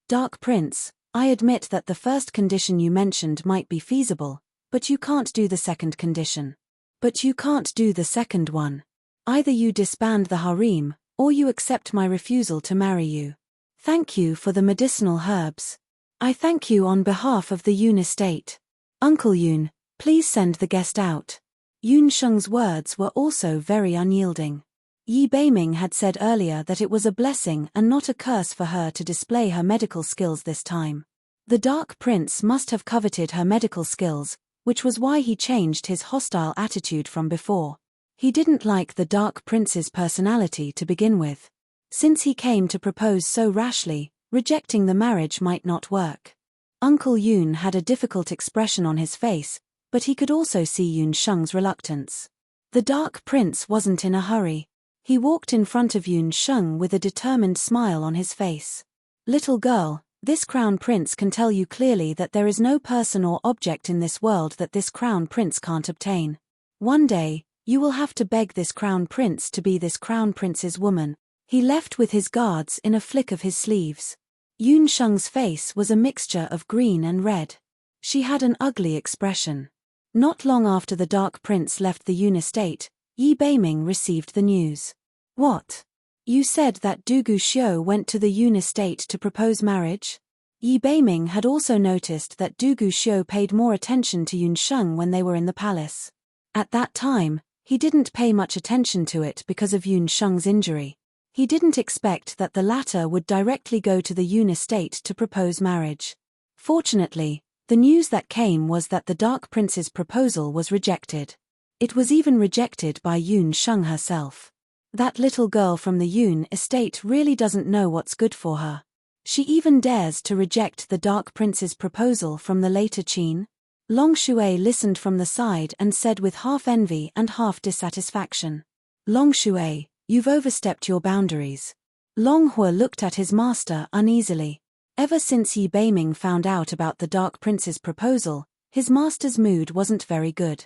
Dark Prince, I admit that the first condition you mentioned might be feasible, but you can't do the second condition. But you can't do the second one. Either you disband the harem, or you accept my refusal to marry you. Thank you for the medicinal herbs. I thank you on behalf of the Yun estate. Uncle Yun, please send the guest out. Yun Sheng's words were also very unyielding. Yi Beiming had said earlier that it was a blessing and not a curse for her to display her medical skills this time. The Dark Prince must have coveted her medical skills, which was why he changed his hostile attitude from before. He didn't like the Dark Prince's personality to begin with. Since he came to propose so rashly, rejecting the marriage might not work. Uncle Yun had a difficult expression on his face, but he could also see Yun Sheng's reluctance. The Dark Prince wasn't in a hurry. He walked in front of Yun Sheng with a determined smile on his face. Little girl, this crown prince can tell you clearly that there is no person or object in this world that this crown prince can't obtain. One day, you will have to beg this crown prince to be this crown prince's woman. He left with his guards in a flick of his sleeves. Yun Sheng's face was a mixture of green and red. She had an ugly expression. Not long after the Dark Prince left the Yun estate, Yi Beiming received the news. What? You said that Dugu Xiu went to the Yun estate to propose marriage? Yi Beiming had also noticed that Dugu Xiu paid more attention to Yun Sheng when they were in the palace. At that time, he didn't pay much attention to it because of Yun Sheng's injury. He didn't expect that the latter would directly go to the Yun estate to propose marriage. Fortunately, the news that came was that the Dark Prince's proposal was rejected. It was even rejected by Yun Sheng herself. That little girl from the Yun estate really doesn't know what's good for her. She even dares to reject the Dark Prince's proposal from the later Qin. Long Shui listened from the side and said with half envy and half dissatisfaction. Long Shui, you've overstepped your boundaries. Long Hua looked at his master uneasily. Ever since Yi Beiming found out about the Dark Prince's proposal, his master's mood wasn't very good.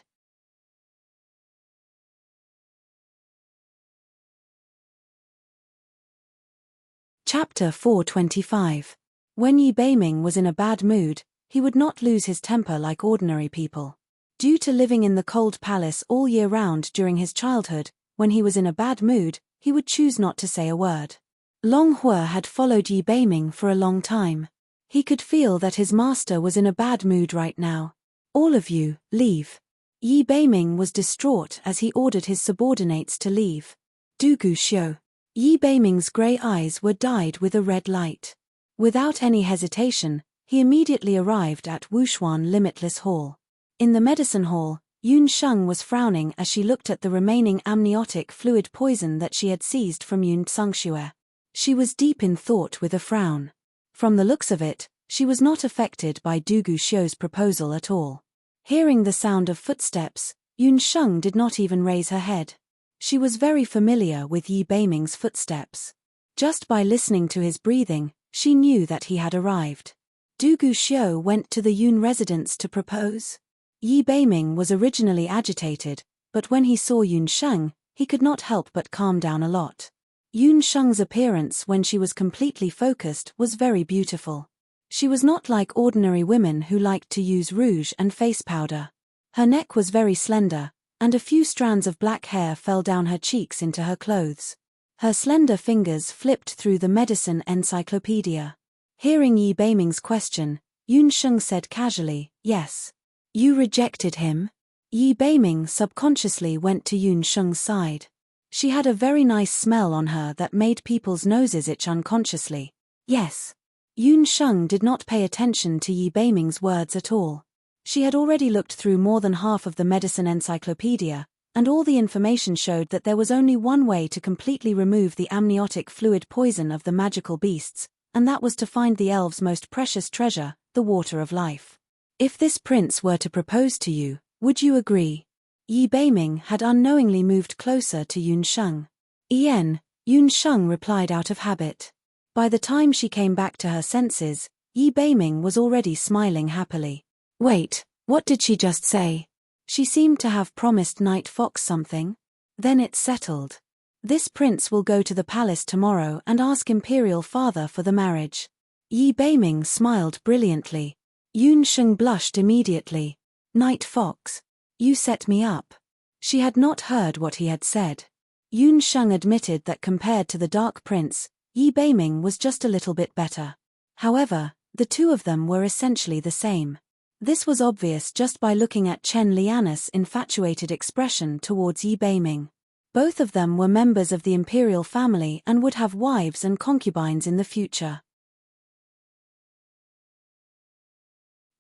Chapter 425. When Yi Beiming was in a bad mood, he would not lose his temper like ordinary people. Due to living in the cold palace all year round during his childhood, when he was in a bad mood, he would choose not to say a word. Long Hua had followed Yi Beiming for a long time. He could feel that his master was in a bad mood right now. All of you, leave. Yi Beiming was distraught as he ordered his subordinates to leave. Dugu Xiu. Yi Beiming's grey eyes were dyed with a red light. Without any hesitation, he immediately arrived at Wushuan Limitless Hall. In the medicine hall, Yun Sheng was frowning as she looked at the remaining amniotic fluid poison that she had seized from Yun Tsangxue. She was deep in thought with a frown. From the looks of it, she was not affected by Dugu Xiu's proposal at all. Hearing the sound of footsteps, Yun Sheng did not even raise her head. She was very familiar with Yi Beiming's footsteps. Just by listening to his breathing, she knew that he had arrived. Dugu Xiu went to the Yun residence to propose. Yi Beiming was originally agitated, but when he saw Yun Sheng, he could not help but calm down a lot. Yun Sheng's appearance when she was completely focused was very beautiful. She was not like ordinary women who liked to use rouge and face powder. Her neck was very slender, and a few strands of black hair fell down her cheeks into her clothes. Her slender fingers flipped through the medicine encyclopedia. Hearing Yi Beiming's question, Yun Sheng said casually, "Yes." "You rejected him?" Yi Beiming subconsciously went to Yun Sheng's side. She had a very nice smell on her that made people's noses itch unconsciously. "Yes." Yun Sheng did not pay attention to Yi Beiming's words at all. She had already looked through more than half of the medicine encyclopedia, and all the information showed that there was only one way to completely remove the amniotic fluid poison of the magical beasts, and that was to find the elves' most precious treasure, the water of life. "If this prince were to propose to you, would you agree?" Yi Beiming had unknowingly moved closer to Yun Sheng. "Yen," Yun Sheng replied out of habit. By the time she came back to her senses, Yi Beiming was already smiling happily. Wait, what did she just say? She seemed to have promised Night Fox something. Then it's settled. This prince will go to the palace tomorrow and ask Imperial Father for the marriage. Yi Beiming smiled brilliantly. Yun Sheng blushed immediately. Night Fox. You set me up. She had not heard what he had said. Yun Sheng admitted that compared to the Dark Prince, Yi Beiming was just a little bit better. However, the two of them were essentially the same. This was obvious just by looking at Chen Liana's infatuated expression towards Yi Beiming. Both of them were members of the imperial family and would have wives and concubines in the future.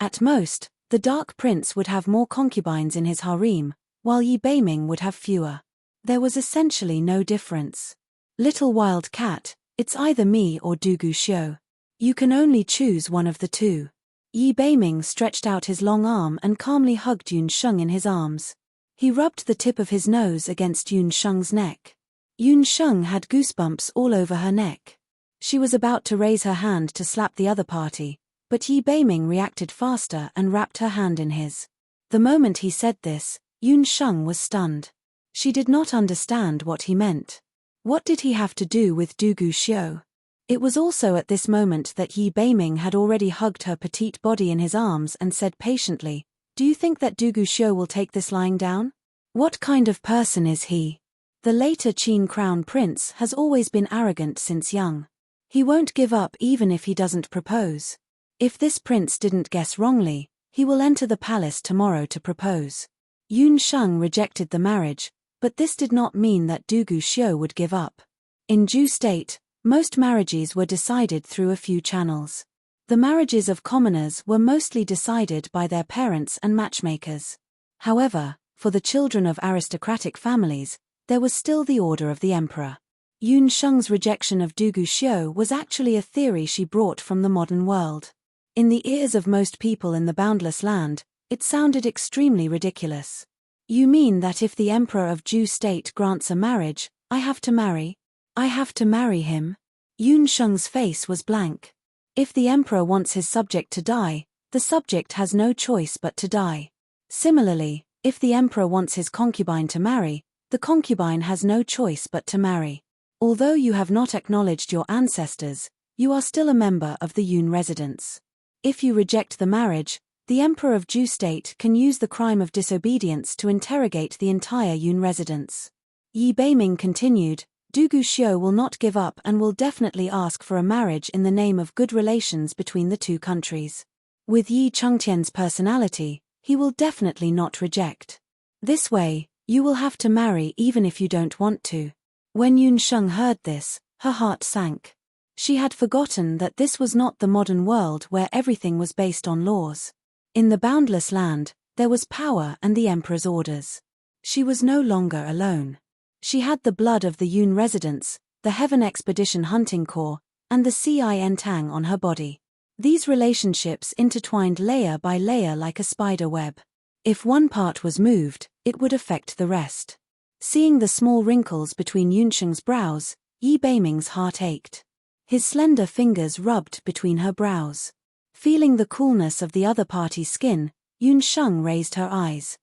At most, the Dark Prince would have more concubines in his harem, while Yi Beiming would have fewer. There was essentially no difference. Little wild cat, it's either me or Dugu Xiu. You can only choose one of the two. Yi Beiming stretched out his long arm and calmly hugged Yun Sheng in his arms. He rubbed the tip of his nose against Yun Sheng's neck. Yun Sheng had goosebumps all over her neck. She was about to raise her hand to slap the other party, but Yi Beiming reacted faster and wrapped her hand in his. The moment he said this, Yun Sheng was stunned. She did not understand what he meant. What did he have to do with Du Guxiu? It was also at this moment that Yi Beiming had already hugged her petite body in his arms and said patiently, "Do you think that Du Guxiu will take this lying down? What kind of person is he?" The later Qin crown prince has always been arrogant since young. He won't give up even if he doesn't propose. If this prince didn't guess wrongly, he will enter the palace tomorrow to propose. Yun Sheng rejected the marriage, but this did not mean that Du Guxiu would give up. In Zhou state, most marriages were decided through a few channels. The marriages of commoners were mostly decided by their parents and matchmakers. However, for the children of aristocratic families, there was still the order of the emperor. Yun Sheng's rejection of Du Guxiu was actually a theory she brought from the modern world. In the ears of most people in the boundless land, it sounded extremely ridiculous. You mean that if the emperor of Zhou state grants a marriage, I have to marry? I have to marry him? Yun Sheng's face was blank. If the emperor wants his subject to die, the subject has no choice but to die. Similarly, if the emperor wants his concubine to marry, the concubine has no choice but to marry. Although you have not acknowledged your ancestors, you are still a member of the Yun residence. If you reject the marriage, the emperor of Zhou state can use the crime of disobedience to interrogate the entire Yun residence. Yi Beiming continued, Du Guxiu will not give up and will definitely ask for a marriage in the name of good relations between the two countries. With Yi Chengtian's personality, he will definitely not reject. This way, you will have to marry even if you don't want to. When Yun Sheng heard this, her heart sank. She had forgotten that this was not the modern world where everything was based on laws. In the boundless land, there was power and the emperor's orders. She was no longer alone. She had the blood of the Yun residents, the Heaven Expedition Hunting Corps, and the Enchanting on her body. These relationships intertwined layer by layer like a spider web. If one part was moved, it would affect the rest. Seeing the small wrinkles between Yun Sheng's brows, Yi Beiming's heart ached. His slender fingers rubbed between her brows. Feeling the coolness of the other party's skin, Yun Sheng raised her eyes.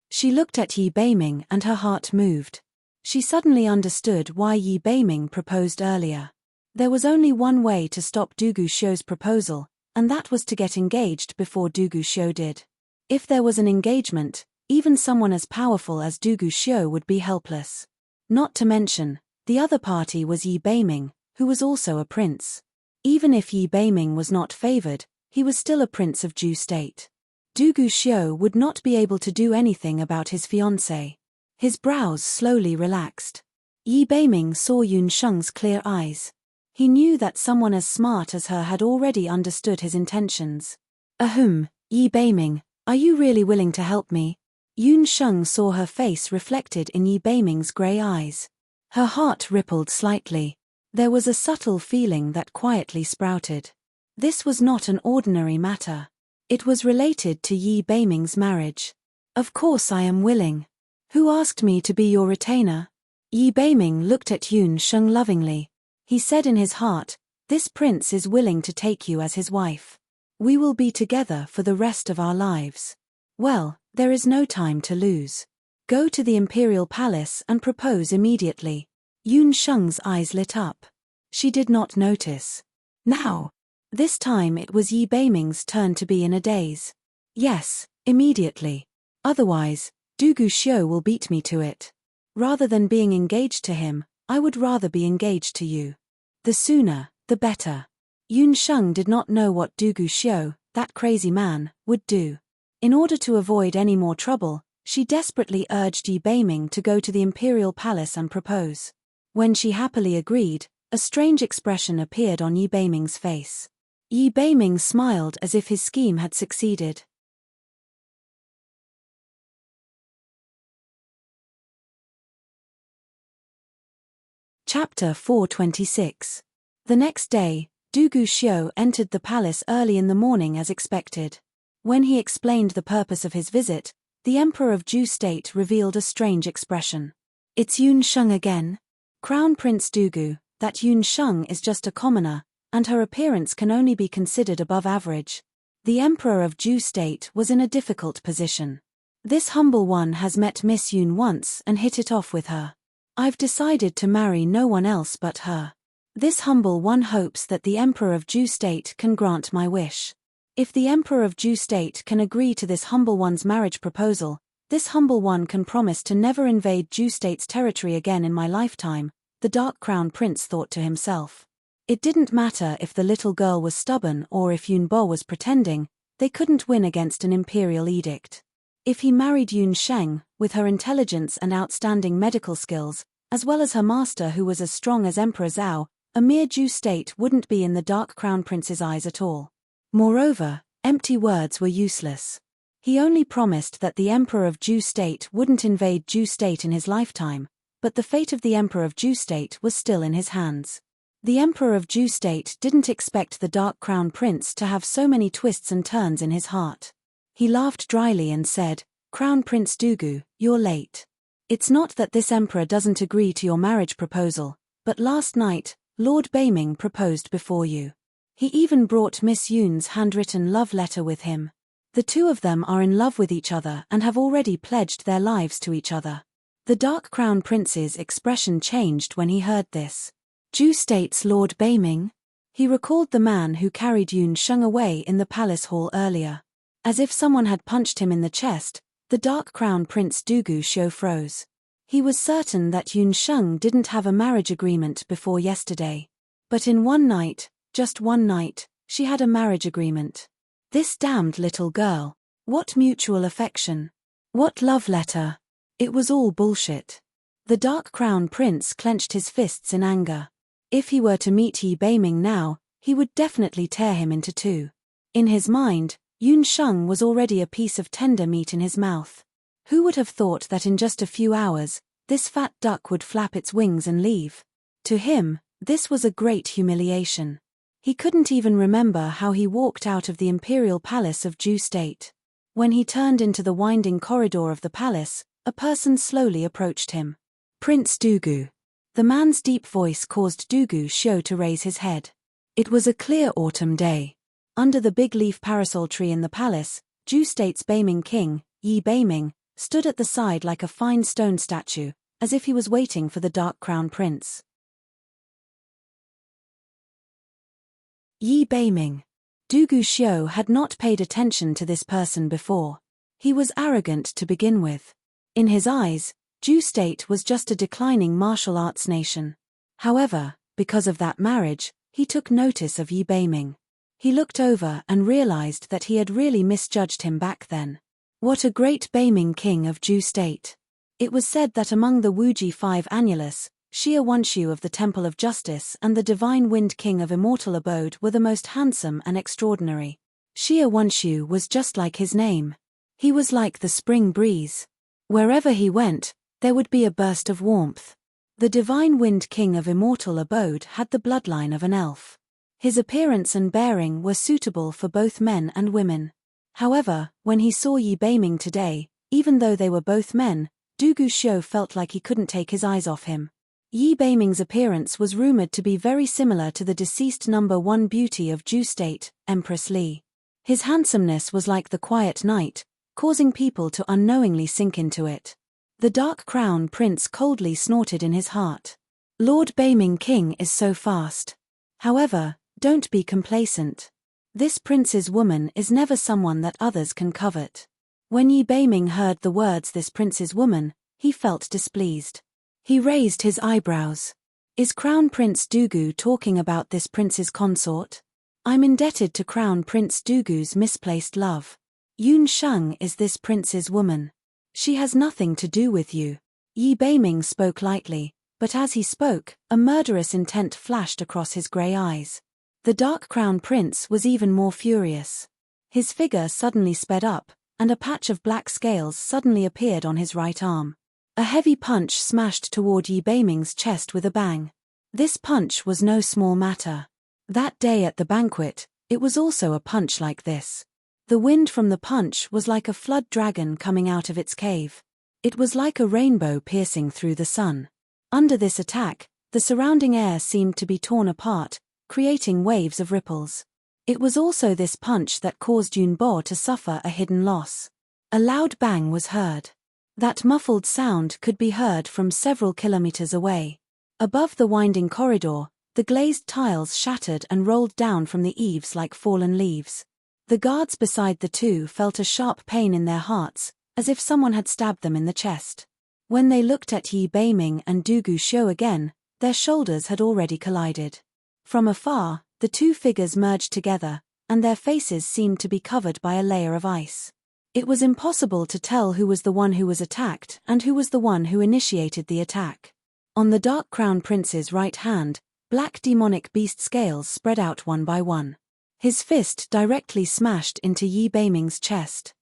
She looked at Yi Beiming and her heart moved. She suddenly understood why Yi Beiming proposed earlier. There was only one way to stop Du Guxiu's proposal, and that was to get engaged before Du Guxiu did. If there was an engagement, even someone as powerful as Du Guxiu would be helpless. Not to mention, the other party was Yi Beiming, who was also a prince. Even if Yi Beiming was not favored, he was still a prince of Zhou state. Du Guxiu would not be able to do anything about his fiancée. His brows slowly relaxed. Yi Beiming saw Yun Sheng's clear eyes. He knew that someone as smart as her had already understood his intentions. Ahem, Yi Beiming, are you really willing to help me? Yun Sheng saw her face reflected in Yi Beiming's grey eyes. Her heart rippled slightly. There was a subtle feeling that quietly sprouted. This was not an ordinary matter. It was related to Yi Beiming's marriage. Of course I am willing. Who asked me to be your retainer? Yi Beiming looked at Yun Sheng lovingly. He said in his heart, this prince is willing to take you as his wife. We will be together for the rest of our lives. Well, there is no time to lose. Go to the imperial palace and propose immediately. Yun Sheng's eyes lit up. She did not notice. Now. This time it was Yi Beiming's turn to be in a daze. Yes, immediately. Otherwise, Du Guxiu will beat me to it. Rather than being engaged to him, I would rather be engaged to you. The sooner, the better. Yun Sheng did not know what Du Guxiu, that crazy man, would do. In order to avoid any more trouble, she desperately urged Yi Beiming to go to the imperial palace and propose. When she happily agreed, a strange expression appeared on Yi Beiming's face. Yi Beiming smiled as if his scheme had succeeded. Chapter 426. The next day, Du Guxiu entered the palace early in the morning as expected. When he explained the purpose of his visit, the emperor of Zhou state revealed a strange expression. It's Yun Sheng again? Crown Prince Dugu, that Yun Sheng is just a commoner, and her appearance can only be considered above average. The Emperor of Ju State was in a difficult position. This humble one has met Miss Yun once and hit it off with her. I've decided to marry no one else but her. This humble one hopes that the Emperor of Ju State can grant my wish. If the Emperor of Ju State can agree to this humble one's marriage proposal, this humble one can promise to never invade Ju State's territory again in my lifetime, the Dark Crown Prince thought to himself. It didn't matter if the little girl was stubborn or if Yun Bo was pretending, they couldn't win against an imperial edict. If he married Yun Sheng, with her intelligence and outstanding medical skills, as well as her master who was as strong as Emperor Zhao, a mere Ju State wouldn't be in the Dark Crown Prince's eyes at all. Moreover, empty words were useless. He only promised that the Emperor of Ju State wouldn't invade Ju State in his lifetime, but the fate of the Emperor of Ju State was still in his hands. The Emperor of Ju State didn't expect the Dark Crown Prince to have so many twists and turns in his heart. He laughed dryly and said, "Crown Prince Dugu, you're late. It's not that this emperor doesn't agree to your marriage proposal, but last night, Lord Beiming proposed before you. He even brought Miss Yun's handwritten love letter with him. The two of them are in love with each other and have already pledged their lives to each other." The Dark Crown Prince's expression changed when he heard this. Ju State's Lord Beiming? He recalled the man who carried Yun Sheng away in the palace hall earlier. As if someone had punched him in the chest, the Dark Crown Prince Dugu Xiu froze. He was certain that Yun Sheng didn't have a marriage agreement before yesterday. But in one night, just one night, she had a marriage agreement. This damned little girl. What mutual affection? What love letter? It was all bullshit. The Dark Crown Prince clenched his fists in anger. If he were to meet Yi Beiming now, he would definitely tear him into two. In his mind, Yun Sheng was already a piece of tender meat in his mouth. Who would have thought that in just a few hours, this fat duck would flap its wings and leave? To him, this was a great humiliation. He couldn't even remember how he walked out of the imperial palace of Ju State. When he turned into the winding corridor of the palace, a person slowly approached him. Prince Dugu. The man's deep voice caused Dugu Xiu to raise his head. It was a clear autumn day. Under the big leaf parasol tree in the palace, Ju State's Beiming king, Yi Beiming, stood at the side like a fine stone statue, as if he was waiting for the Dark Crown Prince. Yi Beiming. Dugu Xiu had not paid attention to this person before. He was arrogant to begin with. In his eyes, Ju State was just a declining martial arts nation. However, because of that marriage, he took notice of Yi Beiming. He looked over and realized that he had really misjudged him back then. What a great Beiming king of Ju State. It was said that among the Wuji 5 Annulus, Xia Wanshu of the Temple of Justice and the Divine Wind King of Immortal Abode were the most handsome and extraordinary. Xia Wanshu was just like his name. He was like the spring breeze. Wherever he went, there would be a burst of warmth. The Divine Wind King of Immortal Abode had the bloodline of an elf. His appearance and bearing were suitable for both men and women. However, when he saw Yi Beiming today, even though they were both men, Dugu Xiu felt like he couldn't take his eyes off him. Yi Beiming's appearance was rumored to be very similar to the deceased number 1 beauty of Ju State, Empress Li. His handsomeness was like the quiet night, causing people to unknowingly sink into it. The Dark Crown Prince coldly snorted in his heart. Lord Beiming King is so fast. However, don't be complacent. This prince's woman is never someone that others can covet. When Yi Beiming heard the words "this prince's woman," he felt displeased. He raised his eyebrows. Is Crown Prince Dugu talking about this prince's consort? I'm indebted to Crown Prince Dugu's misplaced love. Yun Sheng is this prince's woman. She has nothing to do with you. Yi Beiming spoke lightly, but as he spoke, a murderous intent flashed across his grey eyes. The Dark Crown Prince was even more furious. His figure suddenly sped up, and a patch of black scales suddenly appeared on his right arm. A heavy punch smashed toward Yi Beiming's chest with a bang. This punch was no small matter. That day at the banquet, it was also a punch like this. The wind from the punch was like a flood dragon coming out of its cave. It was like a rainbow piercing through the sun. Under this attack, The surrounding air seemed to be torn apart, creating waves of ripples. It was also this punch that caused Yunbo to suffer a hidden loss. A loud bang was heard. That muffled sound could be heard from several kilometers away. Above the winding corridor, the glazed tiles shattered and rolled down from the eaves like fallen leaves. The guards beside the two felt a sharp pain in their hearts, as if someone had stabbed them in the chest. When they looked at Yi Beiming and Du Guxiu again, their shoulders had already collided. From afar, the two figures merged together, and their faces seemed to be covered by a layer of ice. It was impossible to tell who was the one who was attacked and who was the one who initiated the attack. On the Dark Crown Prince's right hand, black demonic beast scales spread out one by one. His fist directly smashed into Yi Beiming's chest.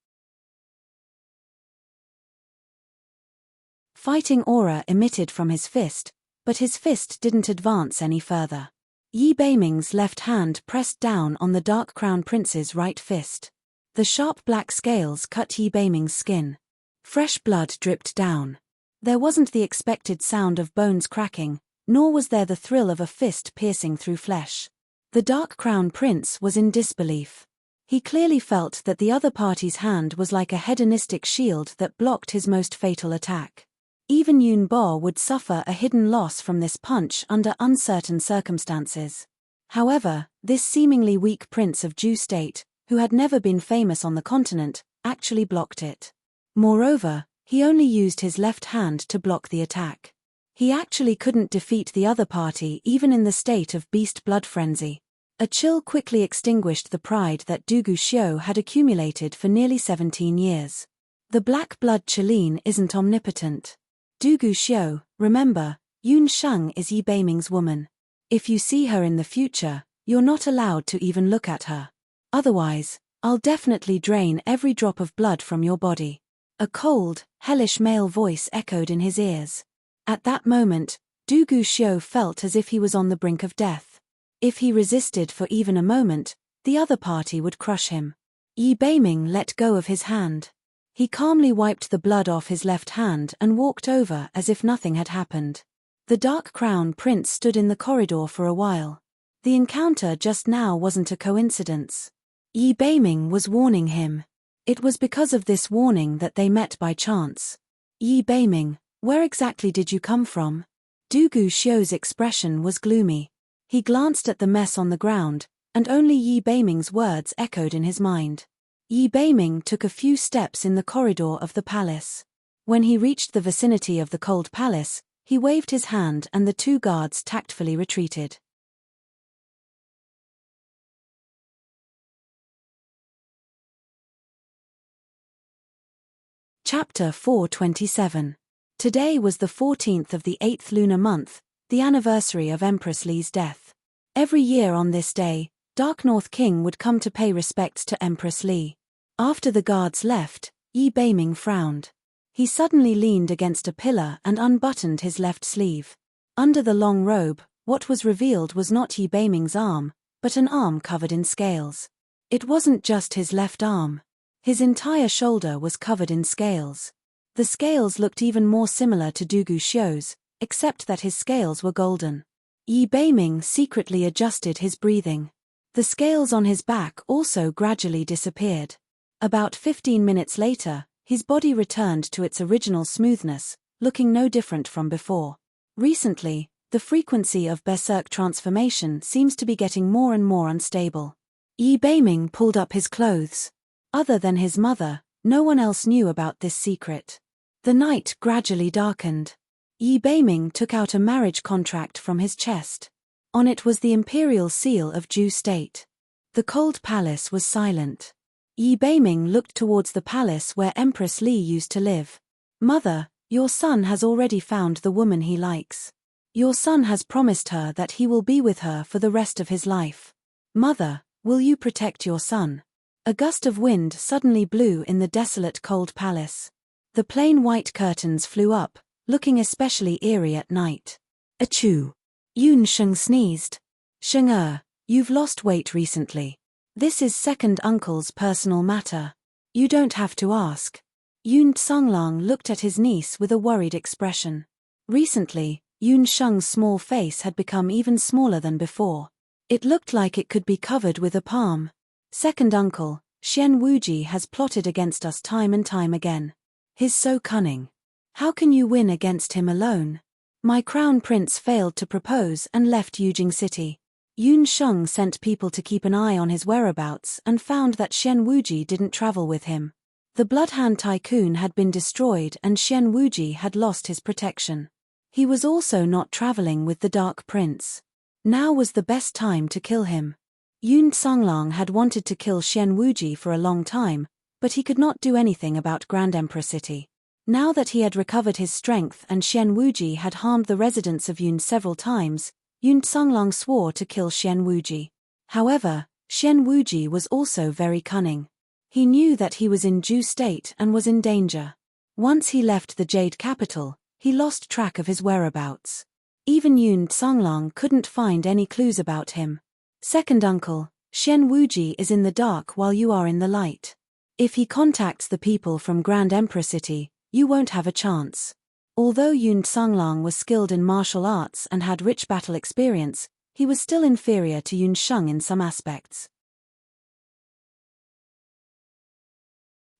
Fighting aura emitted from his fist, but his fist didn't advance any further. Yi Beiming's left hand pressed down on the Dark Crown Prince's right fist. The sharp black scales cut Yi Beiming's skin. Fresh blood dripped down. There wasn't the expected sound of bones cracking, nor was there the thrill of a fist piercing through flesh. The Dark Crown Prince was in disbelief. He clearly felt that the other party's hand was like a hedonistic shield that blocked his most fatal attack. Even Yunbo would suffer a hidden loss from this punch under uncertain circumstances. However, this seemingly weak prince of Ju state, who had never been famous on the continent, actually blocked it. Moreover, he only used his left hand to block the attack. He actually couldn't defeat the other party even in the state of beast blood frenzy. A chill quickly extinguished the pride that Du Guxiu had accumulated for nearly 17 years. The black blood Qilin isn't omnipotent. Du Guxiu, remember, Yun Sheng is Yi Beiming's woman. If you see her in the future, you're not allowed to even look at her. Otherwise, I'll definitely drain every drop of blood from your body. A cold, hellish male voice echoed in his ears. At that moment, Du Guxiu felt as if he was on the brink of death. If he resisted for even a moment, the other party would crush him. Yi Beiming let go of his hand. He calmly wiped the blood off his left hand and walked over as if nothing had happened. The Dark Crown Prince stood in the corridor for a while. The encounter just now wasn't a coincidence. Yi Beiming was warning him. It was because of this warning that they met by chance. Yi Beiming, where exactly did you come from? Du Guxiu's expression was gloomy. He glanced at the mess on the ground, and only Yi Beiming's words echoed in his mind. Yi Beiming took a few steps in the corridor of the palace. When he reached the vicinity of the cold palace, he waved his hand and the two guards tactfully retreated. Chapter 427. Today was the 14th of the 8th lunar month, the anniversary of Empress Li's death. Every year on this day, Dark North King would come to pay respects to Empress Li. After the guards left, Yi Beiming frowned. He suddenly leaned against a pillar and unbuttoned his left sleeve. Under the long robe, what was revealed was not Yi Beiming's arm, but an arm covered in scales. It wasn't just his left arm. His entire shoulder was covered in scales. The scales looked even more similar to Du Guxiu's, except that his scales were golden. Yi Beiming secretly adjusted his breathing. The scales on his back also gradually disappeared. About 15 minutes later, his body returned to its original smoothness, looking no different from before. Recently, the frequency of berserk transformation seems to be getting more and more unstable. Yi Beiming pulled up his clothes. Other than his mother, no one else knew about this secret. The night gradually darkened. Yi Beiming took out a marriage contract from his chest. On it was the imperial seal of Ju state. The cold palace was silent. Yi Beiming looked towards the palace where Empress Li used to live. Mother, your son has already found the woman he likes. Your son has promised her that he will be with her for the rest of his life. Mother, will you protect your son? A gust of wind suddenly blew in the desolate cold palace. The plain white curtains flew up, looking especially eerie at night. Achoo! Yun Sheng sneezed. Sheng, you've lost weight recently. This is second uncle's personal matter. You don't have to ask. Yun Tsanglang looked at his niece with a worried expression. Recently, Yun Sheng's small face had become even smaller than before. It looked like it could be covered with a palm. Second uncle, Xian Wuji has plotted against us time and time again. He's so cunning. How can you win against him alone? My crown prince failed to propose and left Yujing City. Yun Sheng sent people to keep an eye on his whereabouts and found that Xian Wuji didn't travel with him. The Bloodhand Tycoon had been destroyed and Xian Wuji had lost his protection. He was also not traveling with the Dark Prince. Now was the best time to kill him. Yun Songlong had wanted to kill Xian Wuji for a long time, but he could not do anything about Grand Emperor City. Now that he had recovered his strength and Xian Wuji had harmed the residents of Yun several times, Yun Songlong swore to kill Xian Wuji. However, Xian Wuji was also very cunning. He knew that he was in Ju State and was in danger. Once he left the Jade Capital, he lost track of his whereabouts. Even Yun Songlong couldn't find any clues about him. Second uncle, Xian Wuji is in the dark while you are in the light. If he contacts the people from Grand Emperor City, you won't have a chance. Although Yun Songlong was skilled in martial arts and had rich battle experience, he was still inferior to Yun Sheng in some aspects.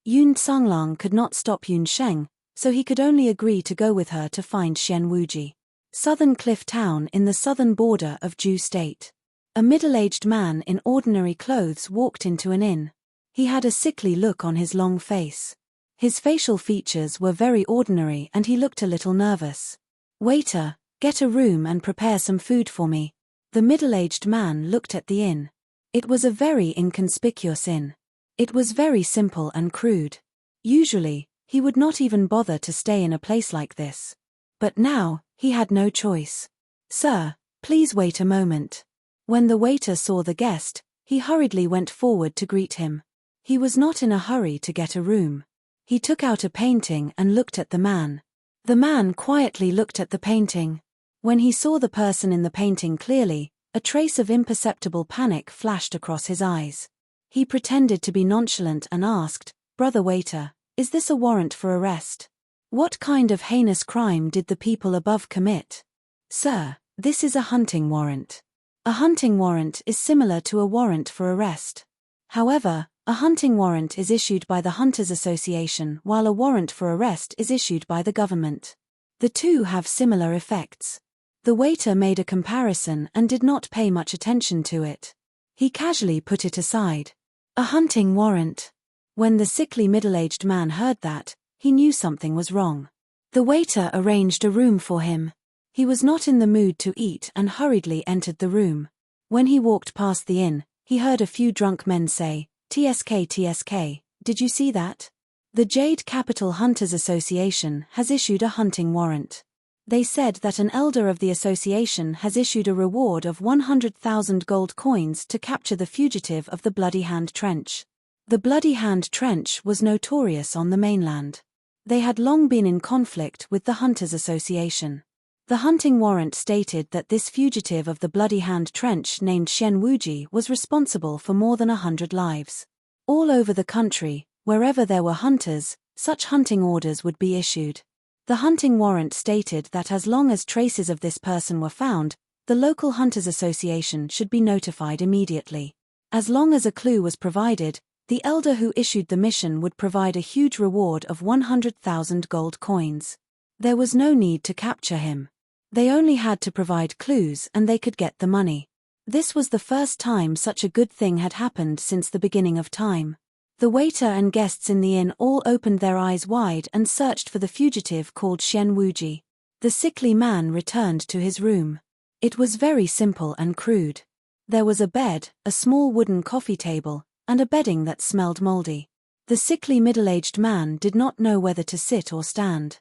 Yun Songlong could not stop Yun Sheng, so he could only agree to go with her to find Xian Wuji. Southern Cliff Town in the southern border of Ju State. A middle-aged man in ordinary clothes walked into an inn. He had a sickly look on his long face. His facial features were very ordinary and he looked a little nervous. "Waiter, get a room and prepare some food for me." The middle-aged man looked at the inn. It was a very inconspicuous inn. It was very simple and crude. Usually, he would not even bother to stay in a place like this. But now, he had no choice. "Sir, please wait a moment." When the waiter saw the guest, he hurriedly went forward to greet him. He was not in a hurry to get a room. He took out a painting and looked at the man. The man quietly looked at the painting. When he saw the person in the painting clearly, a trace of imperceptible panic flashed across his eyes. He pretended to be nonchalant and asked, "Brother waiter, is this a warrant for arrest? What kind of heinous crime did the people above commit?" "Sir, this is a hunting warrant." A hunting warrant is similar to a warrant for arrest. However, a hunting warrant is issued by the Hunters Association while a warrant for arrest is issued by the government. The two have similar effects. The waiter made a comparison and did not pay much attention to it. He casually put it aside. A hunting warrant. When the sickly middle-aged man heard that, he knew something was wrong. The waiter arranged a room for him. He was not in the mood to eat and hurriedly entered the room. When he walked past the inn, he heard a few drunk men say, "TSK, TSK, did you see that? The Jade Capital Hunters Association has issued a hunting warrant. They said that an elder of the association has issued a reward of 100,000 gold coins to capture the fugitive of the Bloody Hand Trench." The Bloody Hand Trench was notorious on the mainland. They had long been in conflict with the Hunters Association. The hunting warrant stated that this fugitive of the Bloody Hand Trench named Xian Wuji was responsible for more than 100 lives. All over the country, wherever there were hunters, such hunting orders would be issued. The hunting warrant stated that as long as traces of this person were found, the local Hunters Association should be notified immediately. As long as a clue was provided, the elder who issued the mission would provide a huge reward of 100,000 gold coins. There was no need to capture him. They only had to provide clues and they could get the money. This was the first time such a good thing had happened since the beginning of time. The waiter and guests in the inn all opened their eyes wide and searched for the fugitive called Xian Wuji. The sickly man returned to his room. It was very simple and crude. There was a bed, a small wooden coffee table, and a bedding that smelled moldy. The sickly middle-aged man did not know whether to sit or stand.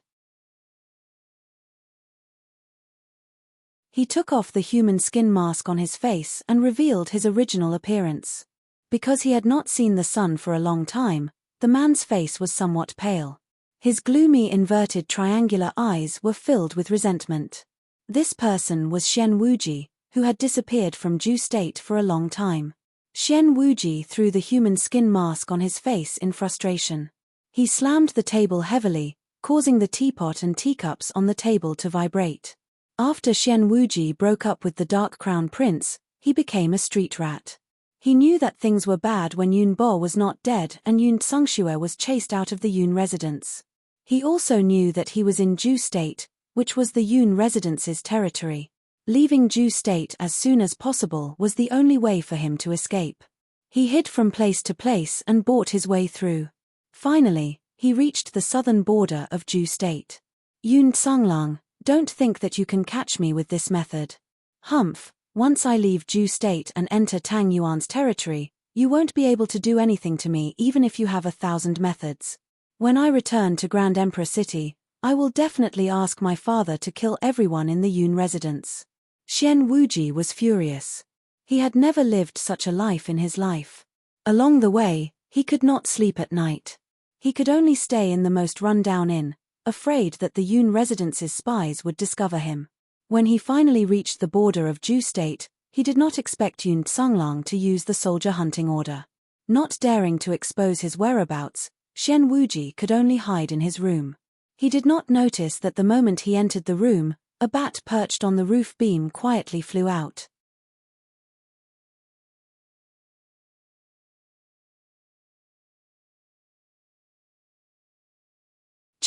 He took off the human skin mask on his face and revealed his original appearance. Because he had not seen the sun for a long time, the man's face was somewhat pale. His gloomy inverted triangular eyes were filled with resentment. This person was Xian Wuji, who had disappeared from Ju State for a long time. Xian Wuji threw the human skin mask on his face in frustration. He slammed the table heavily, causing the teapot and teacups on the table to vibrate. After Xian Wuji broke up with the Dark Crown Prince, he became a street rat. He knew that things were bad when Yun Bo was not dead and Yun Tsangxue was chased out of the Yun residence. He also knew that he was in Ju State, which was the Yun residence's territory. Leaving Ju State as soon as possible was the only way for him to escape. He hid from place to place and bought his way through. Finally, he reached the southern border of Ju State. Yun Tsanglang, don't think that you can catch me with this method. Humph, once I leave Ju State and enter Tang Yuan's territory, you won't be able to do anything to me even if you have 1,000 methods. When I return to Grand Emperor City, I will definitely ask my father to kill everyone in the Yun residence. Xian Wuji was furious. He had never lived such a life in his life. Along the way, he could not sleep at night. He could only stay in the most run-down inn, afraid that the Yun residence's spies would discover him. When he finally reached the border of Ju State, he did not expect Yun Tsanglang to use the soldier hunting order. Not daring to expose his whereabouts, Xian Wuji could only hide in his room. He did not notice that the moment he entered the room, a bat perched on the roof beam quietly flew out.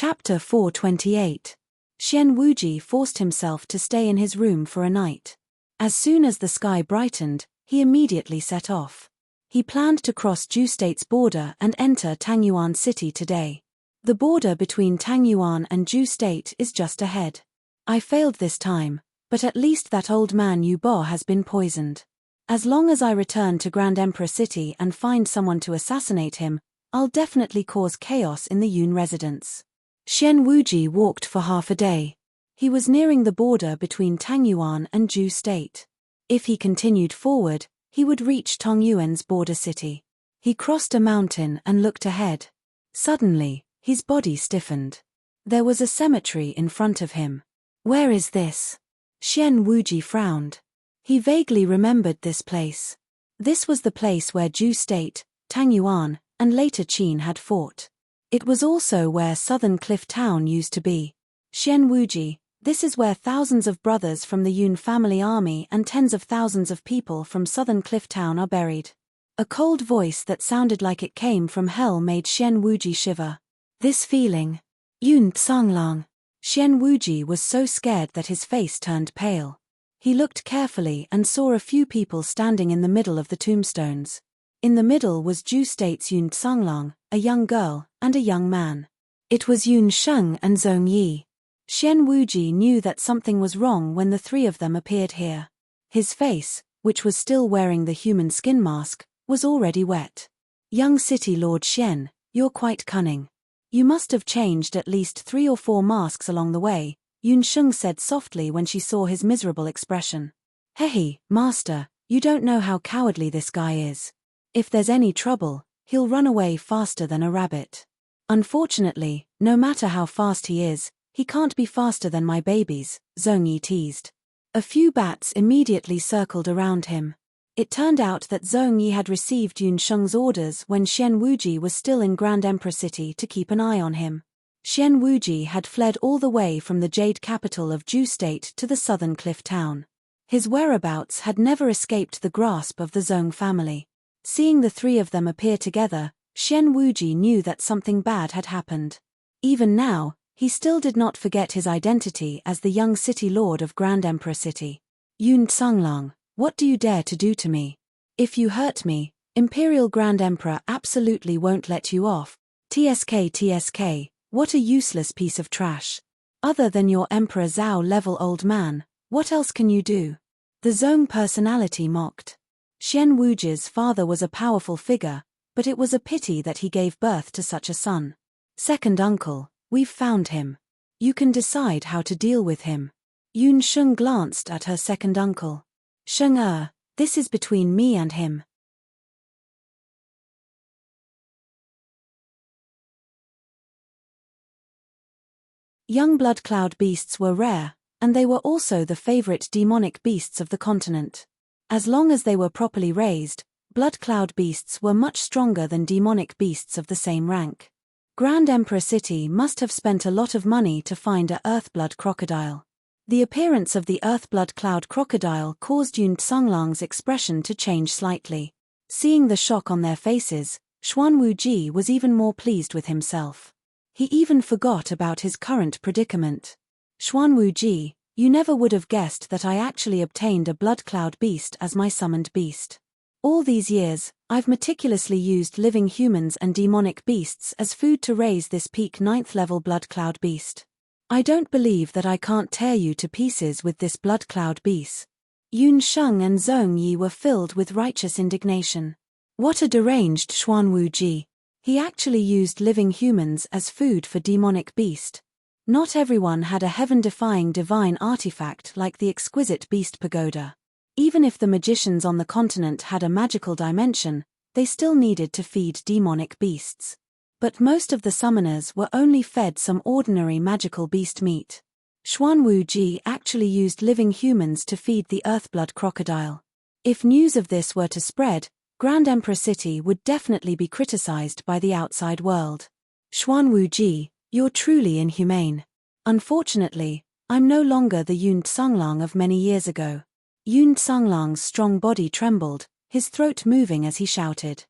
Chapter 428. Xian Wuji forced himself to stay in his room for a night. As soon as the sky brightened, he immediately set off. He planned to cross Ju State's border and enter Tangyuan City today. The border between Tangyuan and Ju State is just ahead. I failed this time, but at least that old man Yu Bo has been poisoned. As long as I return to Grand Emperor City and find someone to assassinate him, I'll definitely cause chaos in the Yun residence. Xian Wuji walked for half a day. He was nearing the border between Tangyuan and Ju State. If he continued forward, he would reach Tongyuan's border city. He crossed a mountain and looked ahead. Suddenly, his body stiffened. There was a cemetery in front of him. Where is this? Xian Wuji frowned. He vaguely remembered this place. This was the place where Ju State, Tangyuan, and later Qin had fought. It was also where Southern Cliff Town used to be. Xian Wuji, this is where thousands of brothers from the Yun family army and tens of thousands of people from Southern Cliff Town are buried. A cold voice that sounded like it came from hell made Xian Wuji shiver. This feeling. Yun Tsanglang. Xian Wuji was so scared that his face turned pale. He looked carefully and saw a few people standing in the middle of the tombstones. In the middle was Ju State's Yun Tsanglang, a young girl, and a young man. It was Yun Sheng and Zhong Yi. Xian Wuji knew that something was wrong when the three of them appeared here. His face, which was still wearing the human skin mask, was already wet. Young City Lord Xian, you're quite cunning. You must have changed at least 3 or 4 masks along the way, Yun Sheng said softly when she saw his miserable expression. Hey, master, you don't know how cowardly this guy is. If there's any trouble, he'll run away faster than a rabbit. Unfortunately, no matter how fast he is, he can't be faster than my babies, Zhong Yi teased. A few bats immediately circled around him. It turned out that Zhong Yi had received Yun Sheng's orders when Xian Wuji was still in Grand Emperor City to keep an eye on him. Xian Wuji had fled all the way from the jade capital of Ju State to the southern cliff town. His whereabouts had never escaped the grasp of the Zhong family. Seeing the three of them appear together, Xian Wuji knew that something bad had happened. Even now, he still did not forget his identity as the young city lord of Grand Emperor City. Yun Tsanglang, what do you dare to do to me? If you hurt me, Imperial Grand Emperor absolutely won't let you off. TSK, what a useless piece of trash. Other than your Emperor Zhao level old man, what else can you do? The Zhong personality mocked. Xian Wuji's father was a powerful figure, but it was a pity that he gave birth to such a son. Second uncle, we've found him. You can decide how to deal with him. Yun Sheng glanced at her second uncle. Sheng this is between me and him. Young blood cloud beasts were rare, and they were also the favorite demonic beasts of the continent. As long as they were properly raised, blood cloud beasts were much stronger than demonic beasts of the same rank. Grand Emperor City must have spent a lot of money to find a earthblood crocodile. The appearance of the Earthblood Cloud crocodile caused Yun Tsunglang's expression to change slightly. Seeing the shock on their faces, Xuanwuji was even more pleased with himself. He even forgot about his current predicament. Xuanwuji, you never would have guessed that I actually obtained a blood cloud beast as my summoned beast. All these years, I've meticulously used living humans and demonic beasts as food to raise this peak 9th level blood cloud beast. I don't believe that I can't tear you to pieces with this blood cloud beast. Yun Sheng and Zhong Yi were filled with righteous indignation. What a deranged Xuanwuji! He actually used living humans as food for demonic beast. Not everyone had a heaven-defying divine artifact like the exquisite Beast Pagoda. Even if the magicians on the continent had a magical dimension, they still needed to feed demonic beasts. But most of the summoners were only fed some ordinary magical beast meat. Xuanwuji actually used living humans to feed the Earthblood crocodile. If news of this were to spread, Grand Emperor City would definitely be criticized by the outside world. Xuanwuji, you're truly inhumane. Unfortunately, I'm no longer the Yun Tsunglang of many years ago. Yun Tsunglang's strong body trembled, his throat moving as he shouted.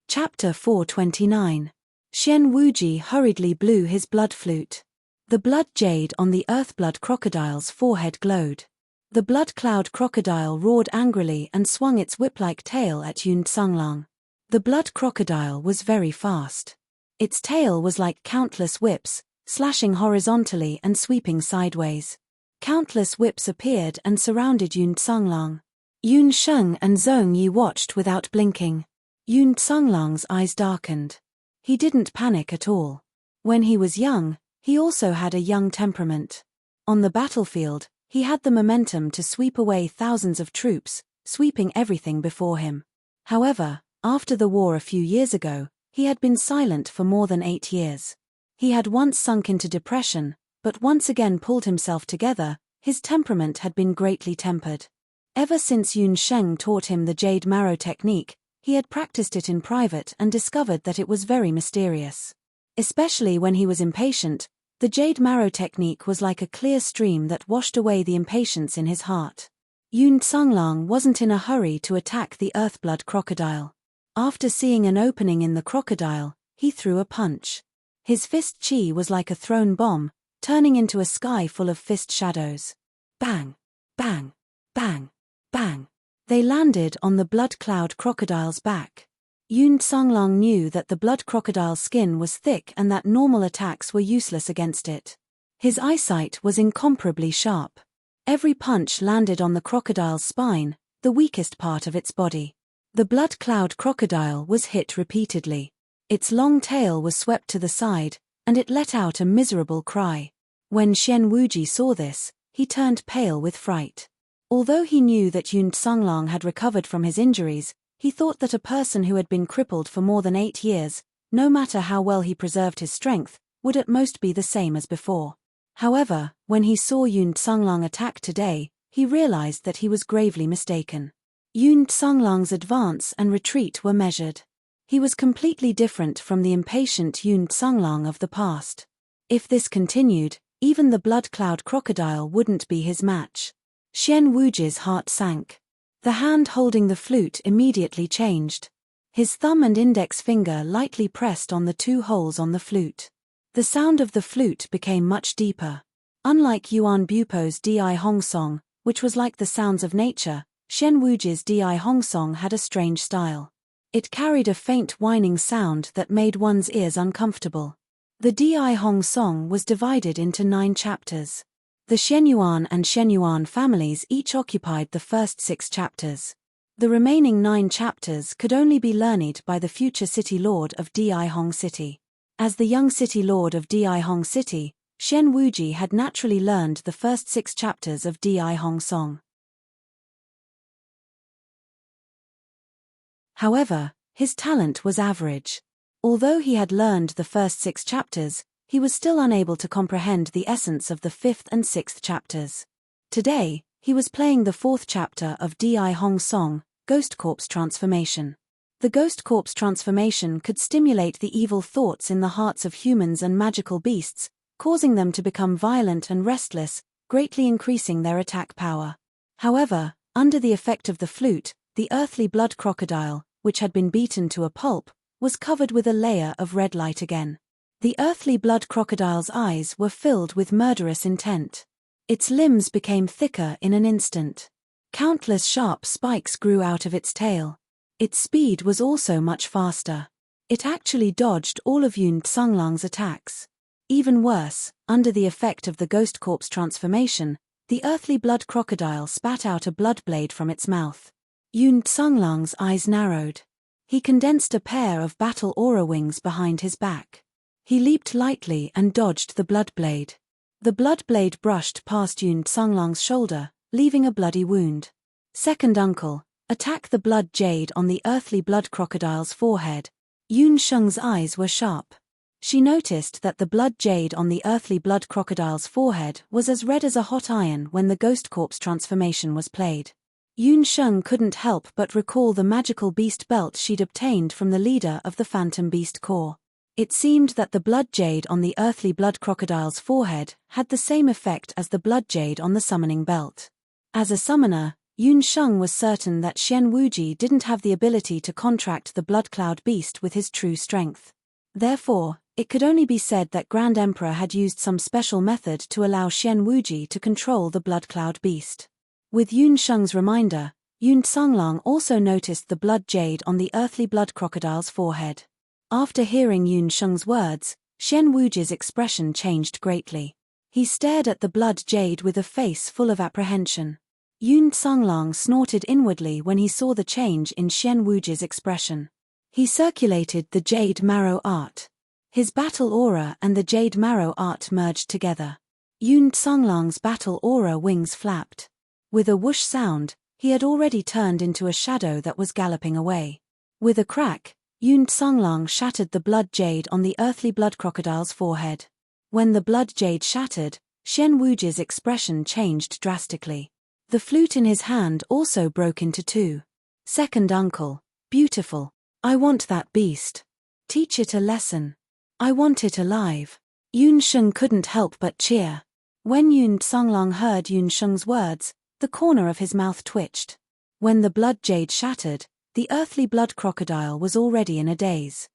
Chapter 429. Xian Wuji hurriedly blew his blood flute. The blood jade on the Earthblood crocodile's forehead glowed. The blood cloud crocodile roared angrily and swung its whip-like tail at Yun Tsunglang. The blood crocodile was very fast. Its tail was like countless whips, slashing horizontally and sweeping sideways. Countless whips appeared and surrounded Yun Tsunglang. Yun Sheng and Zhong Yi watched without blinking. Yun Tsunglang's eyes darkened. He didn't panic at all. When he was young, he also had a young temperament. On the battlefield, he had the momentum to sweep away thousands of troops, sweeping everything before him. However, after the war a few years ago, he had been silent for more than 8 years. He had once sunk into depression, but once again pulled himself together. His temperament had been greatly tempered. Ever since Yun Sheng taught him the Jade Marrow technique, he had practiced it in private and discovered that it was very mysterious. Especially when he was impatient, the Jade Marrow technique was like a clear stream that washed away the impatience in his heart. Yun Tsunglang wasn't in a hurry to attack the Earthblood crocodile. After seeing an opening in the crocodile, he threw a punch. His fist chi was like a thrown bomb, turning into a sky full of fist shadows. Bang! Bang! Bang! Bang! They landed on the blood cloud crocodile's back. Yun Tsunglang knew that the blood crocodile's skin was thick and that normal attacks were useless against it. His eyesight was incomparably sharp. Every punch landed on the crocodile's spine, the weakest part of its body. The blood cloud crocodile was hit repeatedly. Its long tail was swept to the side, and it let out a miserable cry. When Xian Wuji saw this, he turned pale with fright. Although he knew that Yun Tsunglang had recovered from his injuries, he thought that a person who had been crippled for more than 8 years, no matter how well he preserved his strength, would at most be the same as before. However, when he saw Yun Tsunglang attack today, he realized that he was gravely mistaken. Yun Tsunglang's advance and retreat were measured. He was completely different from the impatient Yun Tsunglang of the past. If this continued, even the blood cloud crocodile wouldn't be his match. Xian Wuji's heart sank. The hand holding the flute immediately changed. His thumb and index finger lightly pressed on the 2 holes on the flute. The sound of the flute became much deeper. Unlike Yuan Bupo's Di Hong song, which was like the sounds of nature, Xian Wuji's Di Hong song had a strange style. It carried a faint whining sound that made one's ears uncomfortable. The Di Hong song was divided into 9 chapters. The Shenyuan and Shenyuan families each occupied the first 6 chapters. The remaining 9 chapters could only be learned by the future city lord of Di Hong City. As the young city lord of Di Hong City, Xian Wuji had naturally learned the first 6 chapters of Di Hong song. However, his talent was average. Although he had learned the first 6 chapters, he was still unable to comprehend the essence of the 5th and 6th chapters. Today, he was playing the 4th chapter of Di Hong Song, Ghost Corpse Transformation. The ghost corpse transformation could stimulate the evil thoughts in the hearts of humans and magical beasts, causing them to become violent and restless, greatly increasing their attack power. However, under the effect of the flute, the earthly blood crocodile, which had been beaten to a pulp, was covered with a layer of red light again. The earthly blood crocodile's eyes were filled with murderous intent. Its limbs became thicker in an instant. Countless sharp spikes grew out of its tail. Its speed was also much faster. It actually dodged all of Yun Tsunglang's attacks. Even worse, under the effect of the ghost corpse transformation, the earthly blood crocodile spat out a blood blade from its mouth. Yun Tsunglang's eyes narrowed. He condensed a pair of battle aura wings behind his back. He leaped lightly and dodged the blood blade. The blood blade brushed past Yun Tsunglang's shoulder, leaving a bloody wound. Second uncle, attack the blood jade on the earthly blood crocodile's forehead. Yun Sheng's eyes were sharp. She noticed that the blood jade on the earthly blood crocodile's forehead was as red as a hot iron when the ghost corpse transformation was played. Yun Sheng couldn't help but recall the magical beast belt she'd obtained from the leader of the Phantom Beast Corps. It seemed that the blood jade on the earthly blood crocodile's forehead had the same effect as the blood jade on the summoning belt. As a summoner, Yun Sheng was certain that Xian Wuji didn't have the ability to contract the blood cloud beast with his true strength. Therefore, it could only be said that Grand Emperor had used some special method to allow Xian Wuji to control the blood cloud beast. With Yun Sheng's reminder, Yun Tsunglang also noticed the blood jade on the earthly blood crocodile's forehead. After hearing Yun Sheng's words, Xian Wuji's expression changed greatly. He stared at the blood jade with a face full of apprehension. Yun Tsunglang snorted inwardly when he saw the change in Xian Wuji's expression. He circulated the jade marrow art. His battle aura and the jade marrow art merged together. Yun Tsunglang's battle aura wings flapped. With a whoosh sound, he had already turned into a shadow that was galloping away. With a crack, Yun Tsunglang shattered the blood jade on the earthly blood crocodile's forehead. When the blood jade shattered, Xian Wuji's expression changed drastically. The flute in his hand also broke into two. Second uncle, beautiful. I want that beast. Teach it a lesson. I want it alive. Yun Sheng couldn't help but cheer. When Yun Tsunglang heard Yun Sheng's words, the corner of his mouth twitched. When the blood jade shattered, the earthly blood crocodile was already in a daze.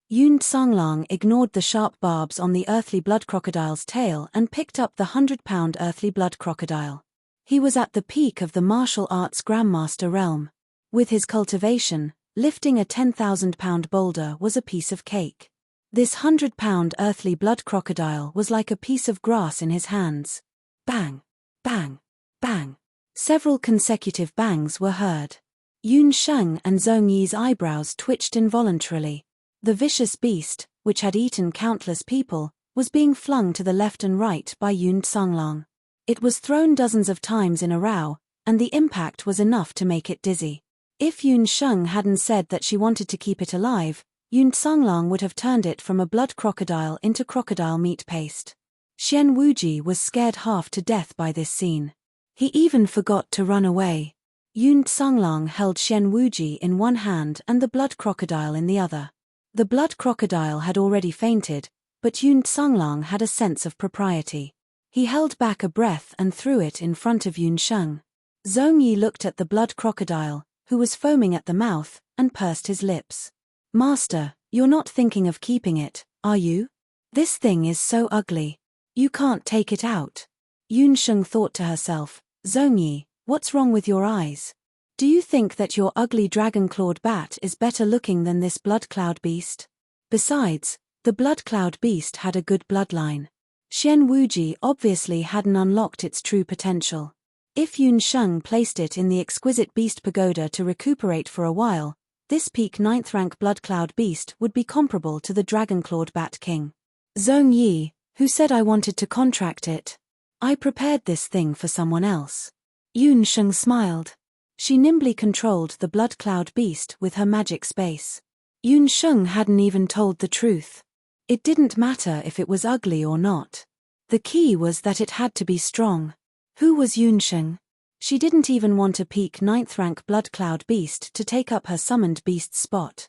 Yun Tsunglang ignored the sharp barbs on the earthly blood crocodile's tail and picked up the 100-pound earthly blood crocodile. He was at the peak of the martial arts grandmaster realm. With his cultivation, lifting a 10,000-pound boulder was a piece of cake. This 100-pound earthly blood crocodile was like a piece of grass in his hands. Bang! Bang! Bang! Several consecutive bangs were heard. Yun Sheng and Zhong Yi's eyebrows twitched involuntarily. The vicious beast, which had eaten countless people, was being flung to the left and right by Yun Tsunglang. It was thrown dozens of times in a row, and the impact was enough to make it dizzy. If Yun Sheng hadn't said that she wanted to keep it alive, Yun Tsunglang would have turned it from a blood crocodile into crocodile meat paste. Xian Wuji was scared half to death by this scene. He even forgot to run away. Yun Tsunglang held Xian Wuji in one hand and the blood crocodile in the other. The blood crocodile had already fainted, but Yun Tsunglang had a sense of propriety. He held back a breath and threw it in front of Yun Sheng. Zhong Yi looked at the blood crocodile, who was foaming at the mouth, and pursed his lips. Master, you're not thinking of keeping it, are you? This thing is so ugly. You can't take it out. Yun Sheng thought to herself, Zhong Yi, what's wrong with your eyes? Do you think that your ugly dragon-clawed bat is better looking than this blood cloud beast? Besides, the blood cloud beast had a good bloodline. Xian Wuji obviously hadn't unlocked its true potential. If Yun Sheng placed it in the exquisite beast pagoda to recuperate for a while, this peak 9th rank blood cloud beast would be comparable to the dragon-clawed bat king. Zhong Yi, who said I wanted to contract it? I prepared this thing for someone else. Yun Sheng smiled. She nimbly controlled the blood cloud beast with her magic space. Yun Sheng hadn't even told the truth. It didn't matter if it was ugly or not. The key was that it had to be strong. Who was Yun Sheng? She didn't even want a peak 9th rank Blood Cloud beast to take up her summoned beast's spot.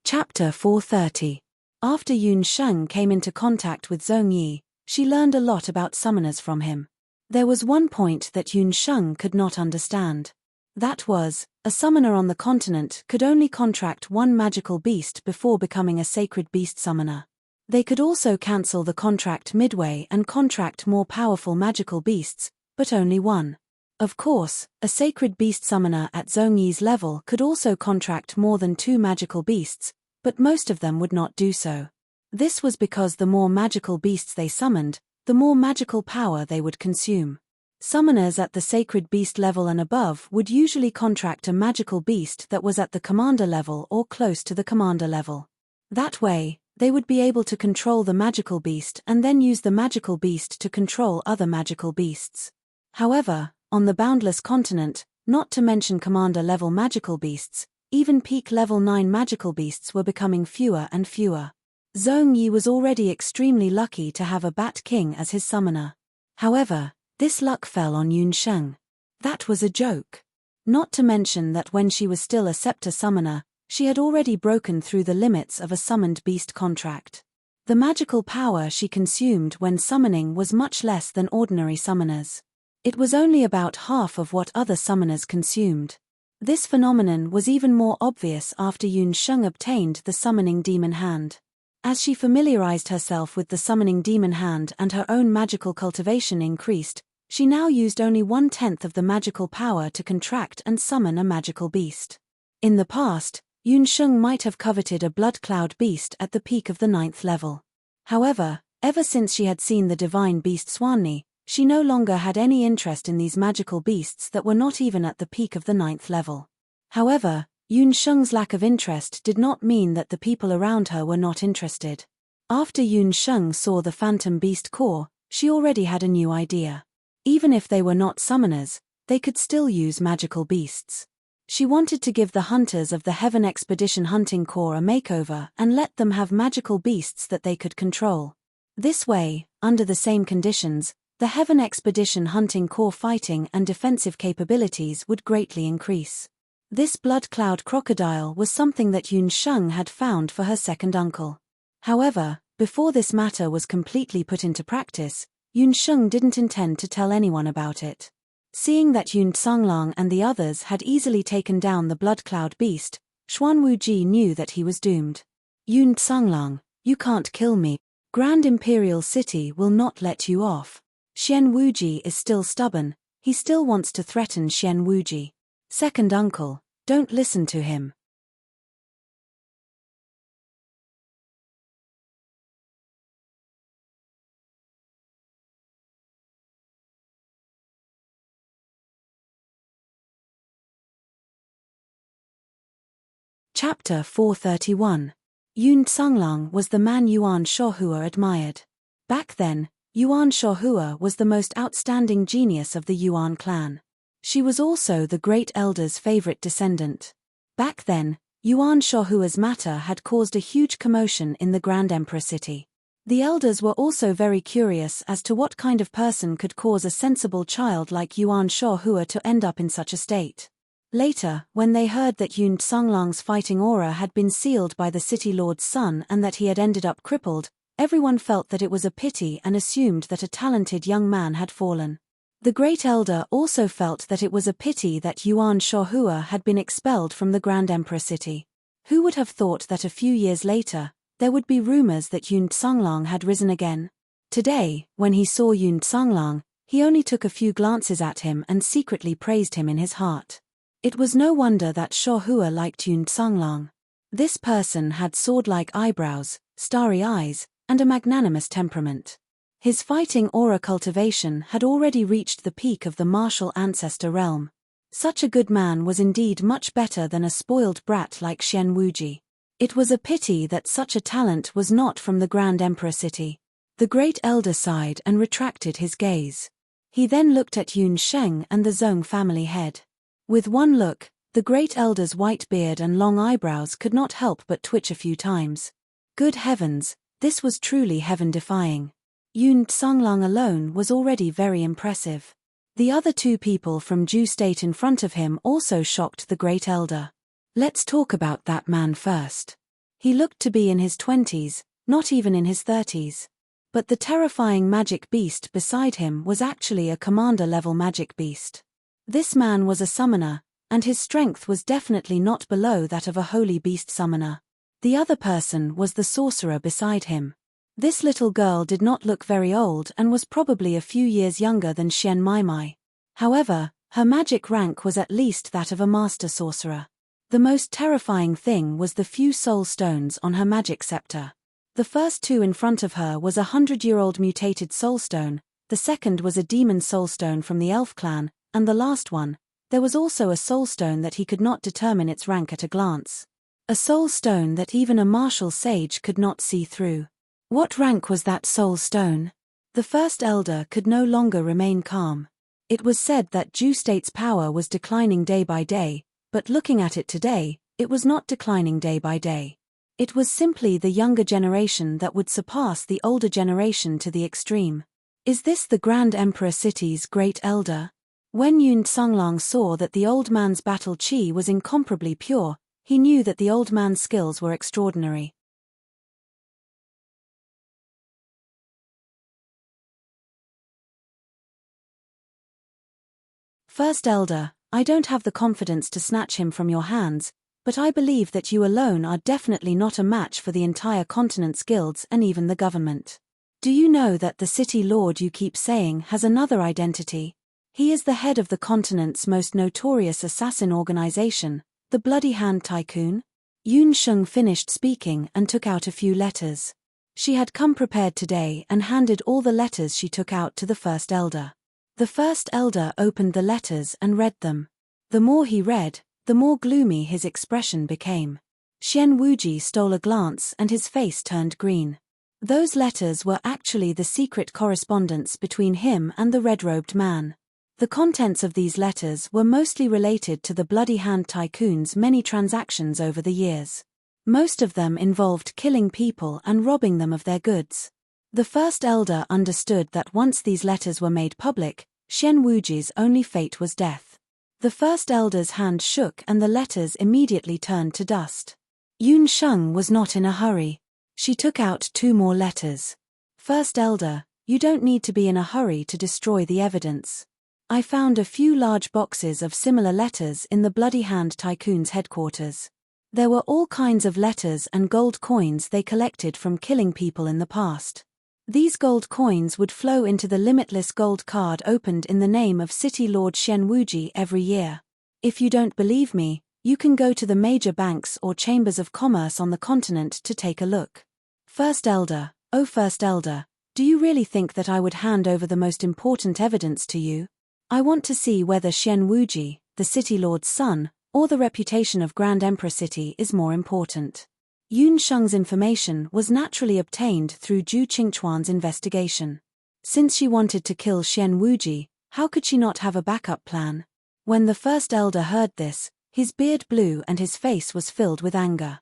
Chapter 430. After Yun Sheng came into contact with Zhong Yi, she learned a lot about summoners from him. There was one point that Yun Sheng could not understand. That was, a summoner on the continent could only contract one magical beast before becoming a sacred beast summoner. They could also cancel the contract midway and contract more powerful magical beasts, but only one. Of course, a sacred beast summoner at Zhong Yi's level could also contract more than 2 magical beasts, but most of them would not do so. This was because the more magical beasts they summoned, the more magical power they would consume. Summoners at the sacred beast level and above would usually contract a magical beast that was at the commander level or close to the commander level. That way, they would be able to control the magical beast and then use the magical beast to control other magical beasts. However, on the Boundless Continent, not to mention commander-level magical beasts, even peak level 9 magical beasts were becoming fewer and fewer. Zhong Yi was already extremely lucky to have a Bat King as his summoner. However, this luck fell on Yun Sheng. That was a joke. Not to mention that when she was still a scepter summoner, she had already broken through the limits of a summoned beast contract. The magical power she consumed when summoning was much less than ordinary summoners. It was only about half of what other summoners consumed. This phenomenon was even more obvious after Yun Sheng obtained the summoning demon hand. As she familiarized herself with the summoning demon hand and her own magical cultivation increased, she now used only 1/10 of the magical power to contract and summon a magical beast. In the past, Yun Sheng might have coveted a Blood Cloud beast at the peak of the 9th level. However, ever since she had seen the divine beast Swanni, she no longer had any interest in these magical beasts that were not even at the peak of the 9th level. However, Yun Sheng's lack of interest did not mean that the people around her were not interested. After Yun Sheng saw the Phantom Beast core, she already had a new idea. Even if they were not summoners, they could still use magical beasts. She wanted to give the hunters of the Heaven Expedition Hunting Corps a makeover and let them have magical beasts that they could control. This way, under the same conditions, the Heaven Expedition Hunting Corps fighting and defensive capabilities would greatly increase. This Blood Cloud crocodile was something that Yun Sheng had found for her second uncle. However, before this matter was completely put into practice, Yun Sheng didn't intend to tell anyone about it. Seeing that Yun Tsanglang and the others had easily taken down the Blood Cloud beast, Xuan Wuji knew that he was doomed. Yun Tsanglang, you can't kill me. Grand Imperial City will not let you off. Xian Wuji is still stubborn, he still wants to threaten Xian Wuji. Second uncle, don't listen to him. Chapter 431. Yun Tsanglang was the man Yuan Shohua admired. Back then, Yuan Shohua was the most outstanding genius of the Yuan clan. She was also the Great Elder's favorite descendant. Back then, Yuan Shohua's matter had caused a huge commotion in the Grand Emperor city. The elders were also very curious as to what kind of person could cause a sensible child like Yuan Shohua to end up in such a state. Later, when they heard that Yun Tsanglang's fighting aura had been sealed by the city lord's son and that he had ended up crippled, everyone felt that it was a pity and assumed that a talented young man had fallen. The Great Elder also felt that it was a pity that Yuan Shohua had been expelled from the Grand Emperor city. Who would have thought that a few years later, there would be rumors that Yun Tsanglang had risen again? Today, when he saw Yun Tsanglang, he only took a few glances at him and secretly praised him in his heart. It was no wonder that Shohua liked Yun Tsanglang. This person had sword-like eyebrows, starry eyes, and a magnanimous temperament. His fighting aura cultivation had already reached the peak of the martial ancestor realm. Such a good man was indeed much better than a spoiled brat like Xian Wuji. It was a pity that such a talent was not from the Grand Emperor city. The Great Elder sighed and retracted his gaze. He then looked at Yun Sheng and the Zhong family head. With one look, the Great Elder's white beard and long eyebrows could not help but twitch a few times. Good heavens, this was truly heaven-defying. Yun Tsanglang alone was already very impressive. The other two people from Ju State in front of him also shocked the Great Elder. Let's talk about that man first. He looked to be in his 20s, not even in his 30s. But the terrifying magic beast beside him was actually a commander-level magic beast. This man was a summoner, and his strength was definitely not below that of a holy beast summoner. The other person was the sorcerer beside him. This little girl did not look very old and was probably a few years younger than Xian Maimai. However, her magic rank was at least that of a master sorcerer. The most terrifying thing was the few soul stones on her magic scepter. The first two in front of her was a 100-year-old mutated soulstone, the second was a demon soulstone from the elf clan, and the last one, there was also a soulstone that he could not determine its rank at a glance. A soulstone that even a martial sage could not see through. What rank was that soul stone? The first elder could no longer remain calm. It was said that Ju State's power was declining day by day, but looking at it today, it was not declining day by day. It was simply the younger generation that would surpass the older generation to the extreme. Is this the Grand Emperor City's Great Elder? When Yun Tsanglang saw that the old man's battle chi was incomparably pure, he knew that the old man's skills were extraordinary. First Elder, I don't have the confidence to snatch him from your hands, but I believe that you alone are definitely not a match for the entire continent's guilds and even the government. Do you know that the city lord you keep saying has another identity? He is the head of the continent's most notorious assassin organization, the Bloody Hand Tycoon? Yun Sheng finished speaking and took out a few letters. She had come prepared today and handed all the letters she took out to the First Elder. The First Elder opened the letters and read them. The more he read, the more gloomy his expression became. Xian Wuji stole a glance and his face turned green. Those letters were actually the secret correspondence between him and the red-robed man. The contents of these letters were mostly related to the Bloody Hand Tycoon's many transactions over the years. Most of them involved killing people and robbing them of their goods. The First Elder understood that once these letters were made public, Xian Wuji's only fate was death. The First Elder's hand shook and the letters immediately turned to dust. Yun Sheng was not in a hurry. She took out 2 more letters. First Elder, you don't need to be in a hurry to destroy the evidence. I found a few large boxes of similar letters in the Bloody Hand Tycoon's headquarters. There were all kinds of letters and gold coins they collected from killing people in the past. These gold coins would flow into the limitless gold card opened in the name of City Lord Xian Wuji every year. If you don't believe me, you can go to the major banks or chambers of commerce on the continent to take a look. First Elder, oh First Elder, do you really think that I would hand over the most important evidence to you? I want to see whether Xian Wuji, the City Lord's son, or the reputation of Grand Emperor City is more important. Yun Sheng's information was naturally obtained through Zhu Qingchuan's investigation. Since she wanted to kill Xian Wuji, how could she not have a backup plan? When the First Elder heard this, his beard blew and his face was filled with anger.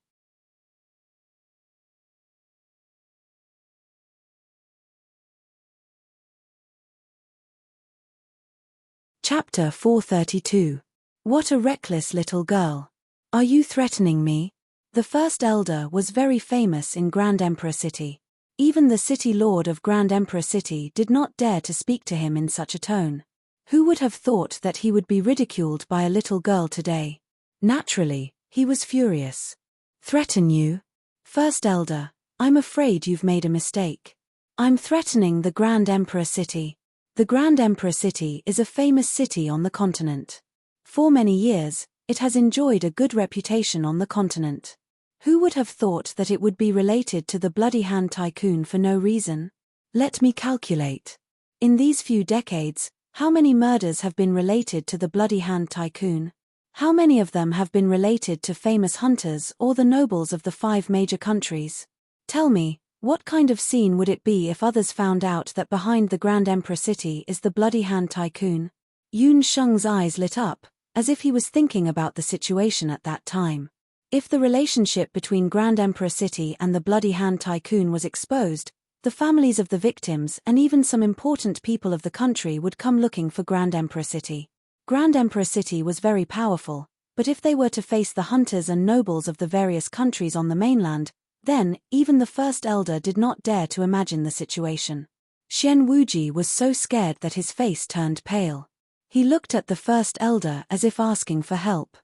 Chapter 432. What a reckless little girl. Are you threatening me? The First Elder was very famous in Grand Emperor City. Even the City Lord of Grand Emperor City did not dare to speak to him in such a tone. Who would have thought that he would be ridiculed by a little girl today? Naturally, he was furious. Threaten you? First Elder, I'm afraid you've made a mistake. I'm threatening the Grand Emperor City. The Grand Emperor City is a famous city on the continent. For many years, it has enjoyed a good reputation on the continent. Who would have thought that it would be related to the Bloody Hand Tycoon for no reason? Let me calculate. In these few decades, how many murders have been related to the Bloody Hand Tycoon? How many of them have been related to famous hunters or the nobles of the 5 major countries? Tell me, what kind of scene would it be if others found out that behind the Grand Emperor City is the Bloody Hand Tycoon? Yun Sheng's eyes lit up, as if he was thinking about the situation at that time. If the relationship between Grand Emperor City and the Bloody Hand Tycoon was exposed, the families of the victims and even some important people of the country would come looking for Grand Emperor City. Grand Emperor City was very powerful, but if they were to face the hunters and nobles of the various countries on the mainland, then, even the First Elder did not dare to imagine the situation. Xian Wuji was so scared that his face turned pale. He looked at the First Elder as if asking for help.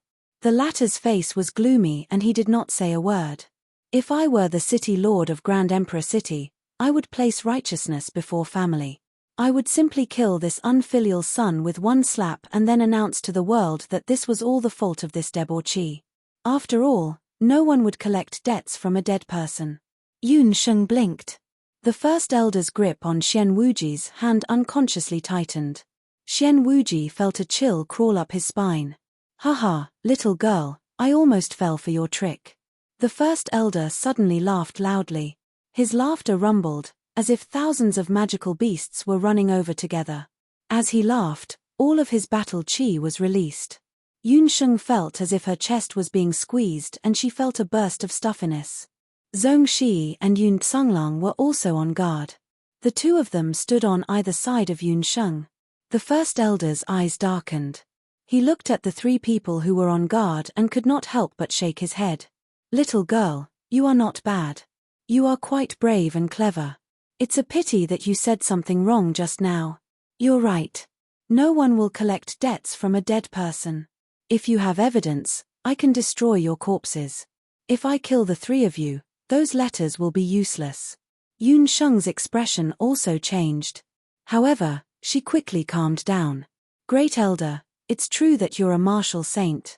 The latter's face was gloomy and he did not say a word. If I were the city lord of Grand Emperor City, I would place righteousness before family. I would simply kill this unfilial son with one slap and then announce to the world that this was all the fault of this debauchee. After all, no one would collect debts from a dead person. Yun Sheng blinked. The First Elder's grip on Xian Wuji's hand unconsciously tightened. Xian Wuji felt a chill crawl up his spine. Haha, little girl, I almost fell for your trick. The First Elder suddenly laughed loudly. His laughter rumbled, as if thousands of magical beasts were running over together. As he laughed, all of his battle chi was released. Yun Sheng felt as if her chest was being squeezed and she felt a burst of stuffiness. Zhong Shi and Yun Tsunglong were also on guard. The two of them stood on either side of Yun Sheng. The First Elder's eyes darkened. He looked at the three people who were on guard and could not help but shake his head. Little girl, you are not bad. You are quite brave and clever. It's a pity that you said something wrong just now. You're right. No one will collect debts from a dead person. If you have evidence, I can destroy your corpses. If I kill the three of you, those letters will be useless. Yun Sheng's expression also changed. However, she quickly calmed down. Great Elder, it's true that you're a martial saint.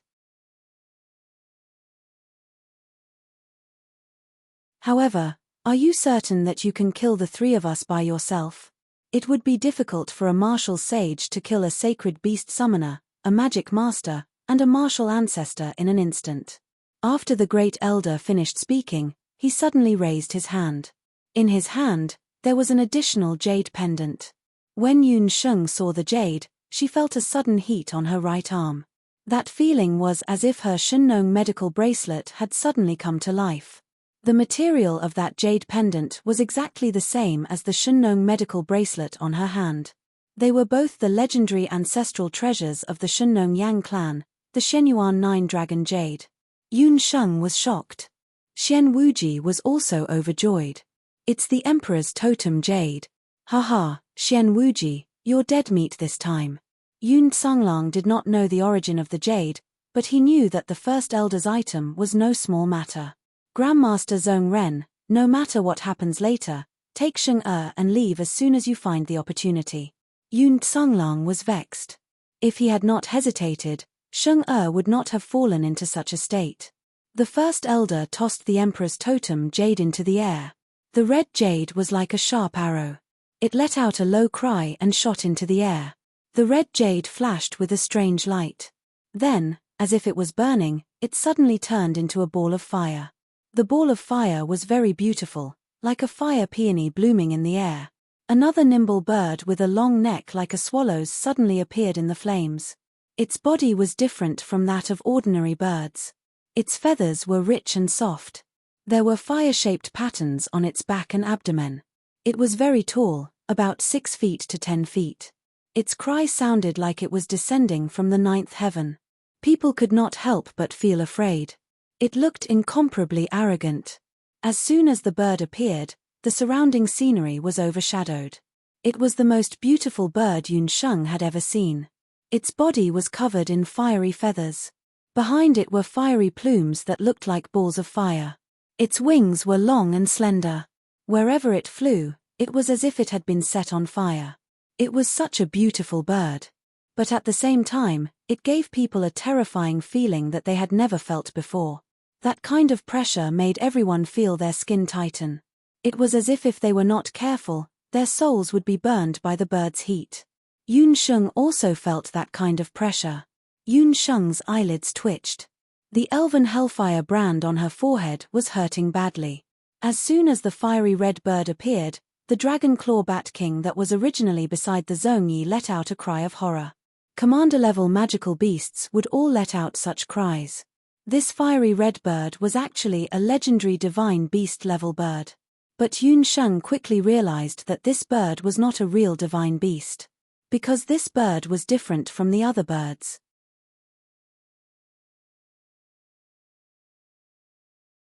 However, are you certain that you can kill the three of us by yourself? It would be difficult for a martial sage to kill a sacred beast summoner, a magic master, and a martial ancestor in an instant. After the Great Elder finished speaking, he suddenly raised his hand. In his hand, there was an additional jade pendant. When Yun Sheng saw the jade, she felt a sudden heat on her right arm. That feeling was as if her Shunnong medical bracelet had suddenly come to life. The material of that jade pendant was exactly the same as the Shunnong medical bracelet on her hand. They were both the legendary ancestral treasures of the Shunnong Yang clan, the Shenyuan Nine Dragon Jade. Yun Sheng was shocked. Xian Wuji was also overjoyed. It's the Emperor's totem jade. Haha, Xian Wuji, you're dead meat this time. Yun Tsunglong did not know the origin of the jade, but he knew that the First Elder's item was no small matter. Grandmaster Zhong Ren, no matter what happens later, take Sheng and leave as soon as you find the opportunity. Yun Tsunglong was vexed. If he had not hesitated, Sheng would not have fallen into such a state. The First Elder tossed the Emperor's totem jade into the air. The red jade was like a sharp arrow. It let out a low cry and shot into the air. The red jade flashed with a strange light. Then, as if it was burning, it suddenly turned into a ball of fire. The ball of fire was very beautiful, like a fire peony blooming in the air. Another nimble bird with a long neck like a swallow's suddenly appeared in the flames. Its body was different from that of ordinary birds. Its feathers were rich and soft. There were fire-shaped patterns on its back and abdomen. It was very tall, about 6 feet to 10 feet. Its cry sounded like it was descending from the 9th heaven. People could not help but feel afraid. It looked incomparably arrogant. As soon as the bird appeared, the surrounding scenery was overshadowed. It was the most beautiful bird Yun Sheng had ever seen. Its body was covered in fiery feathers. Behind it were fiery plumes that looked like balls of fire. Its wings were long and slender. Wherever it flew, it was as if it had been set on fire. It was such a beautiful bird. But at the same time, it gave people a terrifying feeling that they had never felt before. That kind of pressure made everyone feel their skin tighten. It was as if they were not careful, their souls would be burned by the bird's heat. Yun Sheng also felt that kind of pressure. Yun Sheng's eyelids twitched. The elven hellfire brand on her forehead was hurting badly. As soon as the fiery red bird appeared, the dragon claw bat king that was originally beside the Zhongyi let out a cry of horror. Commander-level magical beasts would all let out such cries. This fiery red bird was actually a legendary divine beast-level bird. But Yun Sheng quickly realized that this bird was not a real divine beast. Because this bird was different from the other birds.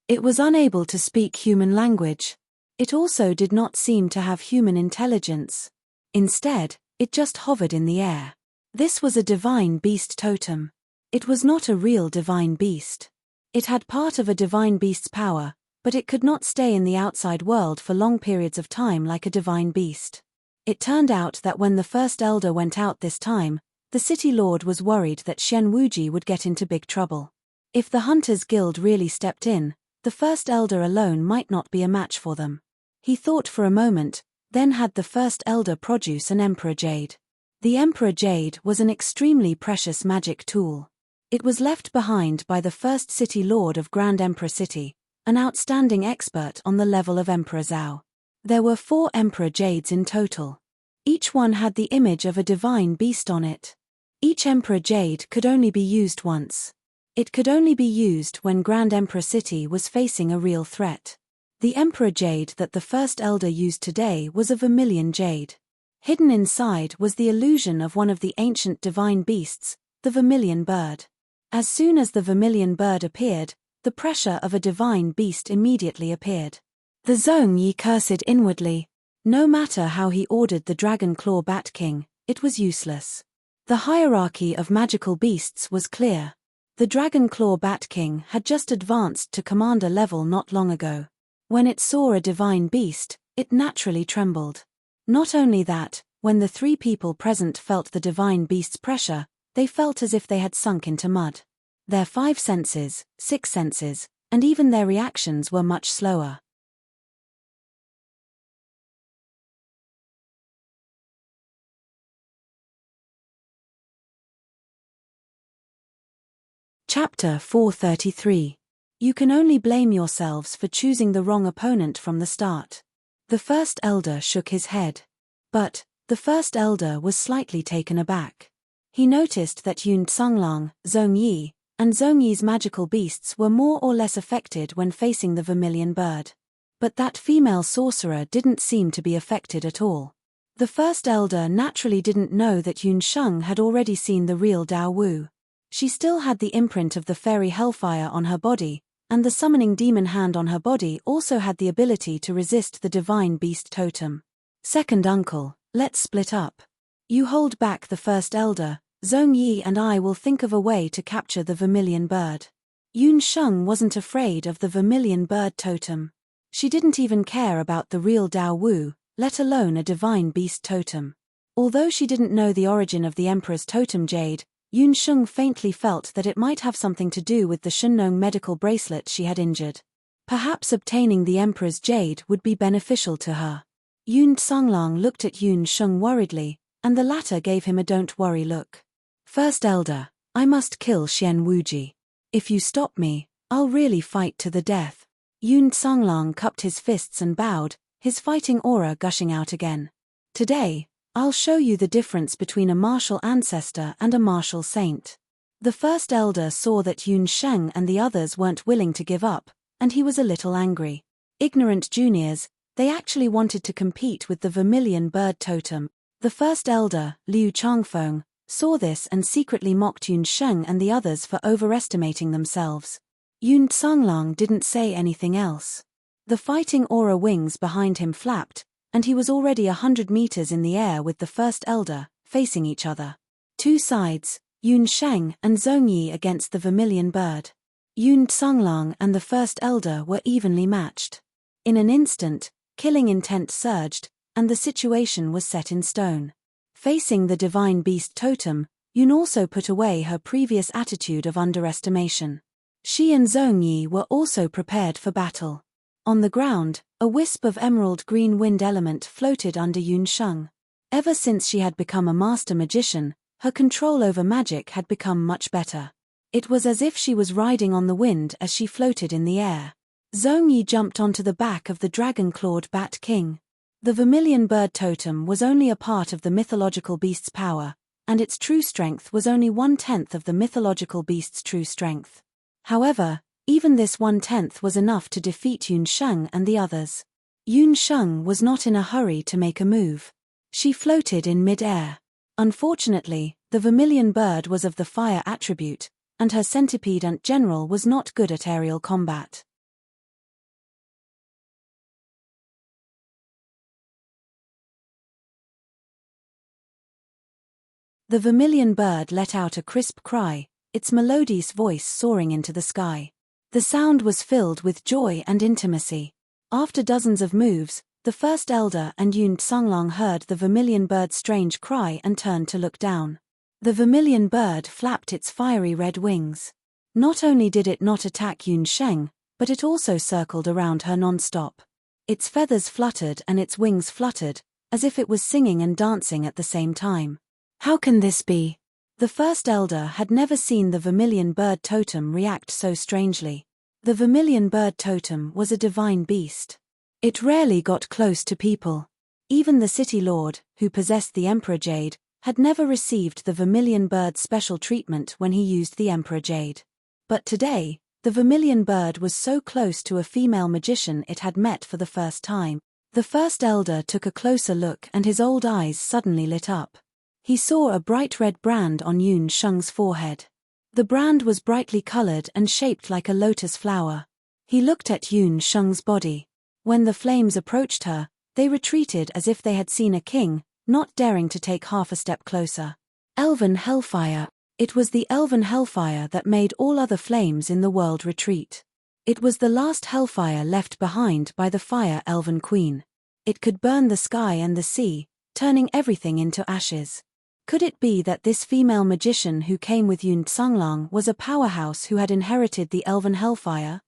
It was unable to speak human language. It also did not seem to have human intelligence. Instead, it just hovered in the air. This was a divine beast totem. It was not a real divine beast. It had part of a divine beast's power, but it could not stay in the outside world for long periods of time like a divine beast. It turned out that when the first elder went out this time, the city lord was worried that Xian Wuji would get into big trouble. If the Hunters Guild really stepped in, the first elder alone might not be a match for them. He thought for a moment, then had the first elder produce an Emperor Jade. The Emperor Jade was an extremely precious magic tool. It was left behind by the first city lord of Grand Emperor City, an outstanding expert on the level of Emperor Zhao. There were 4 Emperor Jades in total. Each one had the image of a divine beast on it. Each Emperor Jade could only be used once. It could only be used when Grand Emperor City was facing a real threat. The Emperor Jade that the first elder used today was a vermilion jade. Hidden inside was the illusion of one of the ancient divine beasts, the vermilion bird. As soon as the vermilion bird appeared, the pressure of a divine beast immediately appeared. The Zhongyi cursed inwardly. No matter how he ordered the Dragon Claw Bat King, it was useless. The hierarchy of magical beasts was clear. The Dragon Claw Bat King had just advanced to commander level not long ago. When it saw a divine beast, it naturally trembled. Not only that, when the 3 people present felt the divine beast's pressure, they felt as if they had sunk into mud. Their 5 senses, 6 senses, and even their reactions were much slower. Chapter 433. You can only blame yourselves for choosing the wrong opponent from the start. The first elder shook his head. But, the first elder was slightly taken aback. He noticed that Yun Tsanglang, Zhongyi, and Zhongyi's magical beasts were more or less affected when facing the vermilion bird. But that female sorcerer didn't seem to be affected at all. The first elder naturally didn't know that Yun Sheng had already seen the real Dao Wu. She still had the imprint of the fairy hellfire on her body, and the summoning demon hand on her body also had the ability to resist the divine beast totem. Second uncle, let's split up. You hold back the first elder, Zhongyi and I will think of a way to capture the vermilion bird. Yun Sheng wasn't afraid of the vermilion bird totem. She didn't even care about the real Dao Wu, let alone a divine beast totem. Although she didn't know the origin of the Emperor's totem jade, Yun Sheng faintly felt that it might have something to do with the Shunnong medical bracelet she had injured. Perhaps obtaining the Emperor's jade would be beneficial to her. Yun Tsanglang looked at Yun Sheng worriedly, and the latter gave him a don't worry look. First elder, I must kill Xian Wuji. If you stop me, I'll really fight to the death. Yun Tsanglang cupped his fists and bowed, his fighting aura gushing out again. Today, I'll show you the difference between a martial ancestor and a martial saint. The first elder saw that Yun Sheng and the others weren't willing to give up, and he was a little angry. Ignorant juniors, they actually wanted to compete with the vermilion bird totem. The first elder, Liu Changfeng, saw this and secretly mocked Yun Sheng and the others for overestimating themselves. Yun Tsanglang didn't say anything else. The fighting aura wings behind him flapped, and he was already 100 meters in the air with the first elder, facing each other. 2 sides, Yun Sheng and Zhongyi against the vermilion bird. Yun Tsanglang and the first elder were evenly matched. In an instant, killing intent surged, and the situation was set in stone. Facing the divine beast totem, Yun also put away her previous attitude of underestimation. She and Zhongyi were also prepared for battle. On the ground, a wisp of emerald green wind element floated under Yun Sheng. Ever since she had become a master magician, her control over magic had become much better. It was as if she was riding on the wind as she floated in the air. Zhongyi jumped onto the back of the dragon-clawed Bat King. The vermilion bird totem was only a part of the mythological beast's power, and its true strength was only 1/10 of the mythological beast's true strength. However, even this 1/10 was enough to defeat Yun Sheng and the others. Yun Sheng was not in a hurry to make a move. She floated in mid-air. Unfortunately, the vermilion bird was of the fire attribute, and her centipede ant general was not good at aerial combat. The vermilion bird let out a crisp cry, its melodious voice soaring into the sky. The sound was filled with joy and intimacy. After dozens of moves, the first elder and Yun Tsunglong heard the vermilion bird's strange cry and turned to look down. The vermilion bird flapped its fiery red wings. Not only did it not attack Yun Sheng, but it also circled around her non-stop. Its feathers fluttered and its wings fluttered, as if it was singing and dancing at the same time. How can this be? The first elder had never seen the vermilion bird totem react so strangely. The vermilion bird totem was a divine beast. It rarely got close to people. Even the city lord, who possessed the Emperor Jade, had never received the vermilion bird's special treatment when he used the Emperor Jade. But today, the vermilion bird was so close to a female magician it had met for the first time. The first elder took a closer look and his old eyes suddenly lit up. He saw a bright red brand on Yun Sheng's forehead. The brand was brightly colored and shaped like a lotus flower. He looked at Yun Sheng's body. When the flames approached her, they retreated as if they had seen a king, not daring to take half a step closer. Elven hellfire. It was the elven hellfire that made all other flames in the world retreat. It was the last hellfire left behind by the fire elven queen. It could burn the sky and the sea, turning everything into ashes. Could it be that this female magician who came with Yun Tsunglong was a powerhouse who had inherited the elven hellfire?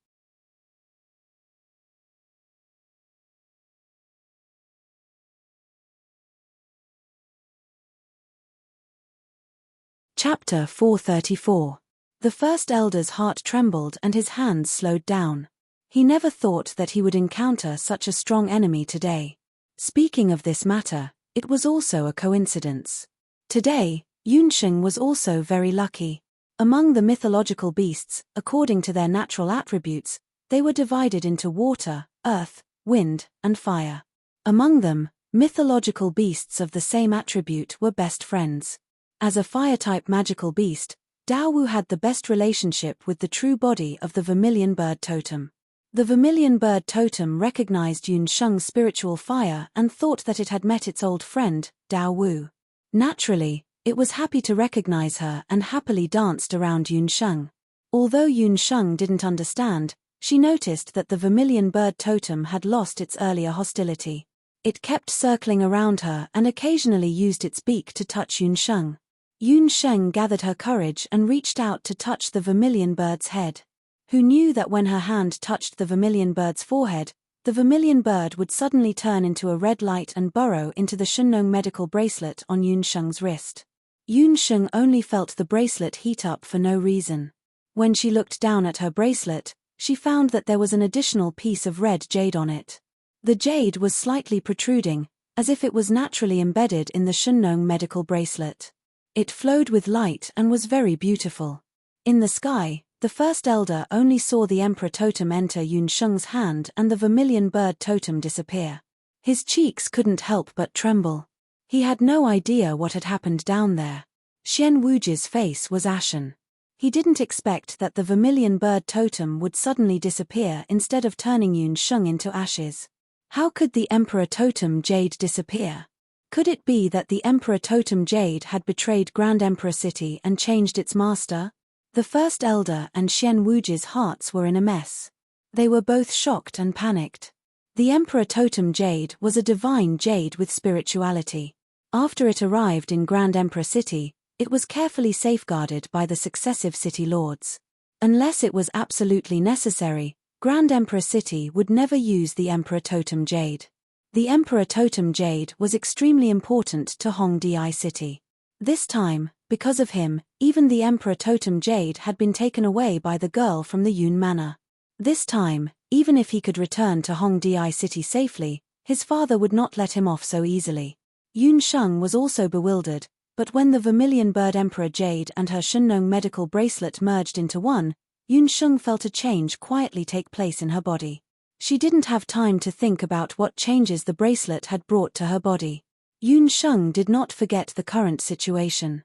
Chapter 434. The first elder's heart trembled and his hands slowed down. He never thought that he would encounter such a strong enemy today. Speaking of this matter, it was also a coincidence. Today, Yun Sheng was also very lucky. Among the mythological beasts, according to their natural attributes, they were divided into water, earth, wind, and fire. Among them, mythological beasts of the same attribute were best friends. As a fire-type magical beast, Daowu had the best relationship with the true body of the vermilion bird totem. The vermilion bird totem recognized Yun Sheng's spiritual fire and thought that it had met its old friend, Daowu. Naturally, it was happy to recognize her and happily danced around Yun Sheng. Although Yun Sheng didn't understand, she noticed that the vermilion bird totem had lost its earlier hostility. It kept circling around her and occasionally used its beak to touch Yun Sheng. Yun Sheng gathered her courage and reached out to touch the vermilion bird's head. Who knew that when her hand touched the vermilion bird's forehead, the vermilion bird would suddenly turn into a red light and burrow into the Shunnong medical bracelet on Yun Sheng's wrist. Yun Sheng only felt the bracelet heat up for no reason. When she looked down at her bracelet, she found that there was an additional piece of red jade on it. The jade was slightly protruding, as if it was naturally embedded in the Shunnong medical bracelet. It flowed with light and was very beautiful. In the sky, the first elder only saw the emperor totem enter Yun Sheng's hand and the vermilion bird totem disappear. His cheeks couldn't help but tremble. He had no idea what had happened down there. Xian Wuji's face was ashen. He didn't expect that the vermilion bird totem would suddenly disappear instead of turning Yun Sheng into ashes. How could the emperor totem jade disappear? Could it be that the emperor totem jade had betrayed Grand Emperor City and changed its master? The first elder and Xian Wuji's hearts were in a mess. They were both shocked and panicked. The Emperor Totem Jade was a divine jade with spirituality. After it arrived in Grand Emperor City, it was carefully safeguarded by the successive city lords. Unless it was absolutely necessary, Grand Emperor City would never use the Emperor Totem Jade. The Emperor Totem Jade was extremely important to Hongdi City. This time, because of him, even the Emperor Totem Jade had been taken away by the girl from the Yun Manor. This time, even if he could return to Hongdi City safely, his father would not let him off so easily. Yun Sheng was also bewildered, but when the Vermilion Bird Emperor Jade and her Shunnong medical bracelet merged into one, Yun Sheng felt a change quietly take place in her body. She didn't have time to think about what changes the bracelet had brought to her body. Yun Sheng did not forget the current situation.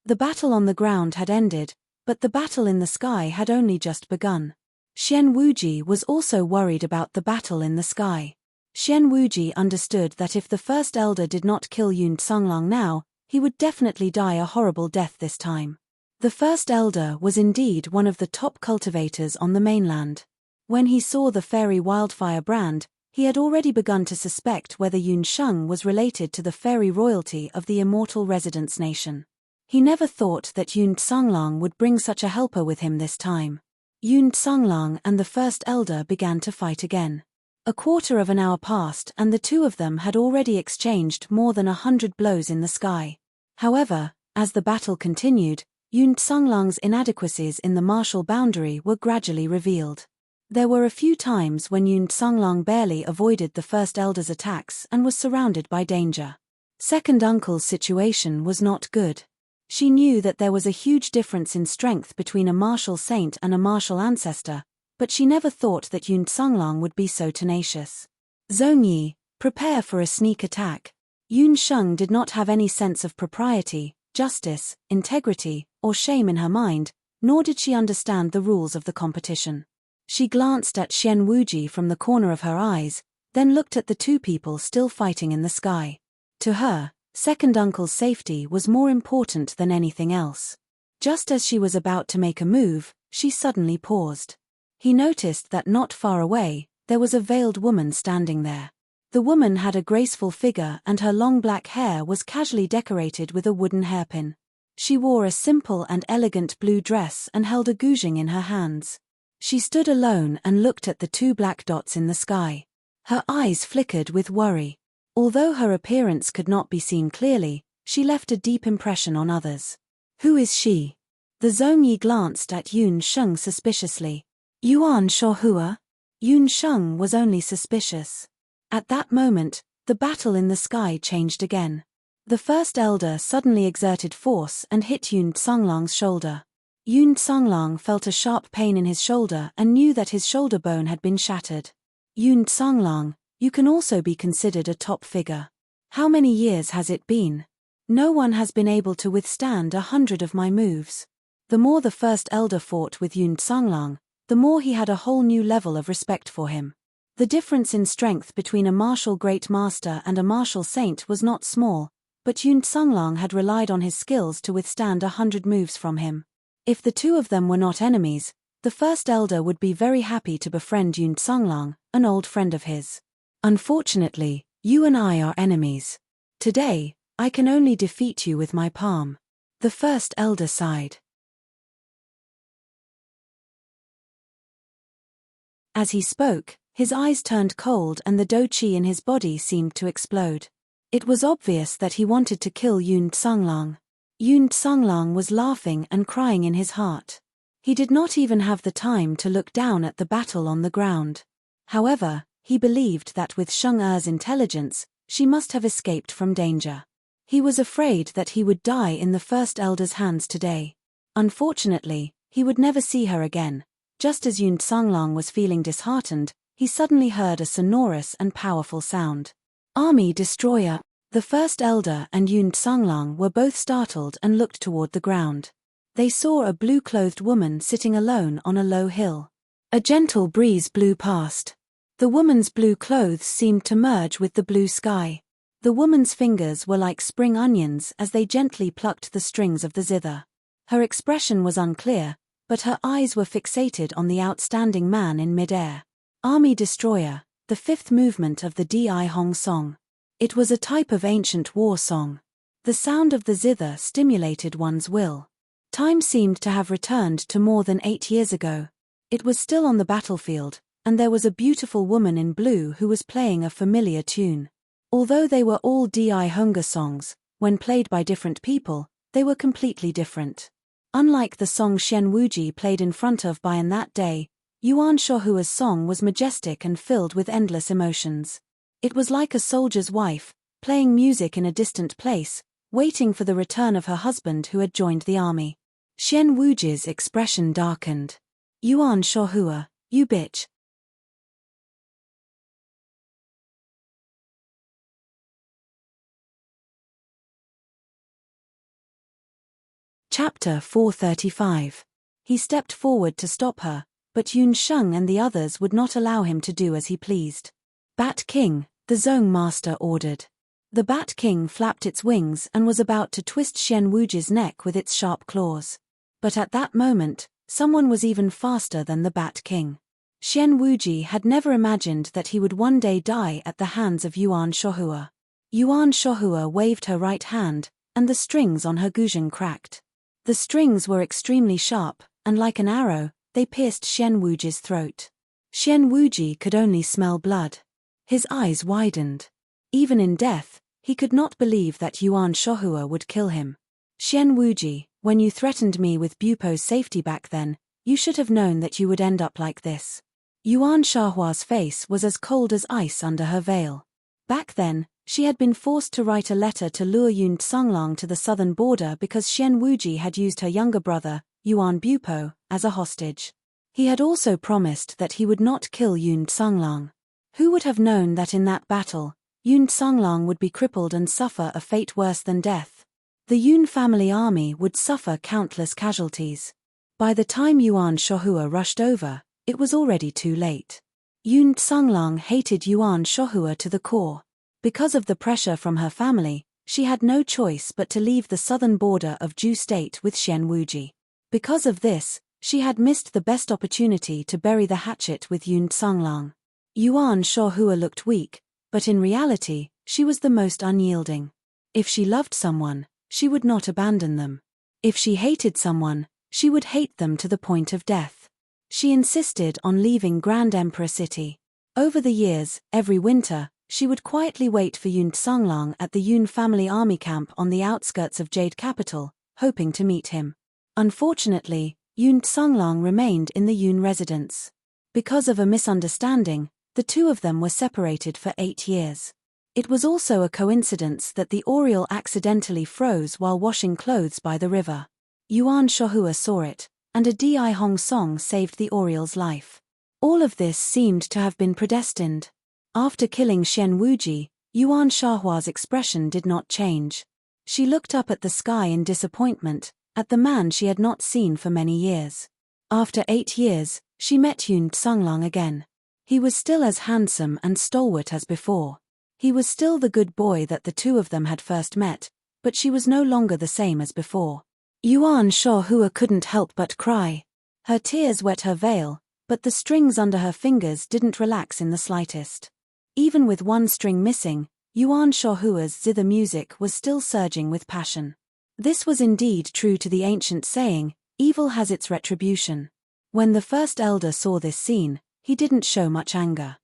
The battle on the ground had ended, but the battle in the sky had only just begun. Xian Wuji was also worried about the battle in the sky. Xian Wuji understood that if the first elder did not kill Yun Songlong now, he would definitely die a horrible death this time. The first elder was indeed one of the top cultivators on the mainland. When he saw the fairy wildfire brand, he had already begun to suspect whether Yun Sheng was related to the fairy royalty of the immortal residence nation. He never thought that Yun Songlong would bring such a helper with him this time. Yun Songlong and the first elder began to fight again. A quarter of an hour passed and the two of them had already exchanged more than 100 blows in the sky. However, as the battle continued, Yun Songlong's inadequacies in the martial boundary were gradually revealed. There were a few times when Yun Songlong barely avoided the first elder's attacks and was surrounded by danger. Second uncle's situation was not good. She knew that there was a huge difference in strength between a martial saint and a martial ancestor, but she never thought that Yun Songlong would be so tenacious. Zhongyi, prepare for a sneak attack. Yun Sheng did not have any sense of propriety, justice, integrity, or shame in her mind, nor did she understand the rules of the competition. She glanced at Xian Wuji from the corner of her eyes, then looked at the two people still fighting in the sky. To her, second uncle's safety was more important than anything else. Just as she was about to make a move, she suddenly paused. He noticed that not far away, there was a veiled woman standing there. The woman had a graceful figure and her long black hair was casually decorated with a wooden hairpin. She wore a simple and elegant blue dress and held a guzheng in her hands. She stood alone and looked at the two black dots in the sky. Her eyes flickered with worry. Although her appearance could not be seen clearly, she left a deep impression on others. Who is she? The Zhongyi glanced at Yun Sheng suspiciously. Yuan Shohua? Yun Sheng was only suspicious. At that moment, the battle in the sky changed again. The first elder suddenly exerted force and hit Yun Songlong's shoulder. Yun Songlong felt a sharp pain in his shoulder and knew that his shoulder bone had been shattered. Yun Songlong, you can also be considered a top figure. How many years has it been? No one has been able to withstand 100 of my moves. The more the first elder fought with Yun Songlong, the more he had a whole new level of respect for him. The difference in strength between a martial great master and a martial saint was not small, but Yun Songlong had relied on his skills to withstand 100 moves from him. If the two of them were not enemies, the first elder would be very happy to befriend Yun Songlong, an old friend of his. Unfortunately, you and I are enemies. Today, I can only defeat you with my palm. The first elder sighed. As he spoke, his eyes turned cold and the dou qi in his body seemed to explode. It was obvious that he wanted to kill Yun Songlong. Yun Songlong was laughing and crying in his heart. He did not even have the time to look down at the battle on the ground. However, he believed that with Sheng Er's intelligence, she must have escaped from danger. He was afraid that he would die in the first elder's hands today. Unfortunately, he would never see her again. Just as Yun Songlong was feeling disheartened, he suddenly heard a sonorous and powerful sound. Army Destroyer! The first elder and Yun Songlong were both startled and looked toward the ground. They saw a blue-clothed woman sitting alone on a low hill. A gentle breeze blew past. The woman's blue clothes seemed to merge with the blue sky. The woman's fingers were like spring onions as they gently plucked the strings of the zither. Her expression was unclear, but her eyes were fixated on the outstanding man in midair. Army Destroyer, the fifth movement of the Di Hong song. It was a type of ancient war song. The sound of the zither stimulated one's will. Time seemed to have returned to more than 8 years ago. It was still on the battlefield, and there was a beautiful woman in blue who was playing a familiar tune. Although they were all Di Hongga songs, when played by different people, they were completely different. Unlike the song Xian Wuji played in front of Bayan that day, Yuan Shohua's song was majestic and filled with endless emotions. It was like a soldier's wife, playing music in a distant place, waiting for the return of her husband who had joined the army. Xian Wuji's expression darkened. Yuan Shohua, you bitch. Chapter 435. He stepped forward to stop her, but Yun Sheng and the others would not allow him to do as he pleased. Bat King, the Zong master ordered. The Bat King flapped its wings and was about to twist Xian Wuji's neck with its sharp claws. But at that moment, someone was even faster than the Bat King. Xian Wuji had never imagined that he would one day die at the hands of Yuan Shohua. Yuan Shohua waved her right hand, and the strings on her guzheng cracked. The strings were extremely sharp, and like an arrow, they pierced Xian Wuji's throat. Xian Wuji could only smell blood. His eyes widened. Even in death, he could not believe that Yuan Shohua would kill him. Xian Wuji, when you threatened me with Bupo's safety back then, you should have known that you would end up like this. Yuan Shohua's face was as cold as ice under her veil. Back then, she had been forced to write a letter to lure Yun Tsonglong to the southern border because Xian Wuji had used her younger brother, Yuan Bupo, as a hostage. He had also promised that he would not kill Yun Tsonglong. Who would have known that in that battle, Yun Tsonglong would be crippled and suffer a fate worse than death? The Yun family army would suffer countless casualties. By the time Yuan Shohua rushed over, it was already too late. Yun Tsonglong hated Yuan Shohua to the core. Because of the pressure from her family, she had no choice but to leave the southern border of Ju State with Xian Wuji. Because of this, she had missed the best opportunity to bury the hatchet with Yun Tsonglong. Yuan Shohua looked weak, but in reality, she was the most unyielding. If she loved someone, she would not abandon them. If she hated someone, she would hate them to the point of death. She insisted on leaving Grand Emperor City. Over the years, every winter, she would quietly wait for Yun Tsonglong at the Yun family army camp on the outskirts of Jade Capital, hoping to meet him. Unfortunately, Yun Tsonglong remained in the Yun residence. Because of a misunderstanding, the two of them were separated for 8 years. It was also a coincidence that the Oriole accidentally froze while washing clothes by the river. Yuan Shohua saw it, and a Di Hong song saved the Oriole's life. All of this seemed to have been predestined. After killing Xian Wuji, Yuan Shohua's expression did not change. She looked up at the sky in disappointment, at the man she had not seen for many years. After 8 years, she met Yun Tsonglong again. He was still as handsome and stalwart as before. He was still the good boy that the two of them had first met, but she was no longer the same as before. Yuan Shohua couldn't help but cry. Her tears wet her veil, but the strings under her fingers didn't relax in the slightest. Even with one string missing, Yuan Shohua's zither music was still surging with passion. This was indeed true to the ancient saying, evil has its retribution. When the first elder saw this scene, he didn't show much anger.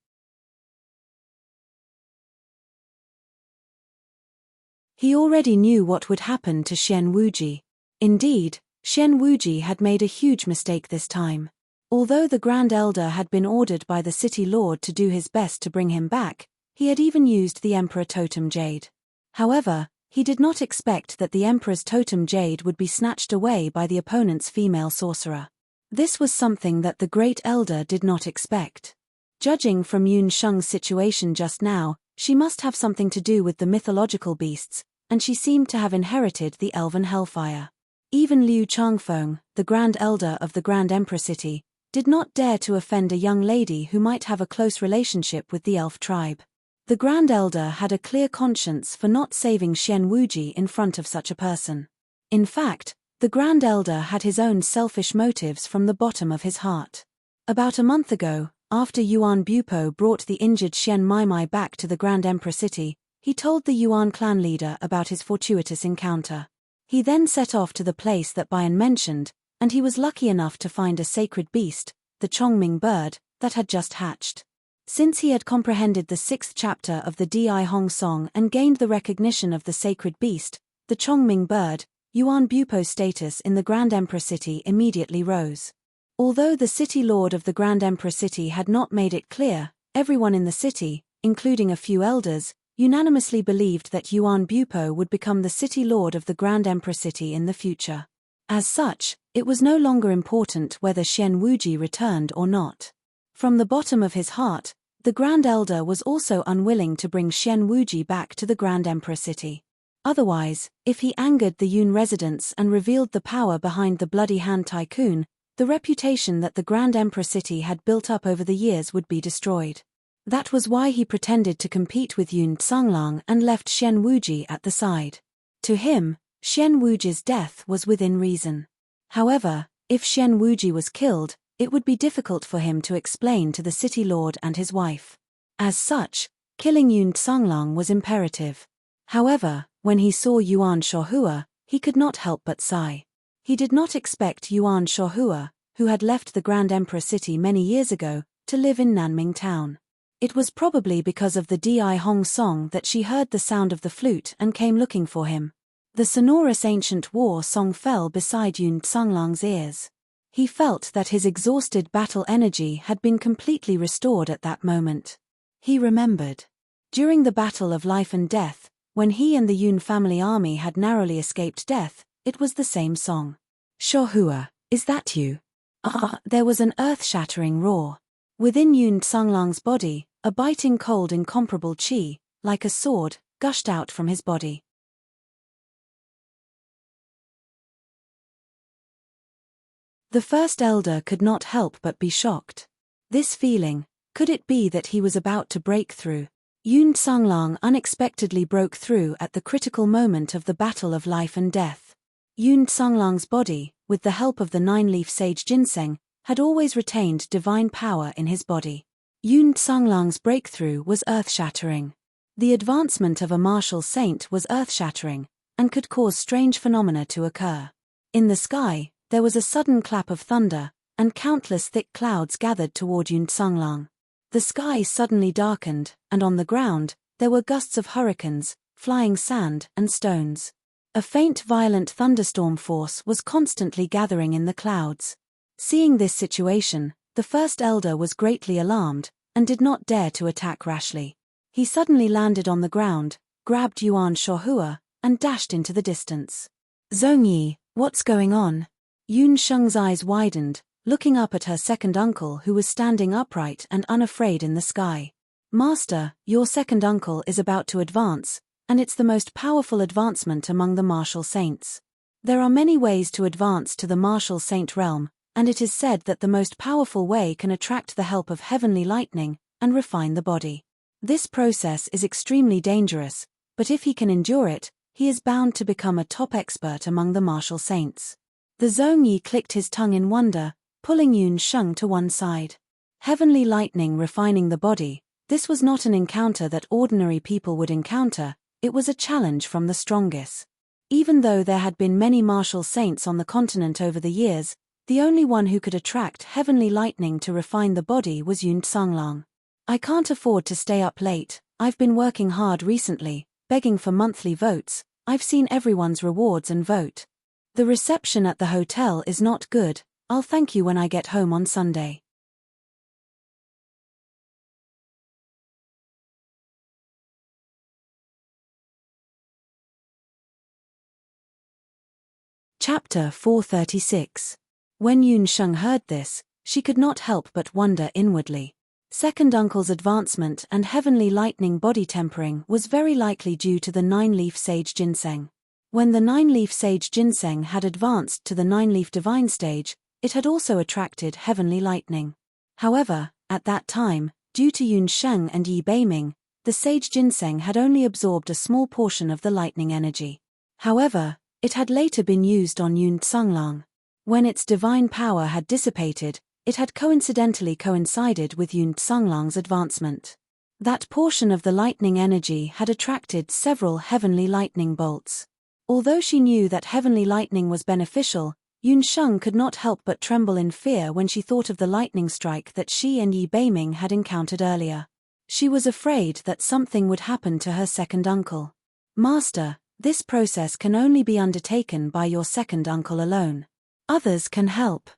He already knew what would happen to Xian Wuji. Indeed, Xian Wuji had made a huge mistake this time. Although the Grand Elder had been ordered by the city lord to do his best to bring him back, he had even used the Emperor Totem Jade. However, he did not expect that the Emperor's Totem Jade would be snatched away by the opponent's female sorcerer. This was something that the Great Elder did not expect. Judging from Yun Sheng's situation just now, she must have something to do with the mythological beasts, and she seemed to have inherited the elven hellfire. Even Liu Changfeng, the Grand Elder of the Grand Emperor City, did not dare to offend a young lady who might have a close relationship with the elf tribe. The Grand Elder had a clear conscience for not saving Xian Wuji in front of such a person. In fact, the Grand Elder had his own selfish motives from the bottom of his heart. About a month ago, after Yuan Bupo brought the injured Xian Maimai back to the Grand Emperor City, he told the Yuan clan leader about his fortuitous encounter. He then set off to the place that Bian mentioned, and he was lucky enough to find a sacred beast, the Chongming bird, that had just hatched. Since he had comprehended the 6th chapter of the Di Hong song and gained the recognition of the sacred beast, the Chongming bird, Yuan Bupo's status in the Grand Emperor City immediately rose. Although the city lord of the Grand Emperor City had not made it clear, everyone in the city, including a few elders, unanimously believed that Yuan Bupo would become the city lord of the Grand Emperor city in the future. As such, it was no longer important whether Xian Wuji returned or not. From the bottom of his heart, the Grand Elder was also unwilling to bring Xian Wuji back to the Grand Emperor city. Otherwise, if he angered the Yun residents and revealed the power behind the Bloody Hand Tycoon, the reputation that the Grand Emperor city had built up over the years would be destroyed. That was why he pretended to compete with Yun Tsanglang and left Xian Wuji at the side. To him, Xian Wuji's death was within reason. However, if Xian Wuji was killed, it would be difficult for him to explain to the city lord and his wife. As such, killing Yun Tsanglang was imperative. However, when he saw Yuan Shohua, he could not help but sigh. He did not expect Yuan Shohua, who had left the Grand Emperor city many years ago, to live in Nanming town. It was probably because of the Di Hong song that she heard the sound of the flute and came looking for him. The sonorous ancient war song fell beside Yun Tsanglang's ears. He felt that his exhausted battle energy had been completely restored at that moment. He remembered. During the battle of life and death, when he and the Yun family army had narrowly escaped death, it was the same song. Shohua, is that you? There was an earth-shattering roar. Within Yun Tsanglang's body, a biting cold incomparable qi, like a sword, gushed out from his body. The first elder could not help but be shocked. This feeling, could it be that he was about to break through? Yun Tsanglang unexpectedly broke through at the critical moment of the battle of life and death. Yun Tsanglang's body, with the help of the nine-leaf sage ginseng, had always retained divine power in his body. Yun Tsanglang's breakthrough was earth-shattering. The advancement of a martial saint was earth-shattering, and could cause strange phenomena to occur. In the sky, there was a sudden clap of thunder, and countless thick clouds gathered toward Yun Tsanglang. The sky suddenly darkened, and on the ground, there were gusts of hurricanes, flying sand and stones. A faint violent thunderstorm force was constantly gathering in the clouds. Seeing this situation, the first elder was greatly alarmed, and did not dare to attack rashly. He suddenly landed on the ground, grabbed Yuan Shohua, and dashed into the distance. Zhongyi, what's going on? Yun Sheng's eyes widened, looking up at her second uncle who was standing upright and unafraid in the sky. Master, your second uncle is about to advance, and it's the most powerful advancement among the martial saints. There are many ways to advance to the martial saint realm, and it is said that the most powerful way can attract the help of heavenly lightning and refine the body. This process is extremely dangerous, but if he can endure it, he is bound to become a top expert among the martial saints. The Zhongyi clicked his tongue in wonder, pulling Yun Sheng to one side. Heavenly lightning refining the body, this was not an encounter that ordinary people would encounter, it was a challenge from the strongest. Even though there had been many martial saints on the continent over the years, the only one who could attract heavenly lightning to refine the body was Yun Tsanglang. I can't afford to stay up late, I've been working hard recently, begging for monthly votes, I've seen everyone's rewards and vote. The reception at the hotel is not good, I'll thank you when I get home on Sunday. Chapter 436. When Yun Sheng heard this, she could not help but wonder inwardly. Second uncle's advancement and heavenly lightning body tempering was very likely due to the nine-leaf sage ginseng. When the nine-leaf sage ginseng had advanced to the nine-leaf divine stage, it had also attracted heavenly lightning. However, at that time, due to Yun Sheng and Yi Beiming, the sage ginseng had only absorbed a small portion of the lightning energy. However, it had later been used on Yun Tsanglang. When its divine power had dissipated, it had coincidentally coincided with Yun Tsanglang's advancement. That portion of the lightning energy had attracted several heavenly lightning bolts. Although she knew that heavenly lightning was beneficial, Yun Sheng could not help but tremble in fear when she thought of the lightning strike that she and Yi Beiming had encountered earlier. She was afraid that something would happen to her second uncle. Master, this process can only be undertaken by your second uncle alone. Others can help.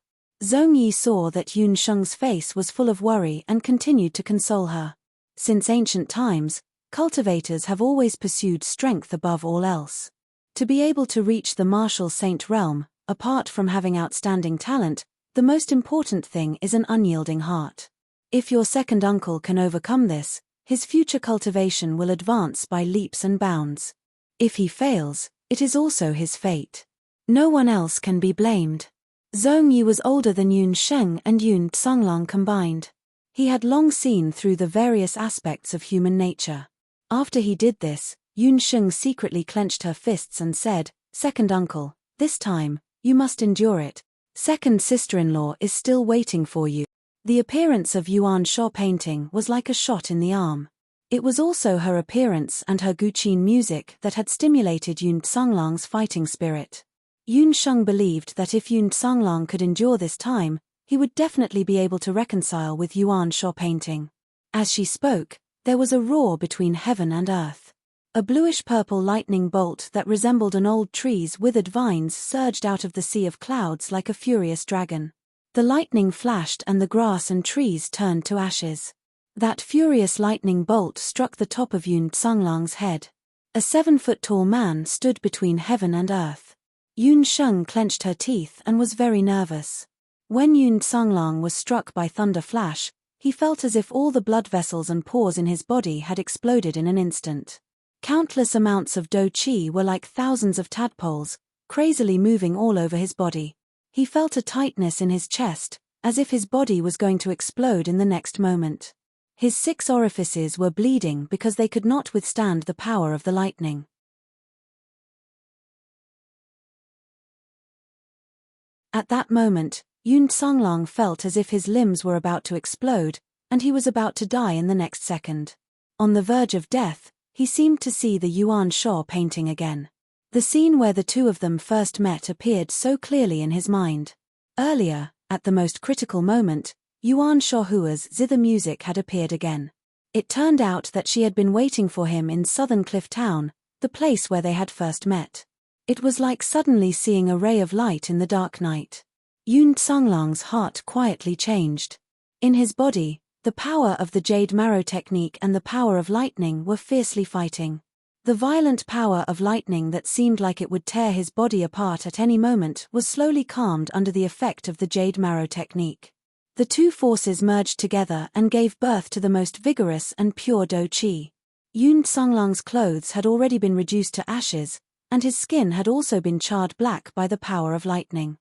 Zhongyi saw that Yun Sheng's face was full of worry and continued to console her. Since ancient times, Cultivators have always pursued strength above all else. To be able to reach the martial saint realm, apart from having outstanding talent, the most important thing is an unyielding heart. If your second uncle can overcome this, his future cultivation will advance by leaps and bounds. If he fails, it is also his fate. No one else can be blamed. Zhong Yi was older than Yun Sheng and Yun Songlong combined. He had long seen through the various aspects of human nature. After he did this, Yun Sheng secretly clenched her fists and said, "Second uncle, this time, you must endure it. Second sister-in-law is still waiting for you." The appearance of Yuan Sha painting was like a shot in the arm. It was also her appearance and her Guqin music that had stimulated Yun Songlong's fighting spirit. Yun Sheng believed that if Yun Songlong could endure this time, he would definitely be able to reconcile with Yuan Sha painting. As she spoke, there was a roar between heaven and earth. A bluish-purple lightning bolt that resembled an old tree's withered vines surged out of the sea of clouds like a furious dragon. The lightning flashed and the grass and trees turned to ashes. That furious lightning bolt struck the top of Yun Songlong's head. A 7-foot-tall man stood between heaven and earth. Yun Sheng clenched her teeth and was very nervous. When Yun Songlong was struck by thunder flash, he felt as if all the blood vessels and pores in his body had exploded in an instant. Countless amounts of do qi were like thousands of tadpoles, crazily moving all over his body. He felt a tightness in his chest, as if his body was going to explode in the next moment. His 6 orifices were bleeding because they could not withstand the power of the lightning. At that moment, Yun Songlong felt as if his limbs were about to explode, and he was about to die in the next second. On the verge of death, he seemed to see the Yuan Sha painting again. The scene where the two of them first met appeared so clearly in his mind. Earlier, at the most critical moment, Yuan Shahua's zither music had appeared again. It turned out that she had been waiting for him in Southern Cliff Town, the place where they had first met. It was like suddenly seeing a ray of light in the dark night. Yun Songlong's heart quietly changed. In his body, the power of the Jade Marrow technique and the power of lightning were fiercely fighting. The violent power of lightning that seemed like it would tear his body apart at any moment was slowly calmed under the effect of the Jade Marrow technique. The two forces merged together and gave birth to the most vigorous and pure do qi. Yun Songlong's clothes had already been reduced to ashes, and his skin had also been charred black by the power of lightning.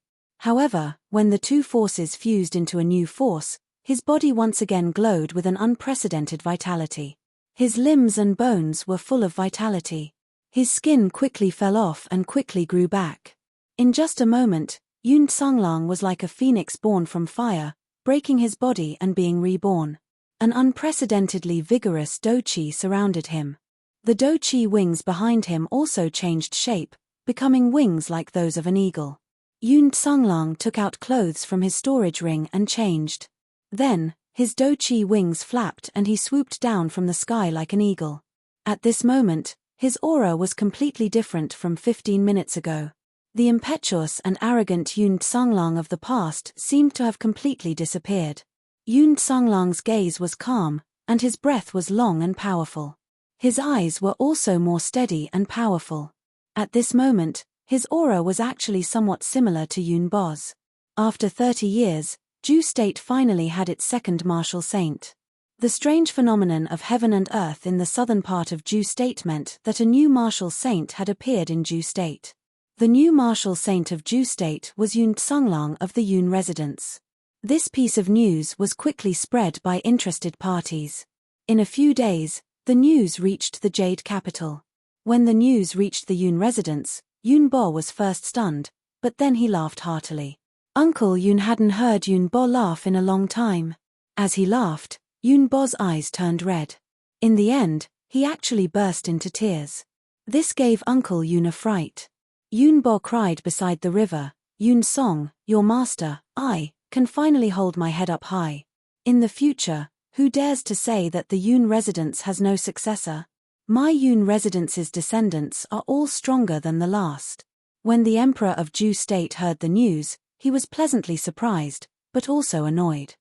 However, when the two forces fused into a new force, his body once again glowed with an unprecedented vitality. His limbs and bones were full of vitality. His skin quickly fell off and quickly grew back. In just a moment, Yun Songlong was like a phoenix born from fire, breaking his body and being reborn. An unprecedentedly vigorous do qi surrounded him. The do qi wings behind him also changed shape, becoming wings like those of an eagle. Yun Songlong took out clothes from his storage ring and changed. Then, his do qi wings flapped and he swooped down from the sky like an eagle. At this moment, his aura was completely different from 15 minutes ago. The impetuous and arrogant Yun Songlong of the past seemed to have completely disappeared. Yun Songlong's gaze was calm, and his breath was long and powerful. His eyes were also more steady and powerful. At this moment, his aura was actually somewhat similar to Yun Bo's. After 30 years, Ju State finally had its second martial saint. The strange phenomenon of heaven and earth in the southern part of Ju State meant that a new martial saint had appeared in Ju State. The new martial saint of Ju State was Yun Songlong of the Yun residence. This piece of news was quickly spread by interested parties. In a few days, the news reached the Jade capital. When the news reached the Yun residence, Yun Bo was first stunned, but then he laughed heartily. Uncle Yun hadn't heard Yun Bo laugh in a long time. As he laughed, Yun Bo's eyes turned red. In the end, he actually burst into tears. This gave Uncle Yun a fright. Yun Bo cried beside the river, "Yun Song, your master, I can finally hold my head up high. In the future, who dares to say that the Yun residence has no successor? My Yun residence's descendants are all stronger than the last." When the Emperor of Ju State heard the news, he was pleasantly surprised, but also annoyed.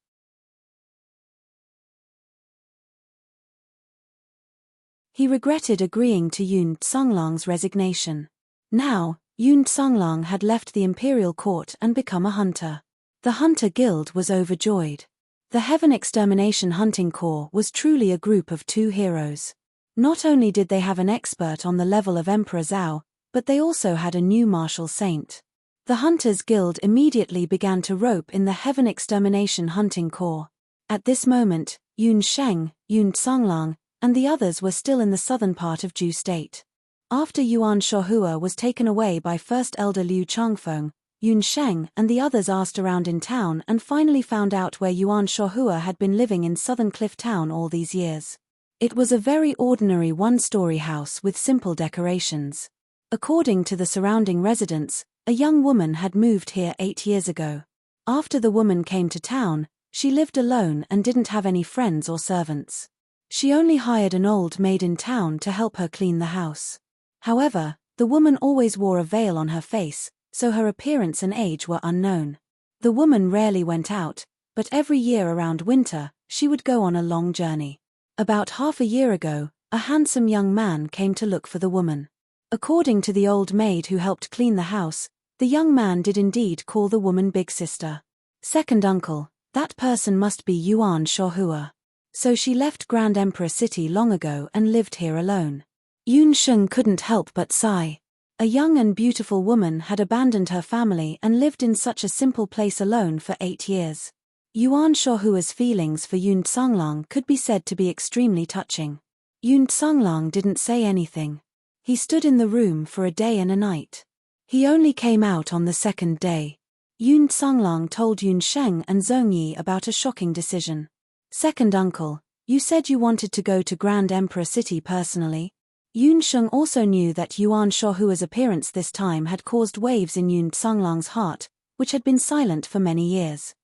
He regretted agreeing to Yun Tsunglang's resignation. Now, Yun Tsunglang had left the imperial court and become a hunter. The Hunter Guild was overjoyed. The Heaven Extermination Hunting Corps was truly a group of two heroes. Not only did they have an expert on the level of Emperor Zhao, but they also had a new martial saint. The Hunters Guild immediately began to rope in the Heaven Extermination Hunting Corps. At this moment, Yun Sheng, Yun Tsunglong, and the others were still in the southern part of Ju State. After Yuan Shohua was taken away by First Elder Liu Changfeng, Yun Sheng and the others asked around in town and finally found out where Yuan Shohua had been living in Southern Cliff Town all these years. It was a very ordinary one-story house with simple decorations. According to the surrounding residents, a young woman had moved here 8 years ago. After the woman came to town, she lived alone and didn't have any friends or servants. She only hired an old maid in town to help her clean the house. However, the woman always wore a veil on her face, so her appearance and age were unknown. The woman rarely went out, but every year around winter, she would go on a long journey. About half a year ago, a handsome young man came to look for the woman. According to the old maid who helped clean the house, the young man did indeed call the woman big sister. Second uncle, that person must be Yuan Shohua. So she left Grand Emperor City long ago and lived here alone. Yun Sheng couldn't help but sigh. A young and beautiful woman had abandoned her family and lived in such a simple place alone for 8 years. Yuan Shohua's feelings for Yun Tsunglong could be said to be extremely touching. Yun Tsunglong didn't say anything. He stood in the room for a day and a night. He only came out on the second day. Yun Tsunglong told Yun Sheng and Zhongyi about a shocking decision. Second uncle, you said you wanted to go to Grand Emperor City personally. Yun Sheng also knew that Yuan Shohua's appearance this time had caused waves in Yun Tsunglong's heart, which had been silent for many years.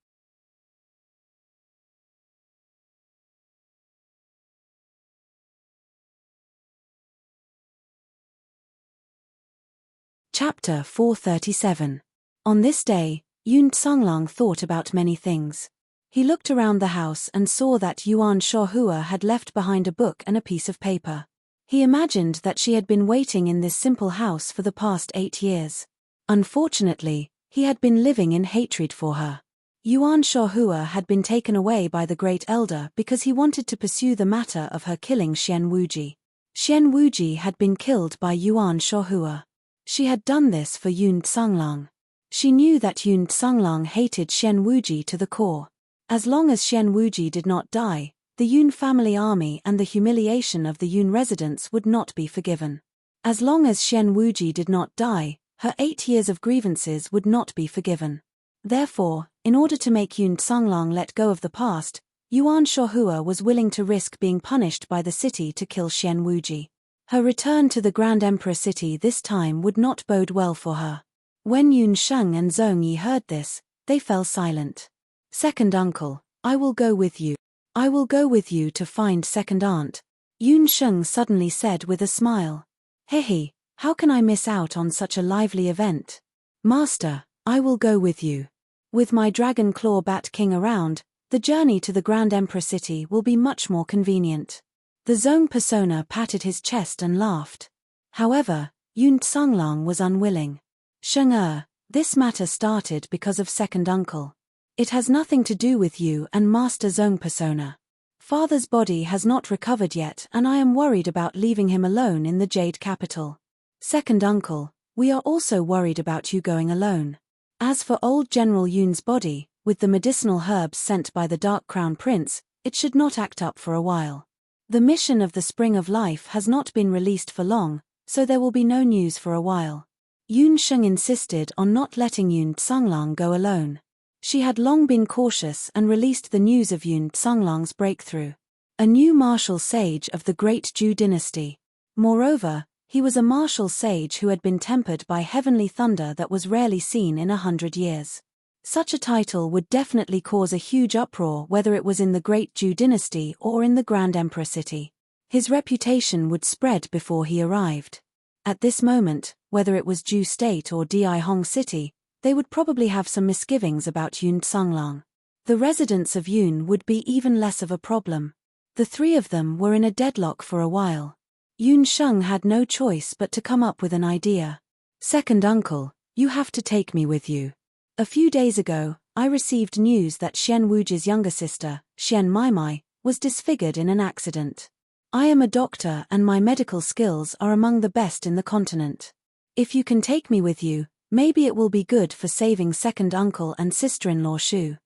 Chapter 437. On this day, Yun Tsunglong thought about many things. He looked around the house and saw that Yuan Shohua had left behind a book and a piece of paper. He imagined that she had been waiting in this simple house for the past 8 years. Unfortunately, he had been living in hatred for her. Yuan Shohua had been taken away by the Great Elder because he wanted to pursue the matter of her killing Xian Wuji. Xian Wuji had been killed by Yuan Shohua. She had done this for Yun Tsunglong. She knew that Yun Tsunglong hated Xian Wuji to the core. As long as Xian Wuji did not die, the Yun family army and the humiliation of the Yun residents would not be forgiven. As long as Xian Wuji did not die, her 8 years of grievances would not be forgiven. Therefore, in order to make Yun Tsunglong let go of the past, Yuan Shohua was willing to risk being punished by the city to kill Xian Wuji. Her return to the Grand Emperor City this time would not bode well for her. When Yun Sheng and Zhongyi heard this, they fell silent. Second uncle, I will go with you. I will go with you to find second aunt. Yun Sheng suddenly said with a smile. Hehe, how can I miss out on such a lively event? Master, I will go with you. With my Dragon Claw Bat King around, the journey to the Grand Emperor City will be much more convenient. The Zong persona patted his chest and laughed. However, Yun Tsunglong was unwilling. Sheng this matter started because of second uncle. It has nothing to do with you and Master Zong persona. Father's body has not recovered yet and I am worried about leaving him alone in the Jade Capital. Second uncle, we are also worried about you going alone. As for old General Yun's body, with the medicinal herbs sent by the Dark Crown Prince, it should not act up for a while. The mission of the Spring of Life has not been released for long, so there will be no news for a while. Yun Sheng insisted on not letting Yun Tsunglong go alone. She had long been cautious and released the news of Yun Tsunglong's breakthrough. A new martial sage of the Great Ju dynasty. Moreover, he was a martial sage who had been tempered by heavenly thunder that was rarely seen in 100 years. Such a title would definitely cause a huge uproar whether it was in the Great Ju dynasty or in the Grand Emperor City. His reputation would spread before he arrived. At this moment, whether it was Ju State or Di Hong City, they would probably have some misgivings about Yun Tsunglong. The residents of Yun would be even less of a problem. The three of them were in a deadlock for a while. Yun Sheng had no choice but to come up with an idea. Second uncle, you have to take me with you. A few days ago, I received news that Xian Wuji's younger sister, Xian Maimai, was disfigured in an accident. I am a doctor and my medical skills are among the best in the continent. If you can take me with you, maybe it will be good for saving second uncle and sister-in-law Shu.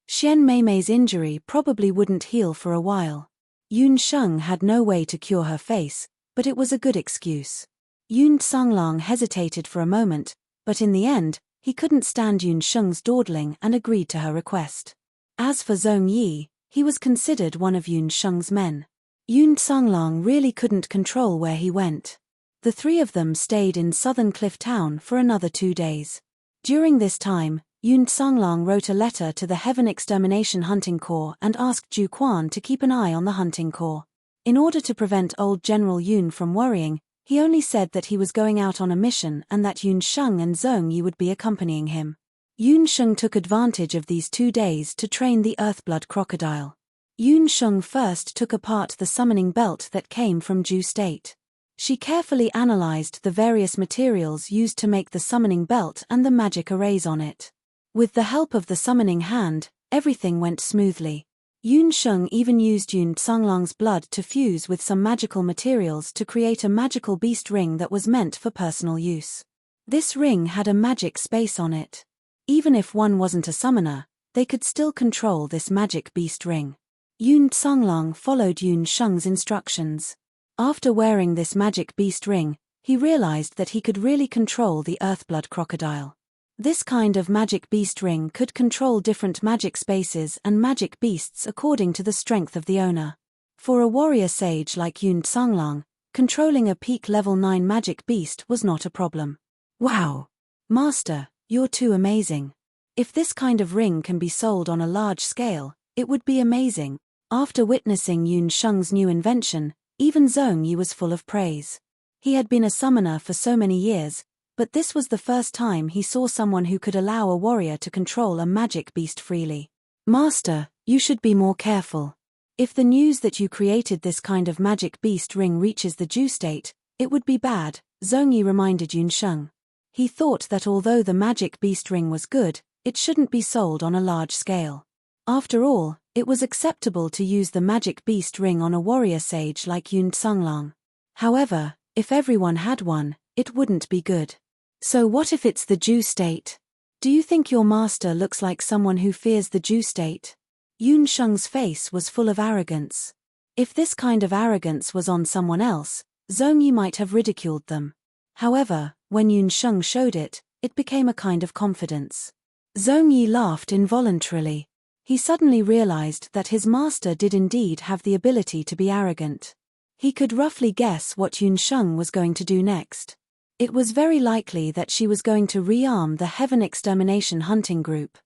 Xian Meimei's injury probably wouldn't heal for a while. Yun Sheng had no way to cure her face, but it was a good excuse. Yun Songlong hesitated for a moment, but in the end, he couldn't stand Yun Sheng's dawdling and agreed to her request. As for Zhong Yi, he was considered one of Yun Sheng's men. Yun Songlong really couldn't control where he went. The three of them stayed in southern Cliff Town for another 2 days. During this time, Yun Songlong wrote a letter to the Heaven Extermination Hunting Corps and asked Ju Quan to keep an eye on the hunting corps. In order to prevent old General Yun from worrying, he only said that he was going out on a mission and that Yun Sheng and Zhong Yi would be accompanying him. Yun Sheng took advantage of these 2 days to train the Earthblood crocodile. Yun Sheng first took apart the summoning belt that came from Ju State. She carefully analyzed the various materials used to make the summoning belt and the magic arrays on it. With the help of the summoning hand, everything went smoothly. Yun Sheng even used Yun Songlong's blood to fuse with some magical materials to create a magical beast ring that was meant for personal use. This ring had a magic space on it. Even if one wasn't a summoner, they could still control this magic beast ring. Yun Songlong followed Yun Sheng's instructions. After wearing this magic beast ring, he realized that he could really control the Earthblood crocodile. This kind of magic beast ring could control different magic spaces and magic beasts according to the strength of the owner. For a warrior sage like Yun Songlong, controlling a peak level 9 magic beast was not a problem. Wow! Master, you're too amazing. If this kind of ring can be sold on a large scale, it would be amazing. After witnessing Yun Sheng's new invention, even Zhong Yi was full of praise. He had been a summoner for so many years, but this was the first time he saw someone who could allow a warrior to control a magic beast freely. Master, you should be more careful. If the news that you created this kind of magic beast ring reaches the Ju State, it would be bad, Zhong Yi reminded Yun Sheng. He thought that although the magic beast ring was good, it shouldn't be sold on a large scale. After all, it was acceptable to use the magic beast ring on a warrior sage like Yun Songlong. However, if everyone had one, it wouldn't be good. So what if it's the Ju State? Do you think your master looks like someone who fears the Ju State? Yun Sheng's face was full of arrogance. If this kind of arrogance was on someone else, Zhong Yi might have ridiculed them. However, when Yun Sheng showed it, it became a kind of confidence. Zhong Yi laughed involuntarily. He suddenly realized that his master did indeed have the ability to be arrogant. He could roughly guess what Yun Sheng was going to do next. It was very likely that she was going to rearm the Heaven Extermination Hunting Group.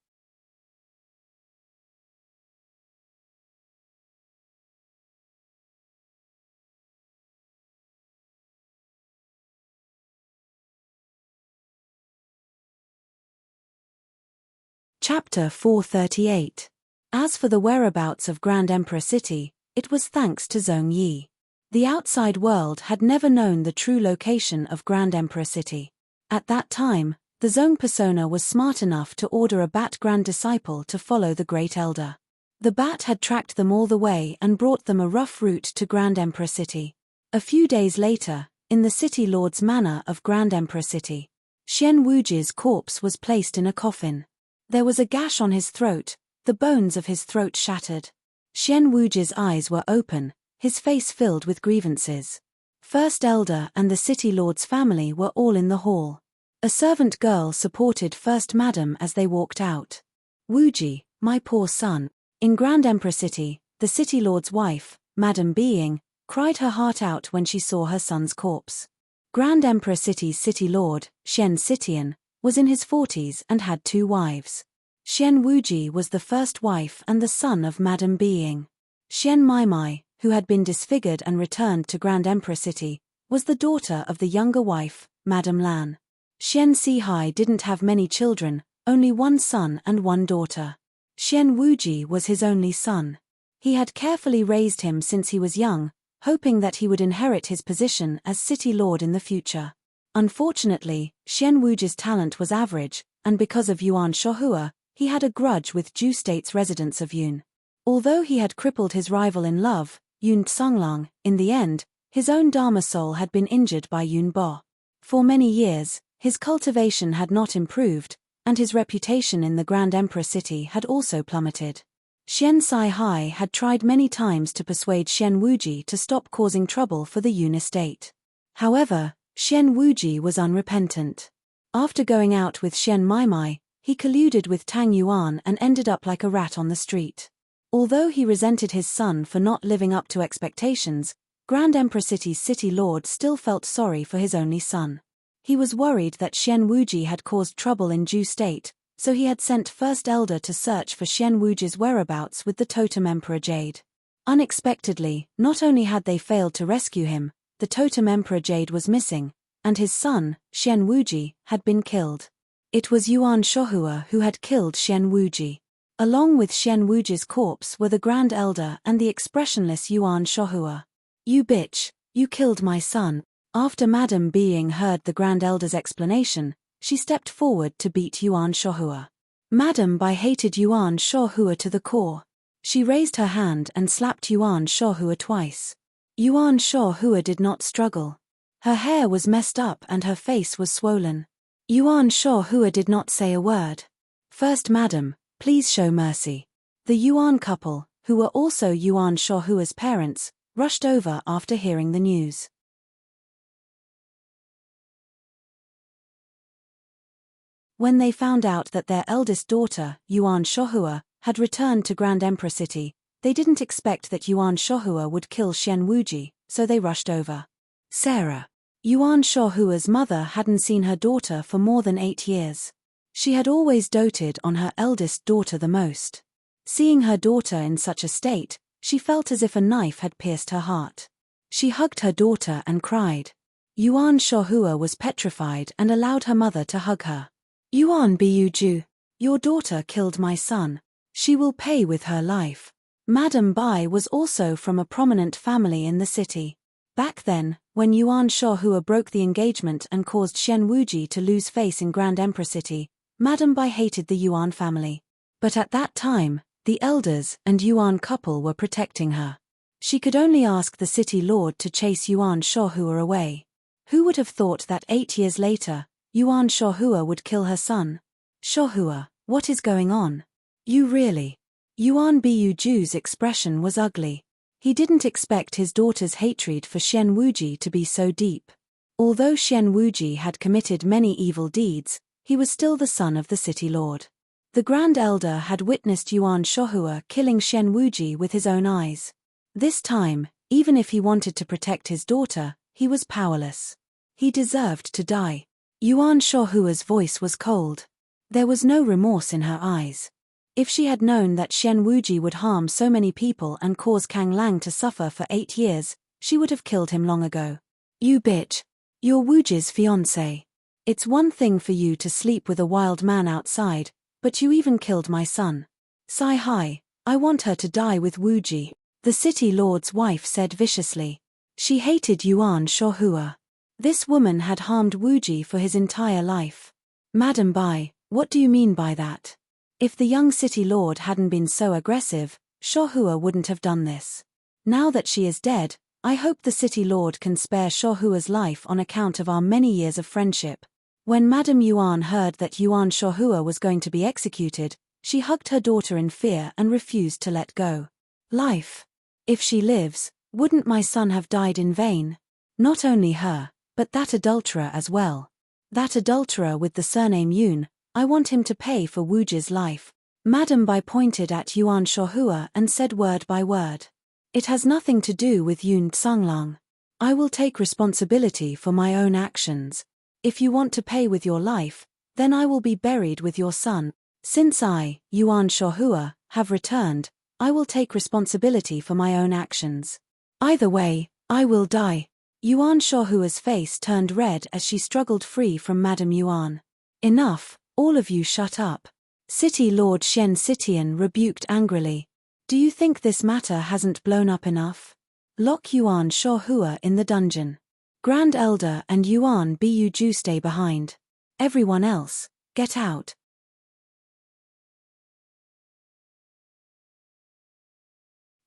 Chapter 438. As for the whereabouts of Grand Emperor City, it was thanks to Zhong Yi. The outside world had never known the true location of Grand Emperor City. At that time, the Zhong persona was smart enough to order a Bat Grand Disciple to follow the Great Elder. The Bat had tracked them all the way and brought them a rough route to Grand Emperor City. A few days later, in the City Lord's Manor of Grand Emperor City, Xian Wuji's corpse was placed in a coffin. There was a gash on his throat, the bones of his throat shattered. Xian Wuji's eyes were open, his face filled with grievances. First Elder and the City Lord's family were all in the hall. A servant girl supported First Madam as they walked out. Wuji, my poor son. In Grand Emperor City, the City Lord's wife, Madam Being, cried her heart out when she saw her son's corpse. Grand Emperor City's City Lord, Xian Sitian, was in his 40s and had 2 wives. Xian Wuji was the first wife and the son of Madam Being. Xian Maimai, who had been disfigured and returned to Grand Emperor City, was the daughter of the younger wife, Madam Lan. Xian Sihai didn't have many children, only 1 son and 1 daughter. Xian Wuji was his only son. He had carefully raised him since he was young, hoping that he would inherit his position as city lord in the future. Unfortunately, Xian Wuji's talent was average, and because of Yuan Shohua, he had a grudge with Ju State's residents of Yun. Although he had crippled his rival in love, Yun Tsanglang, in the end, his own Dharma soul had been injured by Yun Bo. For many years, his cultivation had not improved, and his reputation in the Grand Emperor city had also plummeted. Xian Sai Hai had tried many times to persuade Xian Wuji to stop causing trouble for the Yun estate. However, Xian Wuji was unrepentant. After going out with Xian Maimai, he colluded with Tang Yuan and ended up like a rat on the street. Although he resented his son for not living up to expectations, Grand Emperor City's city lord still felt sorry for his only son. He was worried that Xian Wuji had caused trouble in Ju State, so he had sent First Elder to search for Xian Wuji's whereabouts with the Totem Emperor Jade. Unexpectedly, not only had they failed to rescue him, the Totem Emperor Jade was missing, and his son, Xian Wuji, had been killed. It was Yuan Shohua who had killed Xian Wuji. Along with Xian Wuji's corpse were the Grand Elder and the expressionless Yuan Shohua. "You bitch, you killed my son." After Madame Being heard the Grand Elder's explanation, she stepped forward to beat Yuan Shohua. Madame Bai hated Yuan Shohua to the core. She raised her hand and slapped Yuan Shohua twice. Yuan Shohua did not struggle. Her hair was messed up and her face was swollen. Yuan Shohua did not say a word. "First Madam, please show mercy." The Yuan couple, who were also Yuan Shohua's parents, rushed over after hearing the news. When they found out that their eldest daughter, Yuan Shohua, had returned to Grand Emperor City, they didn't expect that Yuan Shohua would kill Xian Wuji, so they rushed over. Sarah. Yuan Shohua's mother hadn't seen her daughter for more than 8 years. She had always doted on her eldest daughter the most. Seeing her daughter in such a state, she felt as if a knife had pierced her heart. She hugged her daughter and cried. Yuan Shohua was petrified and allowed her mother to hug her. "Yuan Biuju, your daughter killed my son. She will pay with her life." Madame Bai was also from a prominent family in the city. Back then, when Yuan Shohua broke the engagement and caused Xian Wuji to lose face in Grand Emperor City, Madame Bai hated the Yuan family. But at that time, the elders and Yuan couple were protecting her. She could only ask the city lord to chase Yuan Shohua away. Who would have thought that 8 years later, Yuan Shohua would kill her son? "Shohua, what is going on? You really..." Yuan Biuju's expression was ugly. He didn't expect his daughter's hatred for Xian Wuji to be so deep. Although Xian Wuji had committed many evil deeds, he was still the son of the city lord. The Grand Elder had witnessed Yuan Shohua killing Xian Wuji with his own eyes. This time, even if he wanted to protect his daughter, he was powerless. He deserved to die. Yuan Shohua's voice was cold. There was no remorse in her eyes. If she had known that Xian Wuji would harm so many people and cause Kang Lang to suffer for 8 years, she would have killed him long ago. "You bitch. You're Wuji's fiancé. It's one thing for you to sleep with a wild man outside, but you even killed my son. Sai Hai, I want her to die with Wuji," the city lord's wife said viciously. She hated Yuan Shohua. This woman had harmed Wuji for his entire life. "Madam Bai, what do you mean by that?" If the young city lord hadn't been so aggressive, Shohua wouldn't have done this. Now that she is dead, I hope the city lord can spare Shohua's life on account of our many years of friendship. When Madame Yuan heard that Yuan Shohua was going to be executed, she hugged her daughter in fear and refused to let go. "Life. If she lives, wouldn't my son have died in vain? Not only her, but that adulterer as well. That adulterer with the surname Yun, I want him to pay for Wuji's life." Madame Bai pointed at Yuan Shohua and said word by word. "It has nothing to do with Yun Tsanglang. I will take responsibility for my own actions. If you want to pay with your life, then I will be buried with your son. Since I, Yuan Shohua, have returned, I will take responsibility for my own actions. Either way, I will die." Yuan Shohua's face turned red as she struggled free from Madame Yuan. "Enough, all of you shut up. City Lord Shen Sitian rebuked angrily. Do you think this matter hasn't blown up enough? Lock Yuan Shohua in the dungeon. Grand Elder and Yuan Bu Ju stay behind. Everyone else, get out.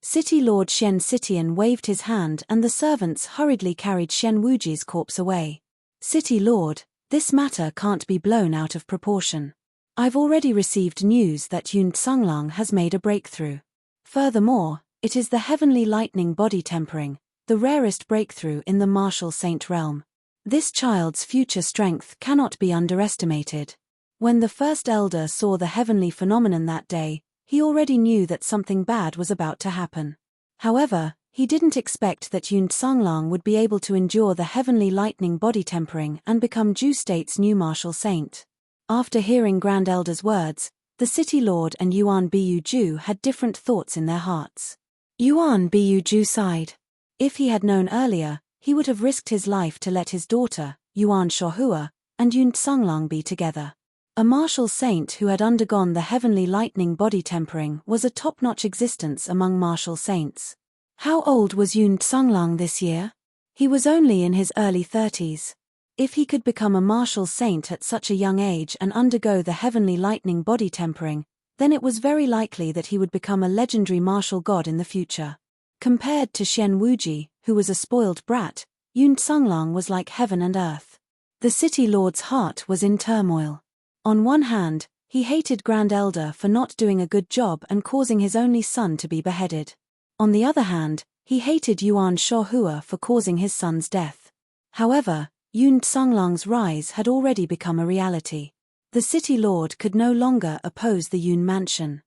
City Lord Shen Sitian waved his hand and the servants hurriedly carried Shen Wuji's corpse away. City Lord, this matter can't be blown out of proportion. I've already received news that Yun Tsunglang has made a breakthrough. Furthermore, it is the heavenly lightning body tempering, the rarest breakthrough in the martial saint realm. This child's future strength cannot be underestimated. When the first elder saw the heavenly phenomenon that day, he already knew that something bad was about to happen. However, he didn't expect that Yun Tsunglang would be able to endure the heavenly lightning body tempering and become Ju State's new martial saint. After hearing Grand Elder's words, the City Lord and Yuan Bu Ju had different thoughts in their hearts. Yuan Bu Ju sighed. If he had known earlier, he would have risked his life to let his daughter, Yuan Shohua, and Yun Tsunglang be together. A martial saint who had undergone the heavenly lightning body tempering was a top-notch existence among martial saints. How old was Yun Tsunglang this year? He was only in his early 30s. If he could become a martial saint at such a young age and undergo the heavenly lightning body tempering, then it was very likely that he would become a legendary martial god in the future. Compared to Shen Wuji, who was a spoiled brat, Yun Tsunglang was like heaven and earth. The City Lord's heart was in turmoil. On one hand, he hated Grand Elder for not doing a good job and causing his only son to be beheaded. On the other hand, he hated Yuan Shohua for causing his son's death. However, Yun Tsunglang's rise had already become a reality. The City Lord could no longer oppose the Yun mansion.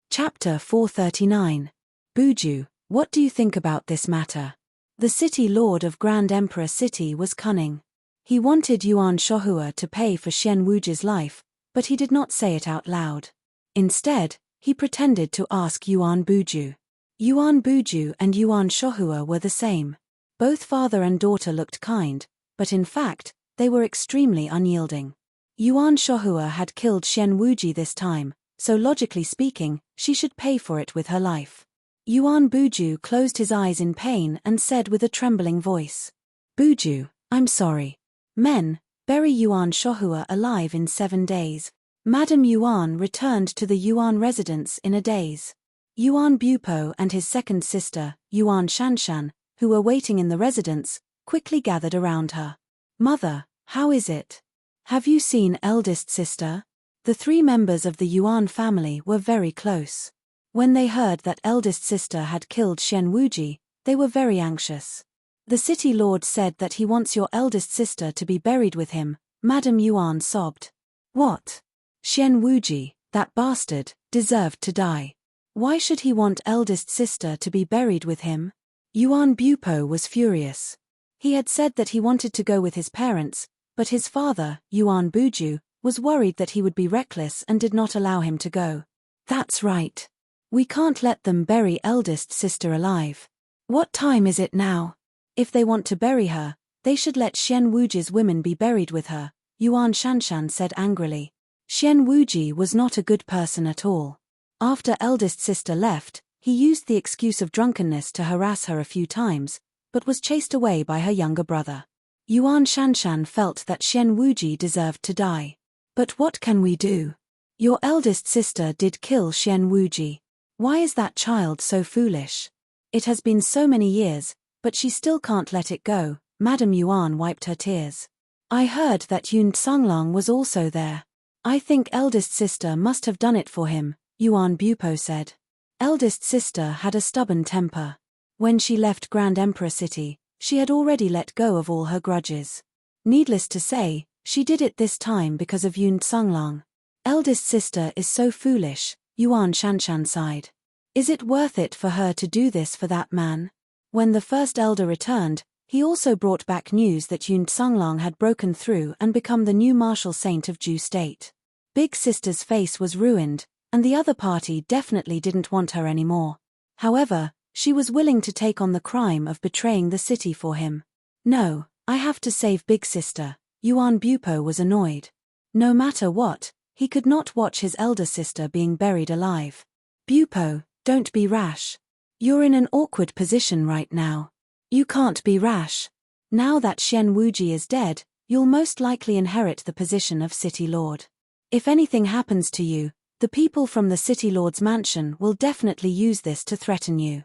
Chapter 439. Buju, what do you think about this matter? The City Lord of Grand Emperor City was cunning. He wanted Yuan Shohua to pay for Shen Wuji's life, but he did not say it out loud. Instead, he pretended to ask Yuan Buju. Yuan Buju and Yuan Shohua were the same. Both father and daughter looked kind, but in fact, they were extremely unyielding. Yuan Shohua had killed Shen Wuji this time, so logically speaking, she should pay for it with her life. Yuan Buju closed his eyes in pain and said with a trembling voice, "Buju, I'm sorry. Men, bury Yuan Shohua alive in 7 days." Madame Yuan returned to the Yuan residence in a daze. Yuan Bupo and his second sister, Yuan Shanshan, who were waiting in the residence, quickly gathered around her. "Mother, how is it? Have you seen eldest sister?" The 3 members of the Yuan family were very close. When they heard that eldest sister had killed Shen Wuji, they were very anxious. "The City Lord said that he wants your eldest sister to be buried with him," Madame Yuan sobbed. "What? Shen Wuji, that bastard, deserved to die. Why should he want eldest sister to be buried with him?" Yuan Bupo was furious. He had said that he wanted to go with his parents, but his father, Yuan Buju, was worried that he would be reckless and did not allow him to go. "That's right. We can't let them bury eldest sister alive. What time is it now? If they want to bury her, they should let Shen Wuji's women be buried with her," Yuan Shanshan said angrily. Shen Wuji was not a good person at all. After eldest sister left, he used the excuse of drunkenness to harass her a few times, but was chased away by her younger brother. Yuan Shanshan felt that Shen Wuji deserved to die. "But what can we do? Your eldest sister did kill Shen Wuji. Why is that child so foolish? It has been so many years, but she still can't let it go." Madame Yuan wiped her tears. "I heard that Yun Tsunglang was also there. I think eldest sister must have done it for him," Yuan Bupo said. Eldest sister had a stubborn temper. When she left Grand Emperor City, she had already let go of all her grudges. Needless to say, she did it this time because of Yun Tsunglang. "Eldest sister is so foolish," Yuan Shanshan sighed. "Is it worth it for her to do this for that man?" When the first elder returned, he also brought back news that Yun Tsunglang had broken through and become the new martial saint of Ju State. Big sister's face was ruined, and the other party definitely didn't want her anymore. However, She was willing to take on the crime of betraying the city for him. No, I have to save big sister. Yuan Bupo was annoyed. No matter what, he could not watch his elder sister being buried alive. Bupo, don't be rash. You're in an awkward position right now. You can't be rash. Now that Xian Wuji is dead, you'll most likely inherit the position of City Lord. If anything happens to you, the people from the City Lord's mansion will definitely use this to threaten you.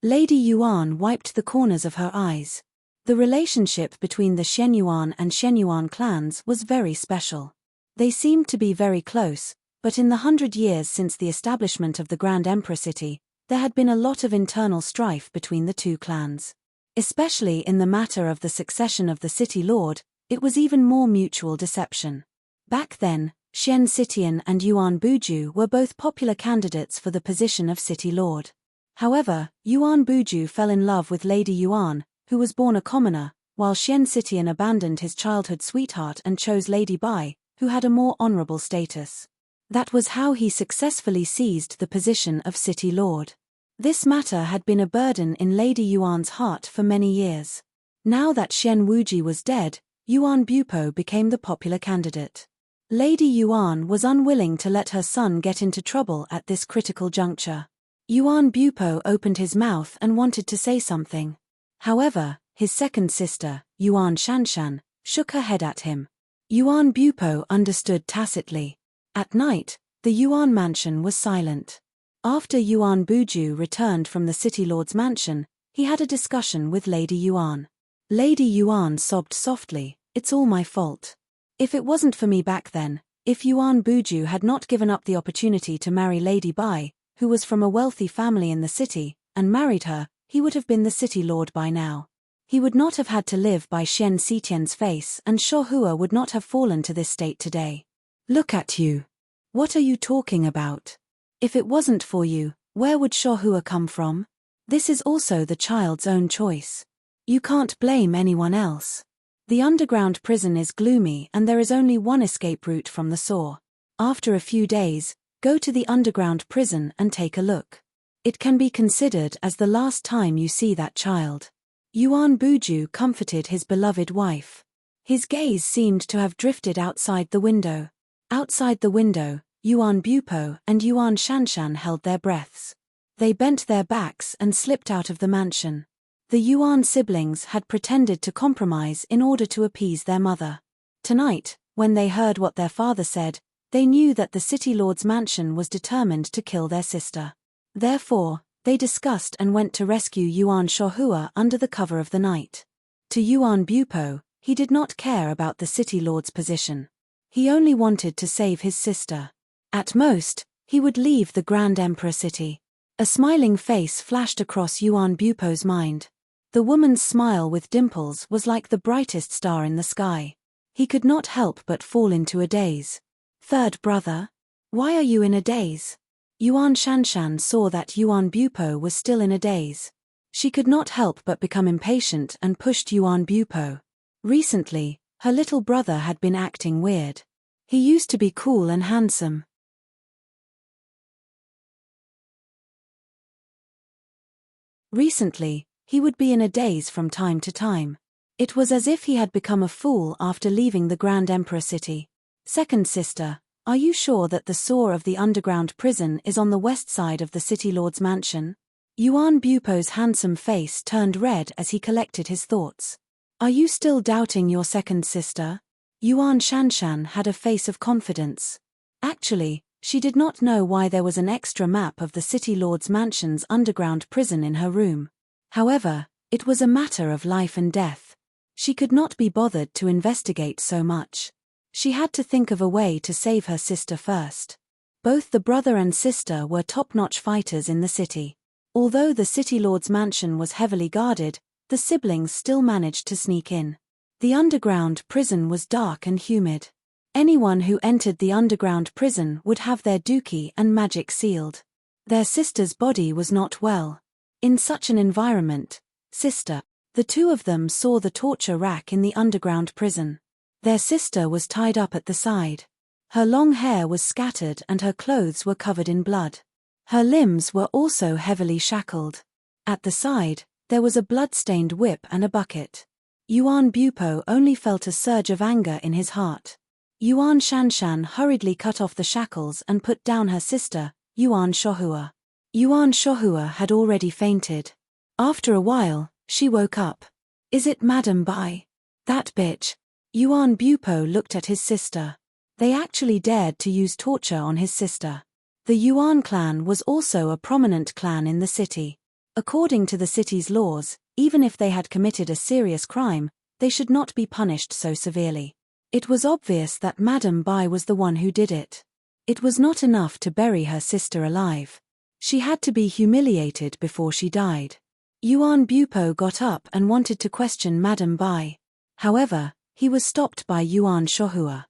Lady Yuan wiped the corners of her eyes. The relationship between the Shenyuan and Shenyuan clans was very special. They seemed to be very close, but in the 100 years since the establishment of the Grand Emperor city, there had been a lot of internal strife between the two clans. Especially in the matter of the succession of the city lord, it was even more mutual deception. Back then, Xian Xitian and Yuan Buju were both popular candidates for the position of city lord. However, Yuan Buju fell in love with Lady Yuan, who was born a commoner, while Xian Xitian abandoned his childhood sweetheart and chose Lady Bai, who had a more honorable status. That was how he successfully seized the position of city lord. This matter had been a burden in Lady Yuan's heart for many years. Now that Xian Wuji was dead, Yuan Bupo became the popular candidate. Lady Yuan was unwilling to let her son get into trouble at this critical juncture. Yuan Bupo opened his mouth and wanted to say something. However, his second sister, Yuan Shanshan, shook her head at him. Yuan Bupo understood tacitly. At night, the Yuan mansion was silent. After Yuan Buju returned from the city lord's mansion, he had a discussion with Lady Yuan. Lady Yuan sobbed softly, "It's all my fault. If it wasn't for me back then, if Yuan Buju had not given up the opportunity to marry Lady Bai, who was from a wealthy family in the city, and married her, he would have been the city lord by now. He would not have had to live by Xian Xitian's face, and Shohua would not have fallen to this state today. Look at you. What are you talking about? If it wasn't for you, where would Shohua come from? This is also the child's own choice. You can't blame anyone else. The underground prison is gloomy and there is only one escape route from the saw. After a few days, go to the underground prison and take a look. It can be considered as the last time you see that child." Yuan Buju comforted his beloved wife. His gaze seemed to have drifted outside the window. Outside the window, Yuan Bupo and Yuan Shanshan held their breaths. They bent their backs and slipped out of the mansion. The Yuan siblings had pretended to compromise in order to appease their mother. Tonight, when they heard what their father said, they knew that the city lord's mansion was determined to kill their sister. Therefore, they discussed and went to rescue Yuan Shohua under the cover of the night. To Yuan Bupo, he did not care about the city lord's position. He only wanted to save his sister. At most, he would leave the Grand Emperor city. A smiling face flashed across Yuan Bupo's mind. The woman's smile with dimples was like the brightest star in the sky. He could not help but fall into a daze. "Third brother? Why are you in a daze?" Yuan Shanshan saw that Yuan Bupo was still in a daze. She could not help but become impatient and pushed Yuan Bupo. Recently, her little brother had been acting weird. He used to be cool and handsome. Recently, he would be in a daze from time to time. It was as if he had become a fool after leaving the Grand Emperor city. "Second sister, are you sure that the saw of the underground prison is on the west side of the city lord's mansion?" Yuan Bupo's handsome face turned red as he collected his thoughts. "Are you still doubting your second sister?" Yuan Shanshan had a face of confidence. Actually, she did not know why there was an extra map of the city lord's mansion's underground prison in her room. However, it was a matter of life and death. She could not be bothered to investigate so much. She had to think of a way to save her sister first. Both the brother and sister were top-notch fighters in the city. Although the city lord's mansion was heavily guarded, the siblings still managed to sneak in. The underground prison was dark and humid. Anyone who entered the underground prison would have their dookie and magic sealed. Their sister's body was not well. In such an environment, "Sister." The two of them saw the torture rack in the underground prison. Their sister was tied up at the side. Her long hair was scattered and her clothes were covered in blood. Her limbs were also heavily shackled. At the side, there was a blood-stained whip and a bucket. Yuan Bupo only felt a surge of anger in his heart. Yuan Shanshan hurriedly cut off the shackles and put down her sister, Yuan Shohua. Yuan Shohua had already fainted. After a while, she woke up. "Is it Madame Bai? That bitch?" Yuan Bupo looked at his sister. They actually dared to use torture on his sister. The Yuan clan was also a prominent clan in the city. According to the city's laws, even if they had committed a serious crime, they should not be punished so severely. It was obvious that Madame Bai was the one who did it. It was not enough to bury her sister alive. She had to be humiliated before she died. Yuan Bupo got up and wanted to question Madame Bai. However, he was stopped by Yuan Shohua.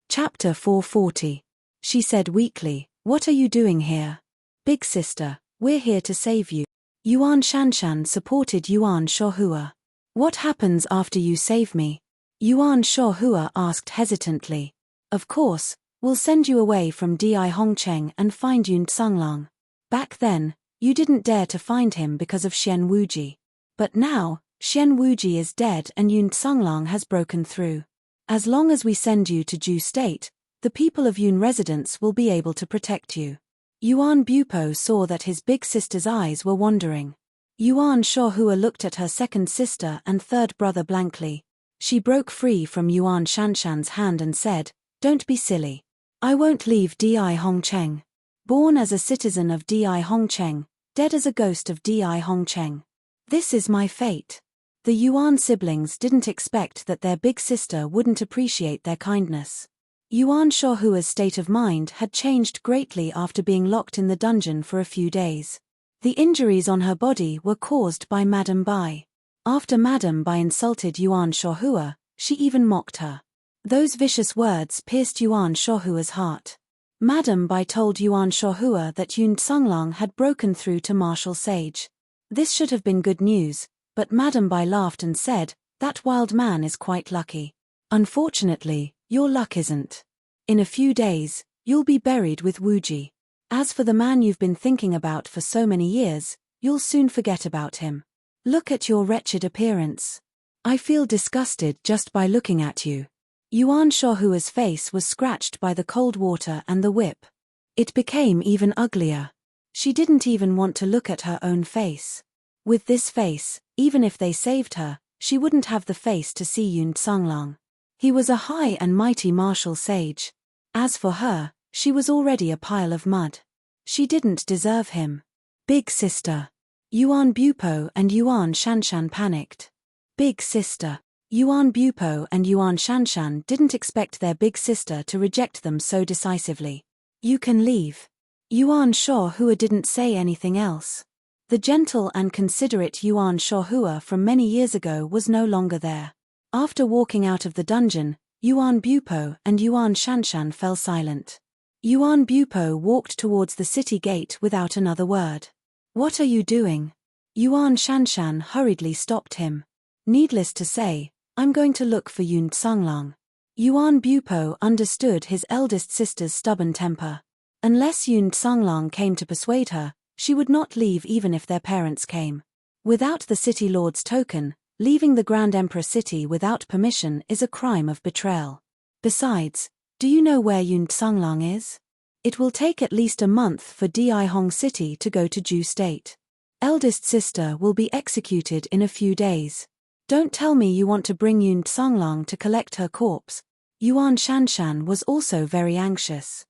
Chapter 440. She said weakly, "What are you doing here?" "Big sister, we're here to save you." Yuan Shanshan supported Yuan Shohua. "What happens after you save me?" Yuan Shohua asked hesitantly. "Of course, we'll send you away from Di Hongcheng and find Yun Tsunglang. Back then, you didn't dare to find him because of Xian Wuji. But now, Xian Wuji is dead and Yun Tsunglang has broken through. As long as we send you to Ju State, the people of Yun residence will be able to protect you." Yuan Bupo saw that his big sister's eyes were wandering. Yuan Shohua looked at her second sister and third brother blankly. She broke free from Yuan Shanshan's hand and said, "Don't be silly. I won't leave Di Hongcheng. Born as a citizen of Di Hongcheng, dead as a ghost of Di Hongcheng. This is my fate." The Yuan siblings didn't expect that their big sister wouldn't appreciate their kindness. Yuan Shohua's state of mind had changed greatly after being locked in the dungeon for a few days. The injuries on her body were caused by Madame Bai. After Madame Bai insulted Yuan Shohua, she even mocked her. Those vicious words pierced Yuan Shohua's heart. Madame Bai told Yuan Shohua that Yun Tsunglang had broken through to Martial Sage. This should have been good news, but Madame Bai laughed and said, "That wild man is quite lucky. Unfortunately, your luck isn't. In a few days, you'll be buried with Wuji. As for the man you've been thinking about for so many years, you'll soon forget about him. Look at your wretched appearance. I feel disgusted just by looking at you." Yuan Shohua's face was scratched by the cold water and the whip. It became even uglier. She didn't even want to look at her own face. With this face, even if they saved her, she wouldn't have the face to see Yun Tsunglang. He was a high and mighty martial sage. As for her, she was already a pile of mud. She didn't deserve him. "Big sister." Yuan Bupo and Yuan Shanshan panicked. "Big sister." Yuan Bupo and Yuan Shanshan didn't expect their big sister to reject them so decisively. "You can leave." Yuan Shohua didn't say anything else. The gentle and considerate Yuan Shohua from many years ago was no longer there. After walking out of the dungeon, Yuan Bupo and Yuan Shanshan fell silent. Yuan Bupo walked towards the city gate without another word. "What are you doing?" Yuan Shanshan hurriedly stopped him. "Needless to say, I'm going to look for Yun Tsunglang." Yuan Bupo understood his eldest sister's stubborn temper. Unless Yun Tsunglang came to persuade her, she would not leave even if their parents came. Without the city lord's token, leaving the Grand Empress city without permission is a crime of betrayal. Besides, do you know where Yun Tsunglang is? It will take at least a month for Di Hong City to go to Ju State. Eldest sister will be executed in a few days. Don't tell me you want to bring Yun Tsunglang to collect her corpse. Yuan Shanshan was also very anxious.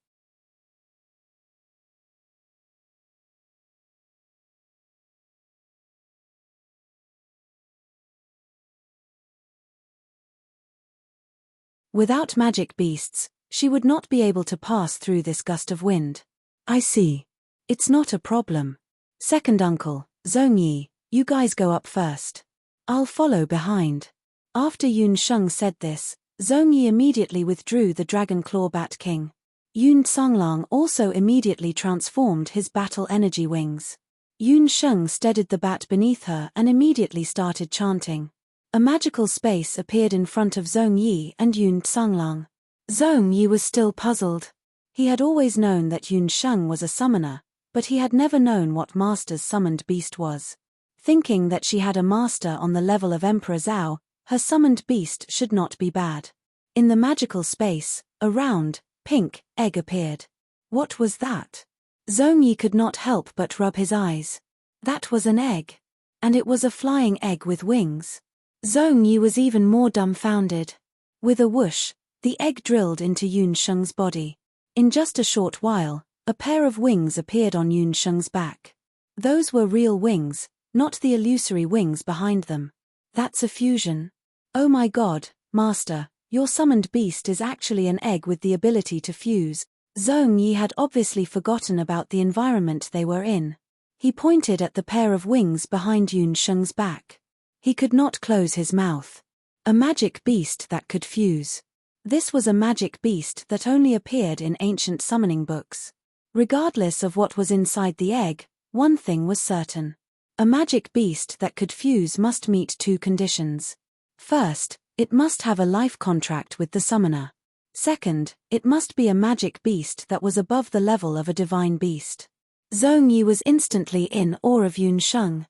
Without magic beasts, she would not be able to pass through this gust of wind. "I see. It's not a problem. Second uncle, Zhongyi, you guys go up first. I'll follow behind." After Yun Sheng said this, Zhongyi immediately withdrew the Dragon Claw Bat King. Yun Songlong also immediately transformed his battle energy wings. Yun Sheng steadied the bat beneath her and immediately started chanting. A magical space appeared in front of Zhong Yi and Yun Songlong. Zhong Yi was still puzzled. He had always known that Yun Sheng was a summoner, but he had never known what Master's summoned beast was. Thinking that she had a master on the level of Emperor Zhao, her summoned beast should not be bad. In the magical space, a round, pink egg appeared. What was that? Zhong Yi could not help but rub his eyes. That was an egg. And it was a flying egg with wings. Zhong Yi was even more dumbfounded. With a whoosh, the egg drilled into Yun Sheng's body. In just a short while, a pair of wings appeared on Yun Sheng's back. Those were real wings, not the illusory wings behind them. That's a fusion. Oh my god, Master, your summoned beast is actually an egg with the ability to fuse. Zhong Yi had obviously forgotten about the environment they were in. He pointed at the pair of wings behind Yun Sheng's back. He could not close his mouth. A magic beast that could fuse. This was a magic beast that only appeared in ancient summoning books. Regardless of what was inside the egg, one thing was certain. A magic beast that could fuse must meet two conditions. First, it must have a life contract with the summoner. Second, it must be a magic beast that was above the level of a divine beast. Zhong Yi was instantly in awe of Yun Sheng.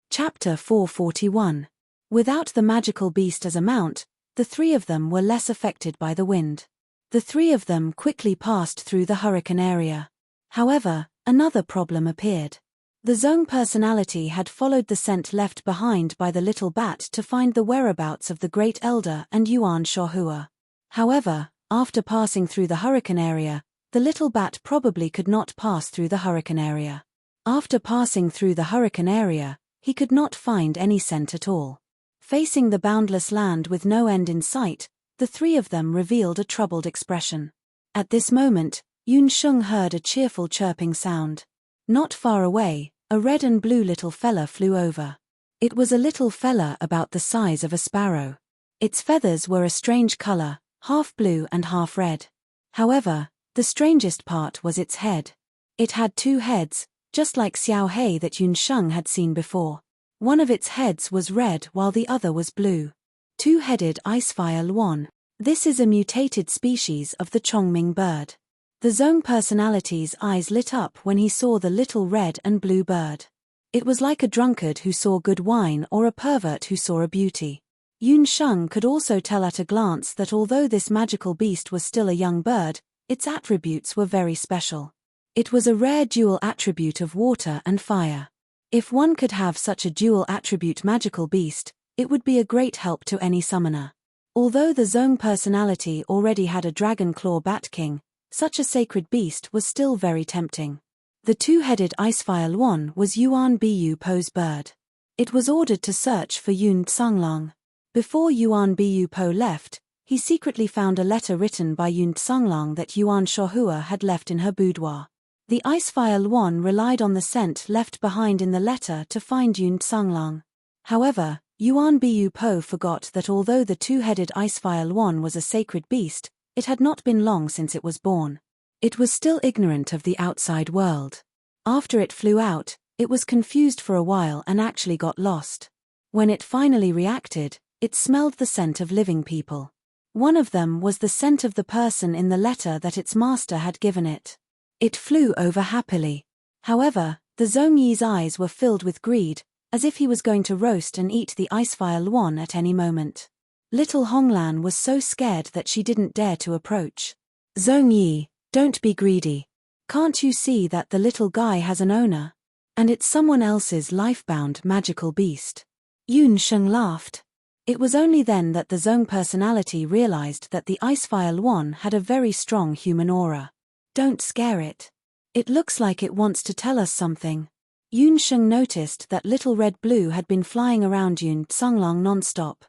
Chapter 441. Without the magical beast as a mount, the three of them were less affected by the wind. The three of them quickly passed through the hurricane area. However, another problem appeared. The Zhong personality had followed the scent left behind by the little bat to find the whereabouts of the Great Elder and Yuan Shohua. However, after passing through the hurricane area, the little bat probably could not pass through the hurricane area. After passing through the hurricane area, he could not find any scent at all. Facing the boundless land with no end in sight, the three of them revealed a troubled expression. At this moment, Yun Sheng heard a cheerful chirping sound. Not far away, a red and blue little fella flew over. It was a little fella about the size of a sparrow. Its feathers were a strange color, half blue and half red. However, the strangest part was its head. It had two heads, just like Xiao Hei that Yun Sheng had seen before. One of its heads was red while the other was blue. Two-headed icefire luan. This is a mutated species of the Chongming bird. The Zhong personality's eyes lit up when he saw the little red and blue bird. It was like a drunkard who saw good wine or a pervert who saw a beauty. Yun Sheng could also tell at a glance that although this magical beast was still a young bird, its attributes were very special. It was a rare dual attribute of water and fire. If one could have such a dual attribute magical beast, it would be a great help to any summoner. Although the Zhong personality already had a dragon claw bat king, such a sacred beast was still very tempting. The two-headed icefire luan was Yuan Bu Po's bird. It was ordered to search for Yun Songlong. Before Yuan Bu Po left, he secretly found a letter written by Yun Songlong that Yuan Shohua had left in her boudoir. The icefire luan relied on the scent left behind in the letter to find Yun Songlong. However, Yuan Bu Po forgot that although the two-headed icefire luan was a sacred beast, it had not been long since it was born. It was still ignorant of the outside world. After it flew out, it was confused for a while and actually got lost. When it finally reacted, it smelled the scent of living people. One of them was the scent of the person in the letter that its master had given it. It flew over happily. However, the Zhong Yi's eyes were filled with greed, as if he was going to roast and eat the icefire luan at any moment. Little Honglan was so scared that she didn't dare to approach. Zhong Yi, don't be greedy. Can't you see that the little guy has an owner? And it's someone else's life-bound magical beast. Yun Sheng laughed. It was only then that the Zhong personality realized that the icefire luan had a very strong human aura. Don't scare it. It looks like it wants to tell us something. Yun Sheng noticed that little red blue had been flying around Yun Songlong non-stop.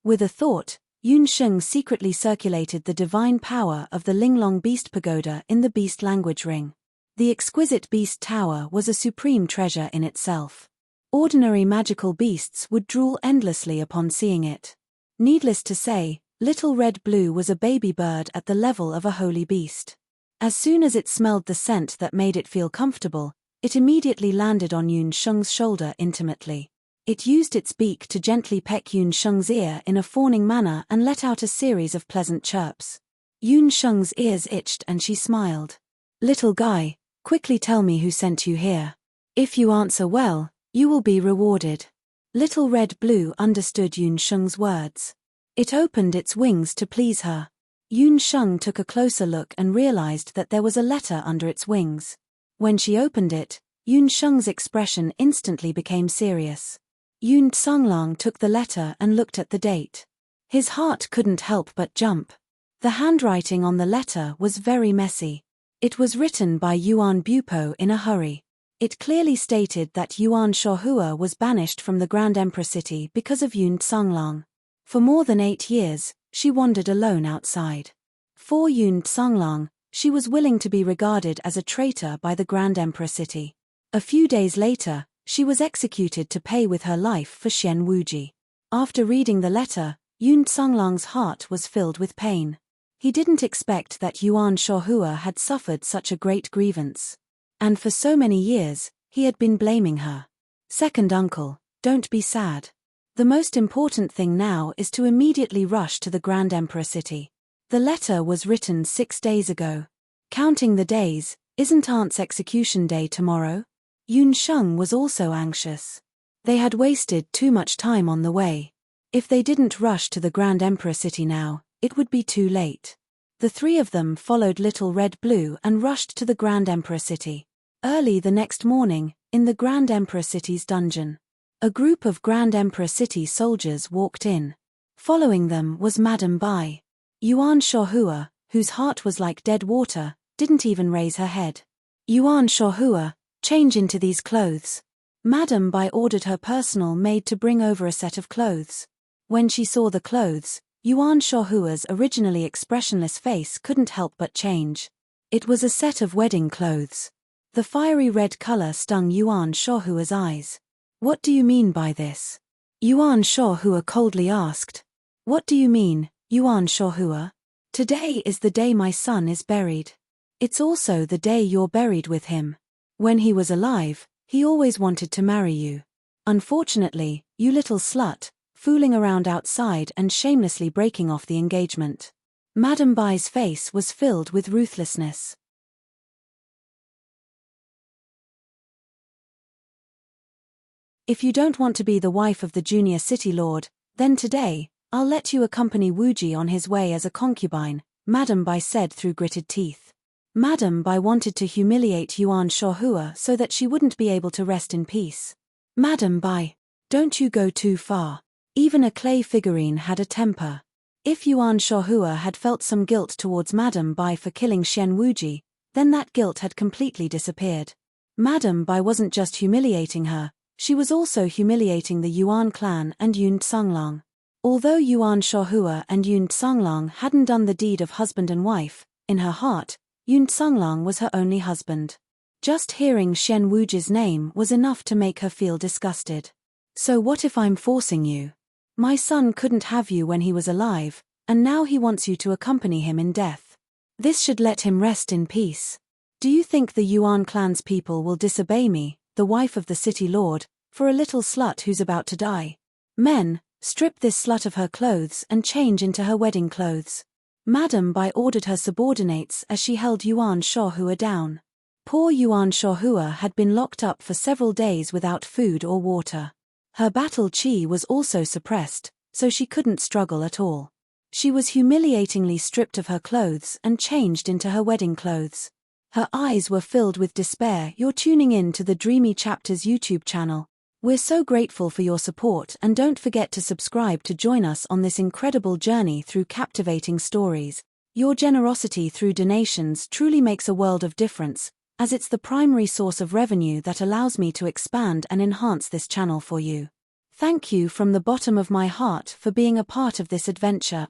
With a thought, Yun Sheng secretly circulated the divine power of the Linglong Beast Pagoda in the Beast Language Ring. The exquisite Beast Tower was a supreme treasure in itself. Ordinary magical beasts would drool endlessly upon seeing it. Needless to say, Little Red Blue was a baby bird at the level of a holy beast. As soon as it smelled the scent that made it feel comfortable, it immediately landed on Yun Sheng's shoulder intimately. It used its beak to gently peck Yun Sheng's ear in a fawning manner and let out a series of pleasant chirps. Yun Sheng's ears itched and she smiled. "Little guy, quickly tell me who sent you here. If you answer well, you will be rewarded." Little Red Blue understood Yun Sheng's words. It opened its wings to please her. Yun Sheng took a closer look and realized that there was a letter under its wings. When she opened it, Yun Sheng's expression instantly became serious. Yun Songlong took the letter and looked at the date. His heart couldn't help but jump. The handwriting on the letter was very messy. It was written by Yuan Bupo in a hurry. It clearly stated that Yuan Shohua was banished from the Grand Emperor city because of Yun Songlong. For more than 8 years, she wandered alone outside. For Yun Songlong, she was willing to be regarded as a traitor by the Grand Emperor city. A few days later, she was executed to pay with her life for Xian Wuji. After reading the letter, Yun Songlong's heart was filled with pain. He didn't expect that Yuan Shohua had suffered such a great grievance. And for so many years, he had been blaming her. "Second uncle, don't be sad. The most important thing now is to immediately rush to the Grand Emperor city. The letter was written 6 days ago. Counting the days, isn't Aunt's execution day tomorrow?" Yun Sheng was also anxious. They had wasted too much time on the way. If they didn't rush to the Grand Emperor city now, it would be too late. The three of them followed Little Red Blue and rushed to the Grand Emperor city. Early the next morning, in the Grand Emperor city's dungeon, a group of Grand Emperor city soldiers walked in. Following them was Madame Bai. Yuan Shohua, whose heart was like dead water, didn't even raise her head. "Yuan Shohua, change into these clothes." Madame Bai ordered her personal maid to bring over a set of clothes. When she saw the clothes, Yuan Shohua's originally expressionless face couldn't help but change. It was a set of wedding clothes. The fiery red color stung Yuan Shohua's eyes. "What do you mean by this?" Yuan Shohua coldly asked. "What do you mean, Yuan Shohua? Today is the day my son is buried. It's also the day you're buried with him. When he was alive, he always wanted to marry you. Unfortunately, you little slut, fooling around outside and shamelessly breaking off the engagement." Madame Bai's face was filled with ruthlessness. "If you don't want to be the wife of the junior city lord, then today, I'll let you accompany Wuji on his way as a concubine," Madame Bai said through gritted teeth. Madame Bai wanted to humiliate Yuan Shohua so that she wouldn't be able to rest in peace. "Madame Bai, don't you go too far. Even a clay figurine had a temper." If Yuan Shohua had felt some guilt towards Madame Bai for killing Xian Wuji, then that guilt had completely disappeared. Madame Bai wasn't just humiliating her, she was also humiliating the Yuan clan and Yun Songlong. Although Yuan Shohua and Yun Songlong hadn't done the deed of husband and wife, in her heart, Yun Songlong was her only husband. Just hearing Xian Wuji's name was enough to make her feel disgusted. "So what if I'm forcing you? My son couldn't have you when he was alive, and now he wants you to accompany him in death. This should let him rest in peace. Do you think the Yuan clan's people will disobey me, the wife of the city lord, for a little slut who's about to die? Men, strip this slut of her clothes and change into her wedding clothes." Madame Bai ordered her subordinates as she held Yuan Shohua down. Poor Yuan Shohua had been locked up for several days without food or water. Her battle chi was also suppressed, so she couldn't struggle at all. She was humiliatingly stripped of her clothes and changed into her wedding clothes. Her eyes were filled with despair. You're tuning in to the Dreamy Chapters YouTube channel. We're so grateful for your support, and don't forget to subscribe to join us on this incredible journey through captivating stories. Your generosity through donations truly makes a world of difference, as it's the primary source of revenue that allows me to expand and enhance this channel for you. Thank you from the bottom of my heart for being a part of this adventure.